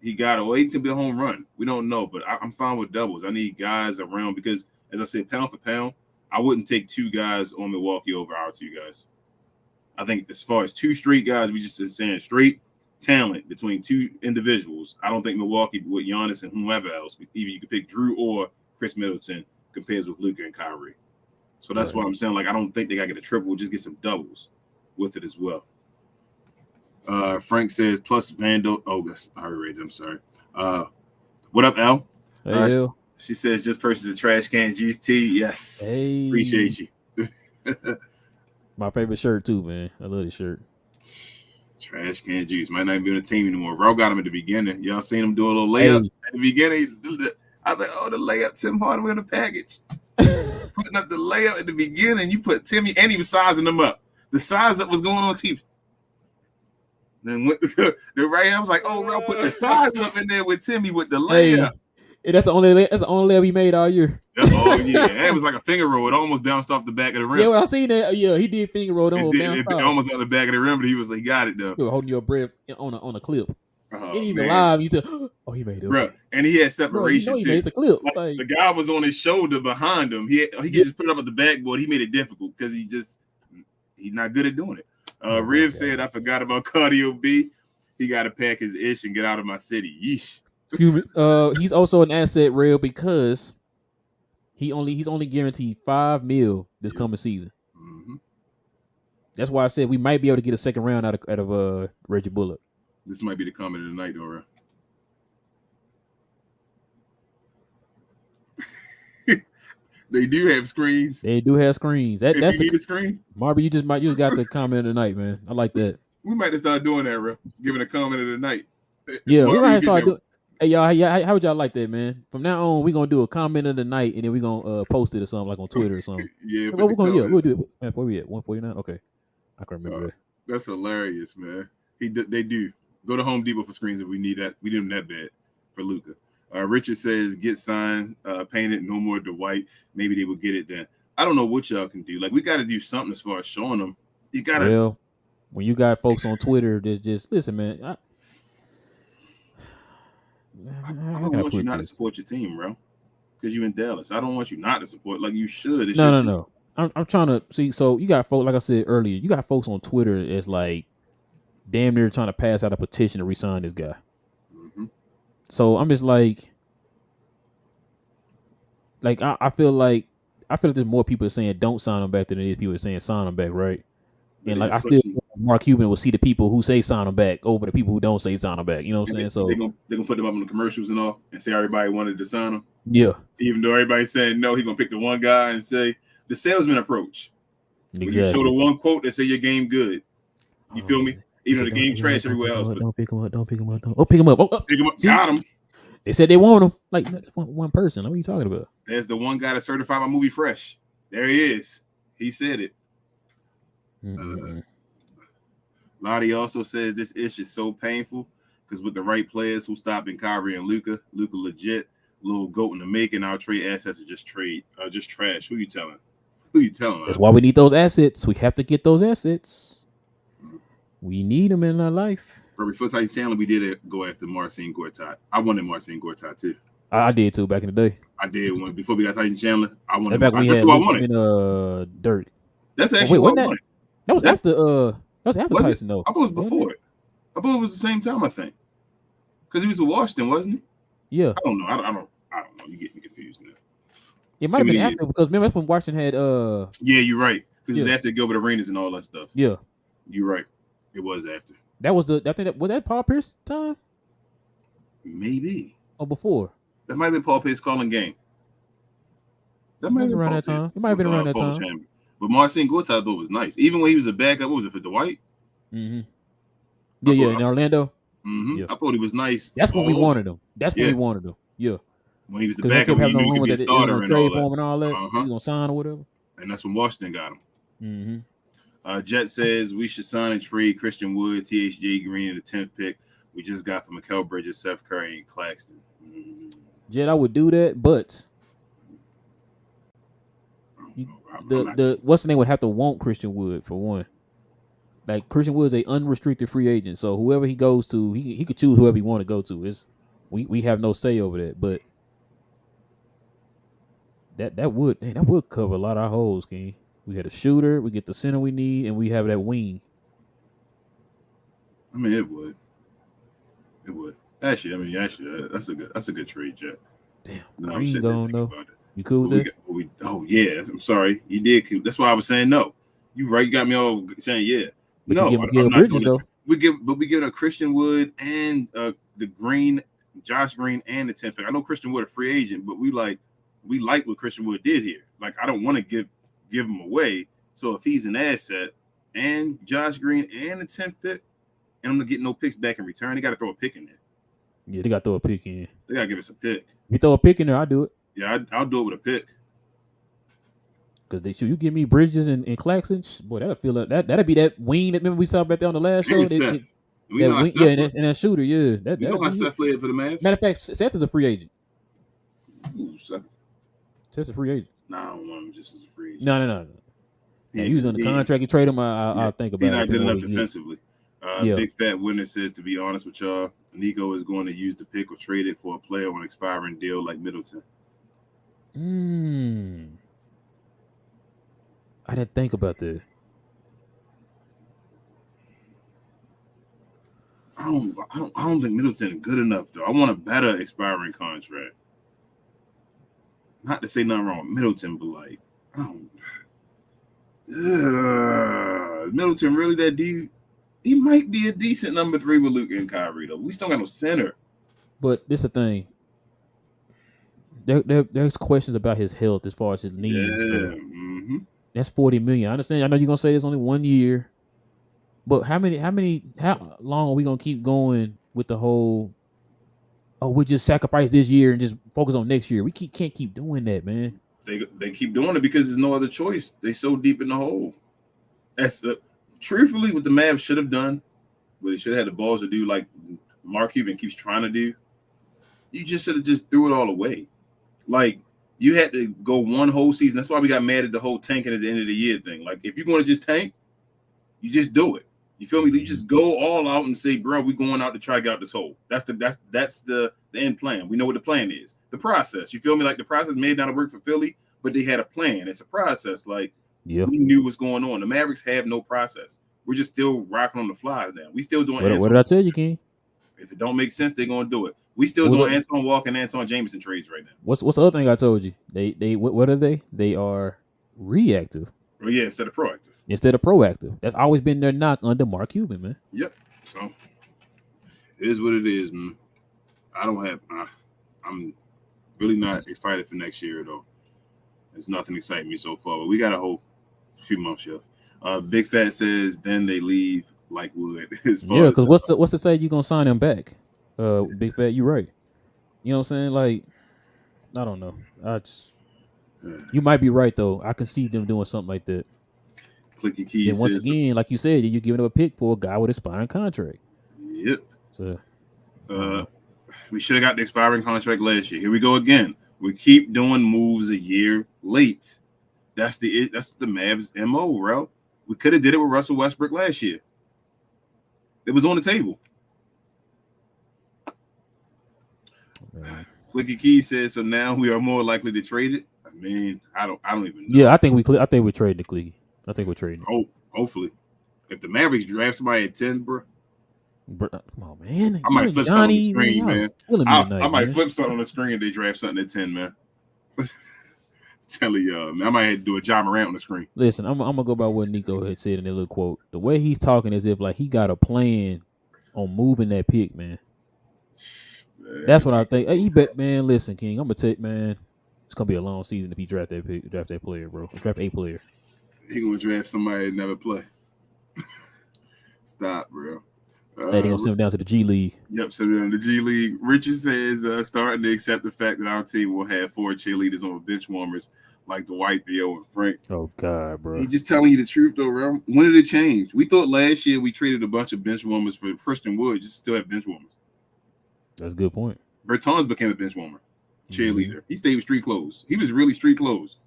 he got it. Or Ayton could be a home run. We don't know, but I'm fine with doubles. I need guys around because, as I said, pound for pound, I wouldn't take 2 guys on Milwaukee over our 2 guys. I think as far as 2 straight guys, we just saying straight talent between 2 individuals. I don't think Milwaukee with Giannis and whomever else, either you could pick Drew or Chris Middleton, compares with Luka and Kyrie. So that's why I'm saying, like, I don't think they got to get a triple. Just get some doubles with it as well. Frank says, plus Vandal. Oh, I already read it. I'm sorry. What up, Al? Hey, Al. She says, just purchase a trash can juice tea. Yes. Hey. Appreciate you. My favorite shirt, too, man. I love this shirt. Trash can juice. Might not be on the team anymore. Ro got him at the beginning. Y'all seen him do a little layup at the beginning? I was like, oh, the layup, Tim Hardaway in the package. Putting up the layup at the beginning. You put Timmy, and he was sizing them up. The size up was going on teams. Then went to the right. I was like, oh, Ro put the size up in there with Timmy with the layup. Hey, that's the only layup he made all year. Oh yeah, it was like a finger roll. It almost bounced off the back of the rim. Yeah, well, I seen that. Yeah, he did finger roll. It almost on the back of the rim, but he got it though. He was holding your breath on a clip. He didn't even live. You said, "Oh, he made it." Bro, and he had separation he made a clip. Like, the guy was on his shoulder behind him. He could just put it up at the backboard. He made it difficult because he's not good at doing it. Riv said, "I forgot about Cardio B. He got to pack his ish and get out of my city." Yeesh. Excuse me. He's also an asset, Real, because he's only guaranteed $5 million this coming season. Mm-hmm. That's why I said we might be able to get a second round out of Reggie Bullock. This might be the comment of the night, Dora. They do have screens. They do have screens. That's you need a screen, Marvin. You just got the comment of the night, man. I like that. We might just start doing that, bro. Giving a comment of the night. Yeah, we might start doing. Hey y'all, how would y'all like that, man? From now on, we're gonna do a comment of the night, and then we're gonna post it or something like on Twitter or something. We'll do it. Man, where we at? 149. Okay, I can remember that. That's hilarious, man. They do go to Home Depot for screens if we need that. We need them that bad for Luka. Richard says get signed, painted, no more Dwight. Maybe they will get it then. I don't know what y'all can do. Like we got to do something as far as showing them. You got to. Well, when you got folks on Twitter, just listen, man. I don't want you not to support your team, bro. because you in Dallas. I don't want you not to support. Like you should. It's No. I'm trying to see. So you got folks, like I said earlier, you got folks on Twitter that's like damn near trying to pass out a petition to resign this guy. Mm-hmm. So I'm just like I feel like there's more people saying don't sign him back than there is people saying sign him back, right? And like I still Mark Cuban will see the people who say sign him back over the people who don't say sign him back. You know what I'm saying? So they're gonna put them up in the commercials and all and say everybody wanted to sign him. Yeah. Even though everybody's saying no, he's gonna pick the one guy and say the salesman approach. Exactly. When you show the one quote that say your game good. You feel me? Even though the game trash everywhere else. Don't pick him up. Don't pick him up. Oh, pick him up. Oh, pick him up. See? Got him. They said they want him. Like one person. What are you talking about? There's the one guy that certified my movie fresh. There he is. He said it. Lottie also says this issue is so painful because with the right players who stopping Kyrie and Luka legit, little goat in the making, our trade assets are just trash. Who you telling? That's why we need those assets. We have to get those assets. We need them in our life. Before Tyson Chandler, we did go after Marcin Gortat. I wanted Marcin Gortat too. I did too back in the day. I did when before we got Tyson Chandler. I wanted. Back when we had Dirk. That's actually what I wanted. That was after Tyson though. I thought it was before it. I thought it was the same time. I think because he was with Washington, wasn't he? Yeah. I don't know. I don't know. You get me confused now. It might have been after because remember that's when Washington had Yeah, you're right. Because it was after Gilbert Arenas and all that stuff. Yeah. You're right. It was after. That was was that Paul Pierce time? Maybe. Or before? That might have been Paul Pierce calling game. That might have been around that time. It might have been around that time. But Marcin Gortat I thought was nice. Even when he was a backup, what was it for Dwight? Mm-hmm. Yeah, in Orlando. Mm-hmm. Yeah. I thought he was nice. That's when we wanted him. That's when we wanted him. Yeah. When he was the backup, he knew he could be a starter and all that. He's gonna sign or whatever. And that's when Washington got him. Mm-hmm. Jet says we should sign and trade Christian Wood, THJ Green in the 10th pick. We just got from Mikal Bridges, Seth Curry, and Claxton. Jet, I would do that, but the what's the name would have to want Christian Wood for one. Like Christian Wood is an unrestricted free agent, so whoever he goes to, he could choose whoever he want to go to. We have no say over that, but that would cover a lot of our holes, King. We had a shooter, we get the center we need, and we have that wing. I mean, it would. Actually, that's a good trade, Jet. Damn, no, Green gone though. You cool with that? Oh yeah, I'm sorry, you did. That's why I was saying no. You right? You got me all saying yeah. But no, I'm not Bridges, though. We give a Christian Wood and the Green, Josh Green, and the 10th pick. I know Christian Wood a free agent, but we like what Christian Wood did here. Like I don't want to give him away. So if he's an asset and Josh Green and the 10th pick, and I'm gonna get no picks back in return, they got to throw a pick in there. Yeah, they got to throw a pick in. They got to give us a pick. If you throw a pick in there, I'll do it. Yeah, I'll do it with a pick. Because you give me Bridges and Claxton, boy, that'll feel like that'll be that wing that remember we saw back there on the last show. And that shooter, yeah. You know how Seth played for the Mavs? Matter of fact, Seth is a free agent. Ooh, Seth's a free agent. Nah, I don't want him just as a free agent. No. Yeah, he was on the contract. You trade him, I'll think about it. He's not good enough defensively. Big Fat Winner says, to be honest with y'all, Nico is going to use the pick or trade it for a player on an expiring deal like Middleton. I didn't think about that. I don't think Middleton is good enough though. I want a better expiring contract. Not to say nothing wrong with Middleton, but like, Middleton really that dude? He might be a decent number 3 with Luke and Kyrie though. We still got no center. But this is the thing. There's questions about his health as far as his knees. Yeah. That's $40 million. I understand. I know you're gonna say it's only 1 year, but how long are we gonna keep going with the whole? Oh, we just sacrifice this year and just focus on next year. We can't keep doing that, man. They keep doing it because there's no other choice. They so deep in the hole. That's truthfully what the Mavs should have done. What they should have had the balls to do, like Mark Cuban keeps trying to do. You just should have just threw it all away. Like. You had to go one whole season. That's why we got mad at the whole tanking at the end of the year thing. Like, if you're going to just tank, you just do it. You feel me? You just go all out and say, bro, we going out to try to get out this hole. That's the end plan. We know what the plan is. The process. You feel me? Like the process made down to work for Philly, but they had a plan. It's a process. Like we knew what's going on. The Mavericks have no process. We're just still rocking on the fly now. We still doing. What did I tell you, King? If it don't make sense, they're gonna do it. We still doing Anton Walker and Anton Jameson trades right now. What's the other thing I told you? They what are they? They are reactive. Well, yeah, instead of proactive. Instead of proactive. That's always been their knock under Mark Cuban, man. Yep. So it is what it is, man. I'm really not excited for next year though. There's nothing exciting me so far, but we got a whole few months yet. Big Fat says then they leave like wood. Yeah, because what's to say you gonna sign him back? Big Fat, you right. You know what I'm saying? Like, I don't know. You might be right though. I can see them doing something like that. Clicky Key. And once again, like you said, you're giving up a pick for a guy with an expiring contract. Yep. So, we should have got the expiring contract last year. Here we go again. We keep doing moves a year late. That's the Mavs MO, bro. We could have did it with Russell Westbrook last year. It was on the table. Clicky Key says so. Now we are more likely to trade it. I mean, I don't even know. Yeah, I think we're trading the Clicky. I think we're trading. Oh, hopefully, if the Mavericks draft somebody at 10, bro, come on, man. I might flip something on the screen, man. I might man. flip something on the screen if they draft something at 10, man. Telling y'all, man, I might have to do a John Morant on the screen. Listen, I'm gonna go by what Nico had said in that little quote. The way he's talking as if like he got a plan on moving that pick, man. That's what I think. Hey, you bet, man. Listen, King, I'm gonna take, man. It's gonna be a long season if he draft that player, bro. Draft a player. He gonna draft somebody that never play. Stop, bro. They gonna send him down to the G League. Yep, send him down to the G League. Richard says starting to accept the fact that our team will have 4 cheerleaders on bench warmers like Dwight, Theo, and Frank. Oh God, bro. He's just telling you the truth, though, bro. When did it change? We thought last year we traded a bunch of bench warmers for Christian Wood, just still have bench warmers. That's a good point. Bertans became a bench warmer, cheerleader. Mm-hmm. He stayed with street clothes. He was really street clothes,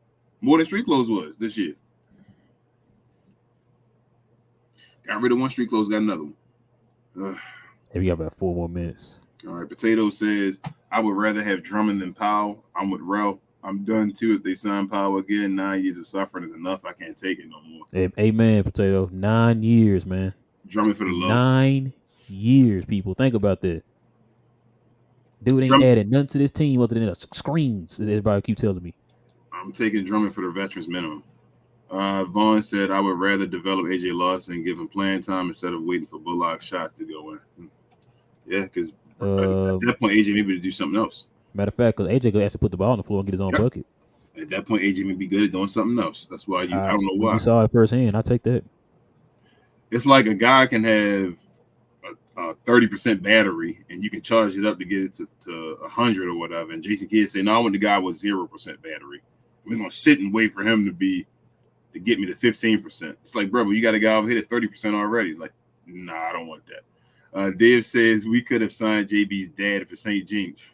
more than street clothes was this year. Got rid of one street clothes, got another one. We got about 4 more minutes. All right. Potato says, I would rather have Drummond than Powell. I'm with Rel. I'm done too. If they sign Powell again, 9 years of suffering is enough. I can't take it no more. Amen, Potato. 9 years, man. Drummond for the love. 9 years, people. Think about that. Dude ain't added nothing to this team other than screens. Everybody keep telling me. I'm taking Drummond for the veterans minimum. Vaughn said, I would rather develop A.J. Lawson and give him playing time instead of waiting for Bullock shots to go in. Yeah, because at that point, A.J. maybe to do something else. Matter of fact, because A.J. could actually put the ball on the floor and get his own bucket. At that point, A.J. may be good at doing something else. That's why I don't know why. You saw it firsthand. I take that. It's like a guy can have a 30% battery and you can charge it up to get it to 100 or whatever. And Jason Kidd say, no, I want the guy with 0% battery. We're going to sit and wait for him to get me to 15%. It's like, bro, you got a guy over here that's 30% already. He's like, nah, I don't want that. Dave says we could have signed JB's dad for St. James.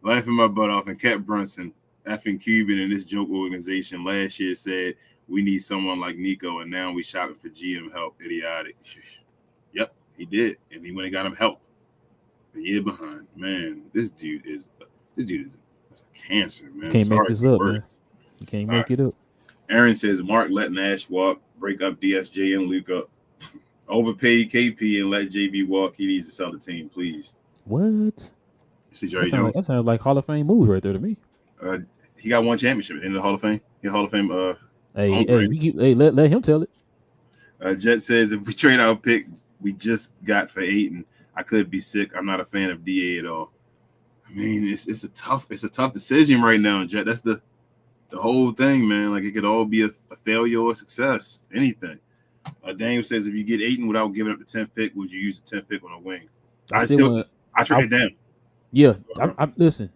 Laughing my butt off and kept Brunson, effing Cuban in this joke organization last year said we need someone like Nico, and now we shopping for GM help. Idiotic. Yep, he did, and he went and got him help. A year behind, man. This dude is a cancer, man. Can't make this up, man. You can't make it up. Aaron says Mark let Nash walk, break up DSJ and Luka, overpay KP and let JB walk. He needs to sell the team, please. What? See Jerry Jones. That sounds like Hall of Fame moves right there to me. He got one championship in the Hall of Fame. Hall of Fame. Let him tell it. Jet says if we trade our pick we just got for Ayton, I could be sick. I'm not a fan of DA at all. I mean, it's a tough decision right now, Jet. That's the whole thing, man. Like it could all be a failure or a success. Anything. Daniel says if you get Ayton without giving up the 10th pick, would you use the 10th pick on a wing? I trade it down. Yeah, listen.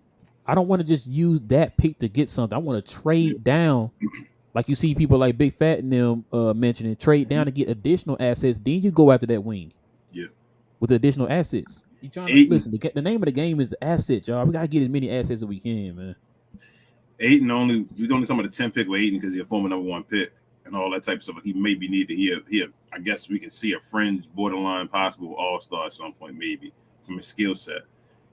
I don't want to just use that pick to get something. I want to trade down, like you see people like Big Fat and them mentioning, trade down to get additional assets. Then you go after that wing. Yeah, with additional assets. You trying to listen? The name of the game is the asset, y'all. We gotta get as many assets as we can, man. Ayton we're only talking about the 10th pick with Ayton because he's a former number 1 pick. and all that type of stuff. He maybe need to hear. I guess we can see a fringe, borderline, possible all-star at some point, maybe from his skill set.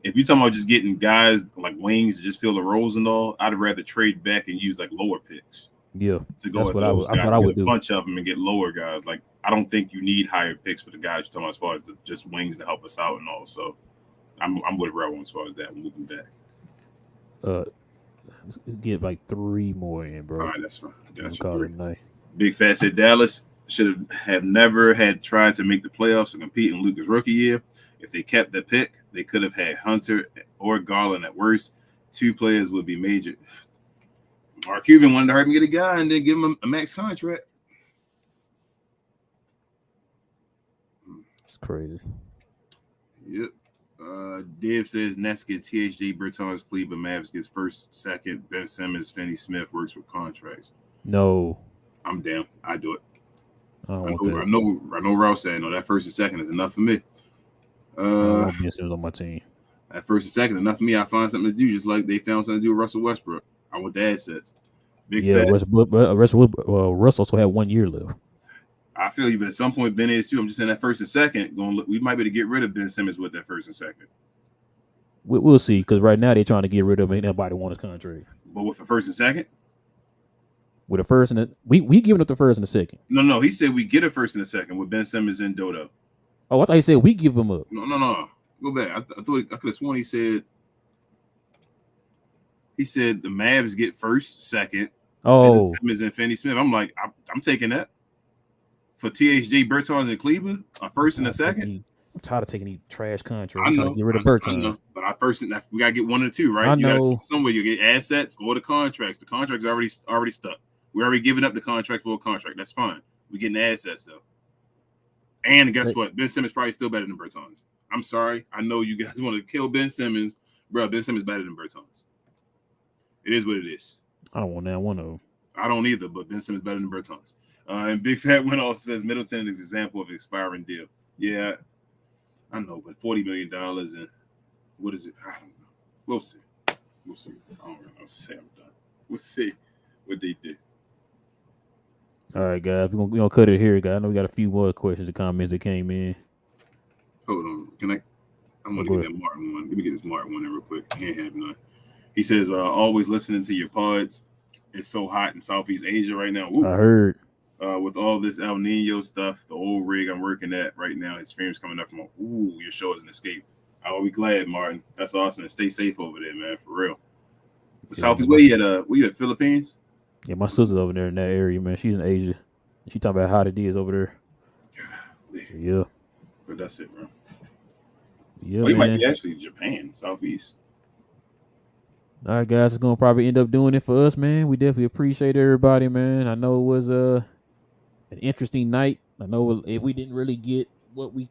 If you're talking about just getting guys like wings to just fill the roles and all, I'd rather trade back and use like lower picks. Yeah, to go with those guys. I would get a do. Bunch of them and get lower guys. Like I don't think you need higher picks for the guys you're talking about as far as just wings to help us out and all. So I'm with Rebel as far as that. Moving back. Let's get like 3 more in, bro. All right, that's fine. Call it nice. Big Fat said Dallas should have never had tried to make the playoffs or compete in Luka's rookie year. If they kept the pick, they could have had Hunter or Garland at worst. 2 players would be major. Mark Cuban wanted to hurt him get a guy and then give him a max contract. It's crazy. Yep. Dave says Nets get THJ, Bertans, Cleveland, Mavs gets first, second, Ben Simmons, Finney Smith works with contracts. No. I'm down. I do it. I know Rouse said, no, that first and second is enough for me. I want Ben Simmons on my team. That first and second, enough for me. I find something to do, just like they found something to do with Russell Westbrook. I want the assets. Russ also had 1 year left. I feel you, but at some point, Ben is too. I'm just saying that first and second. We might be able to get rid of Ben Simmons with that first and second. We'll see, because right now they're trying to get rid of him. Ain't nobody want his contract. But with the first and second? With the first and the we giving up the first and the second. No. He said we get a first and a second with Ben Simmons and Dodo. Oh, I thought he said we give him up. No. Go back. I thought I could have sworn he said the Mavs get first, second. Oh, Simmons and Finney Smith. I'm like, I'm taking that for THJ, Bertans, and Cleveland. A first and a second. I'm tired of taking these trash contracts. I'm trying to get rid of Bertans. But we gotta get 1 or 2, right? I know. Somewhere you get assets or the contracts. The contract's already stuck. We're already giving up the contract for a contract. That's fine. We're getting the assets though. And guess what? Ben Simmons probably still better than Bertans. I'm sorry. I know you guys want to kill Ben Simmons, bro. Ben Simmons better than Bertans. It is what it is. I don't want that one of them. I don't either, but Ben Simmons better than Bertans. And Big Fat Win also says Middleton is an example of an expiring deal. Yeah, I know, but $40 million and what is it? I don't know. We'll see. I don't know. I'll say I'm done. We'll see what they do. All right, guys, we're gonna cut it here, guys. I know we got a few more questions and comments that came in. Hold on, I'm gonna get that Martin one. Let me get this Martin one in real quick. Can't have none. He says, always listening to your pods. It's so hot in Southeast Asia right now. Woo. I heard. With all this El Nino stuff, the old rig I'm working at right now, his stream's coming up from your show is an escape. I'll be glad, Martin. That's awesome. And stay safe over there, man, for real. Southeast, where you at, Philippines? Yeah, my sister's over there in that area, man. She's in Asia. She talking about how it is over there. Yeah. But that's it, bro. Yeah, you might be actually Japan, Southeast. All right, guys, it's gonna probably end up doing it for us, man. We definitely appreciate everybody, man. I know it was an interesting night. I know we didn't really get what we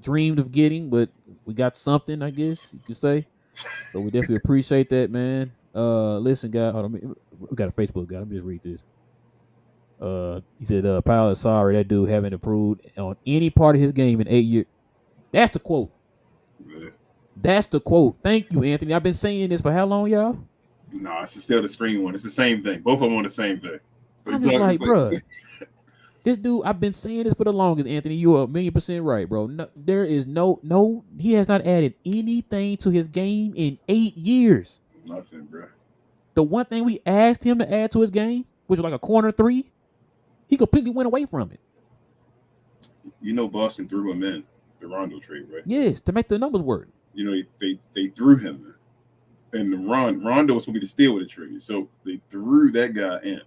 dreamed of getting, but we got something, I guess you could say. So we definitely appreciate that, man. Listen, guys, hold on. We got a Facebook guy. Let me just read this. He said, Powell is sorry that dude haven't improved on any part of his game in 8 years. That's the quote. Yeah. That's the quote. Thank you, Anthony. I've been saying this for how long, y'all? No, it's still the screen one. It's the same thing. Both of them on the same thing. I'm just like, bro, this dude, I've been saying this for the longest, Anthony. You are 1,000,000% right, bro. No, there is no, he has not added anything to his game in 8 years. Nothing, bro. The one thing we asked him to add to his game, which was like a corner 3, he completely went away from it. You know Boston threw him in the Rondo trade, right? Yes, to make the numbers work. You know, they threw him in. And the Rondo was supposed to be the steal with the trade. So they threw that guy in.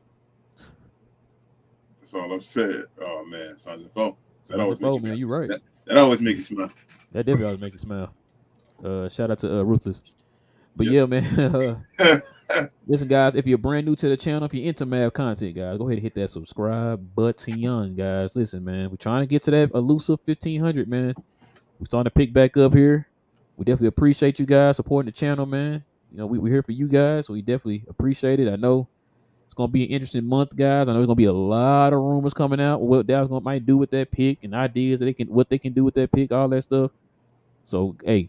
That's all I'm saying. Oh, man. Sergeant Foe. That always makes you smile. You're right. That always makes you smile. That definitely always makes you smile. Shout out to Ruthless. But yeah, man. Listen, guys, if you're brand new to the channel, if you're into Mav content, guys, go ahead and hit that subscribe button, guys. Listen, man, we're trying to get to that elusive 1,500, man. We're starting to pick back up here. We definitely appreciate you guys supporting the channel, man. You know, we're here for you guys, so we definitely appreciate it. I know it's going to be an interesting month, guys. I know there's going to be a lot of rumors coming out what Dallas might do with that pick and ideas that what they can do with that pick, all that stuff. So, hey,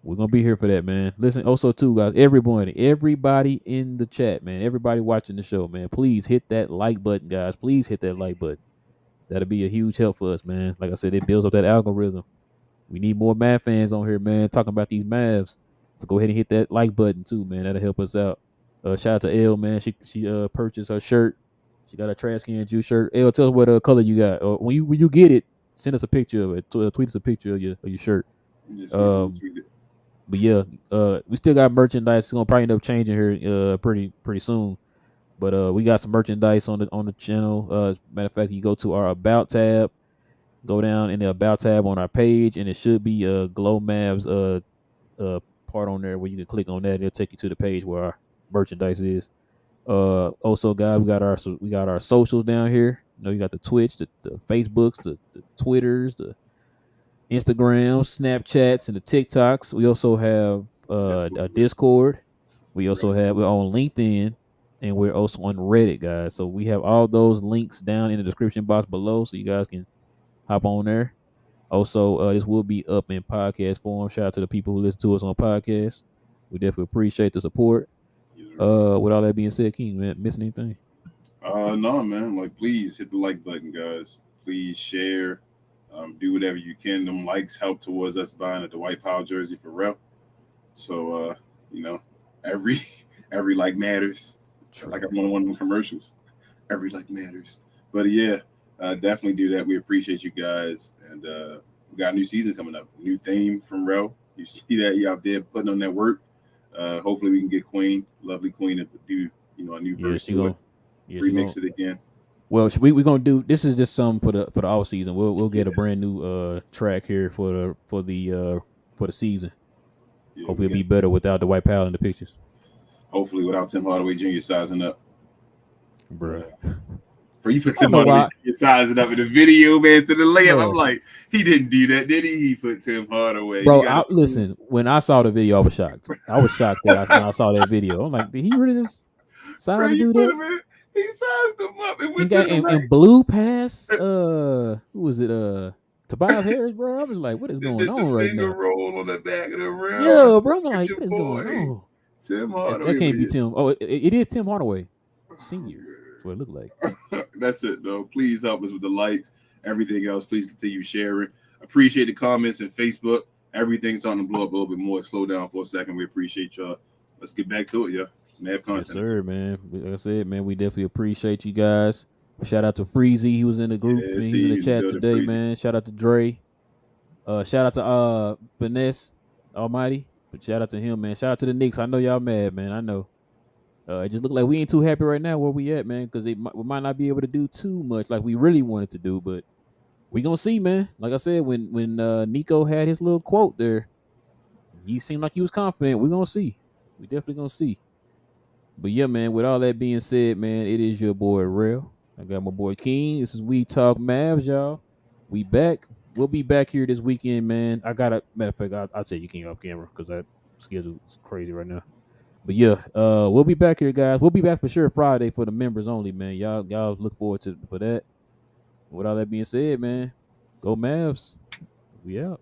We're gonna be here for that, man. Listen, also too, guys, everybody in the chat, man, everybody watching the show, man, please hit that like button, guys. Please hit that like button. That'll be a huge help for us, man. Like I said, it builds up that algorithm. We need more Mav fans on here, man, talking about these Mavs. So go ahead and hit that like button too, man. That'll help us out. Shout out to L, man. She purchased her shirt. She got a trash can juice shirt. L, tell us what color you got. Or when you get it, send us a picture of it. Tweet us a picture of your shirt. Yes, but yeah, we still got merchandise. It's gonna probably end up changing here pretty soon. But we got some merchandise on the channel. Matter of fact, you go to our About tab, go down in the About tab on our page, and it should be Glow Mavs part on there where you can click on that. It'll take you to the page where our merchandise is. Also, guys, we got our socials down here. You know, you got the Twitch, the Facebooks, the Twitters, the Instagrams, Snapchats, and the TikToks. We also have a Discord. We're on LinkedIn, and we're also on Reddit, guys. So we have all those links down in the description box below, so you guys can hop on there. Also, this will be up in podcast form. Shout out to the people who listen to us on podcasts. We definitely appreciate the support. With all that being said, King, man, missing anything? No, man. Like, please hit the like button, guys. Please share. Do whatever you can. Them likes help towards us buying a Dwight Powell jersey for real. So, every like matters. True. Like I'm on one of them commercials. Every like matters. But yeah, definitely do that. We appreciate you guys, and we got a new season coming up. New theme from Rel. You see that? You out there putting on that work. Hopefully we can get Queen, lovely Queen, to do a new verse to it. Remix it again. Well, we're gonna do. This is just something for the off season. We'll get a brand new track here for the season. Yeah, hopefully it'll be better without the Dwight Powell in the pictures. Hopefully without Tim Hardaway Jr. sizing up. Bro. For you put Tim Hardaway Jr. sizing up in the video, man, to the layup. Bro. I'm like, he didn't do that, did he? He put Tim Hardaway. Bro, listen, when I saw the video, I was shocked. I was shocked when I saw that video. I'm like, did he really just size to do that? He sized him up and went to the right. And blew past who was it? Tobias Harris, bro. I was like, what is going on right now? The finger roll on the back of the rim. Yeah, bro. I'm like, what is going on? Tim Hardaway. That can't be Tim. Oh, it is Tim Hardaway Senior. That's what it looked like. That's it, though. Please help us with the likes. Everything else, please continue sharing. Appreciate the comments and Facebook. Everything's starting to blow up a little bit more. Slow down for a second. We appreciate y'all. Let's get back to it, yeah. Mav content. Yes, sir, man. Like I said, man, we definitely appreciate you guys. Shout out to Freezy. He was in the group. Yeah, he's in the chat today, Freezy. Man. Shout out to Dre. Shout out to Vanessa Almighty. But shout out to him, man. Shout out to the Knicks. I know y'all mad, man. I know. It just look like we ain't too happy right now where we at, man, because we might not be able to do too much like we really wanted to do, but we gonna see, man. Like I said, when Nico had his little quote there, he seemed like he was confident. We're gonna see. We definitely gonna see. But yeah, man, with all that being said, man, it is your boy Rel. I got my boy King. This is We Talk Mavs, y'all. We back. We'll be back here this weekend, man. Matter of fact, I'll tell you King off camera because that schedule is crazy right now. But yeah, we'll be back here, guys. We'll be back for sure Friday for the members only, man. Y'all look forward for that. With all that being said, man, go Mavs. We out.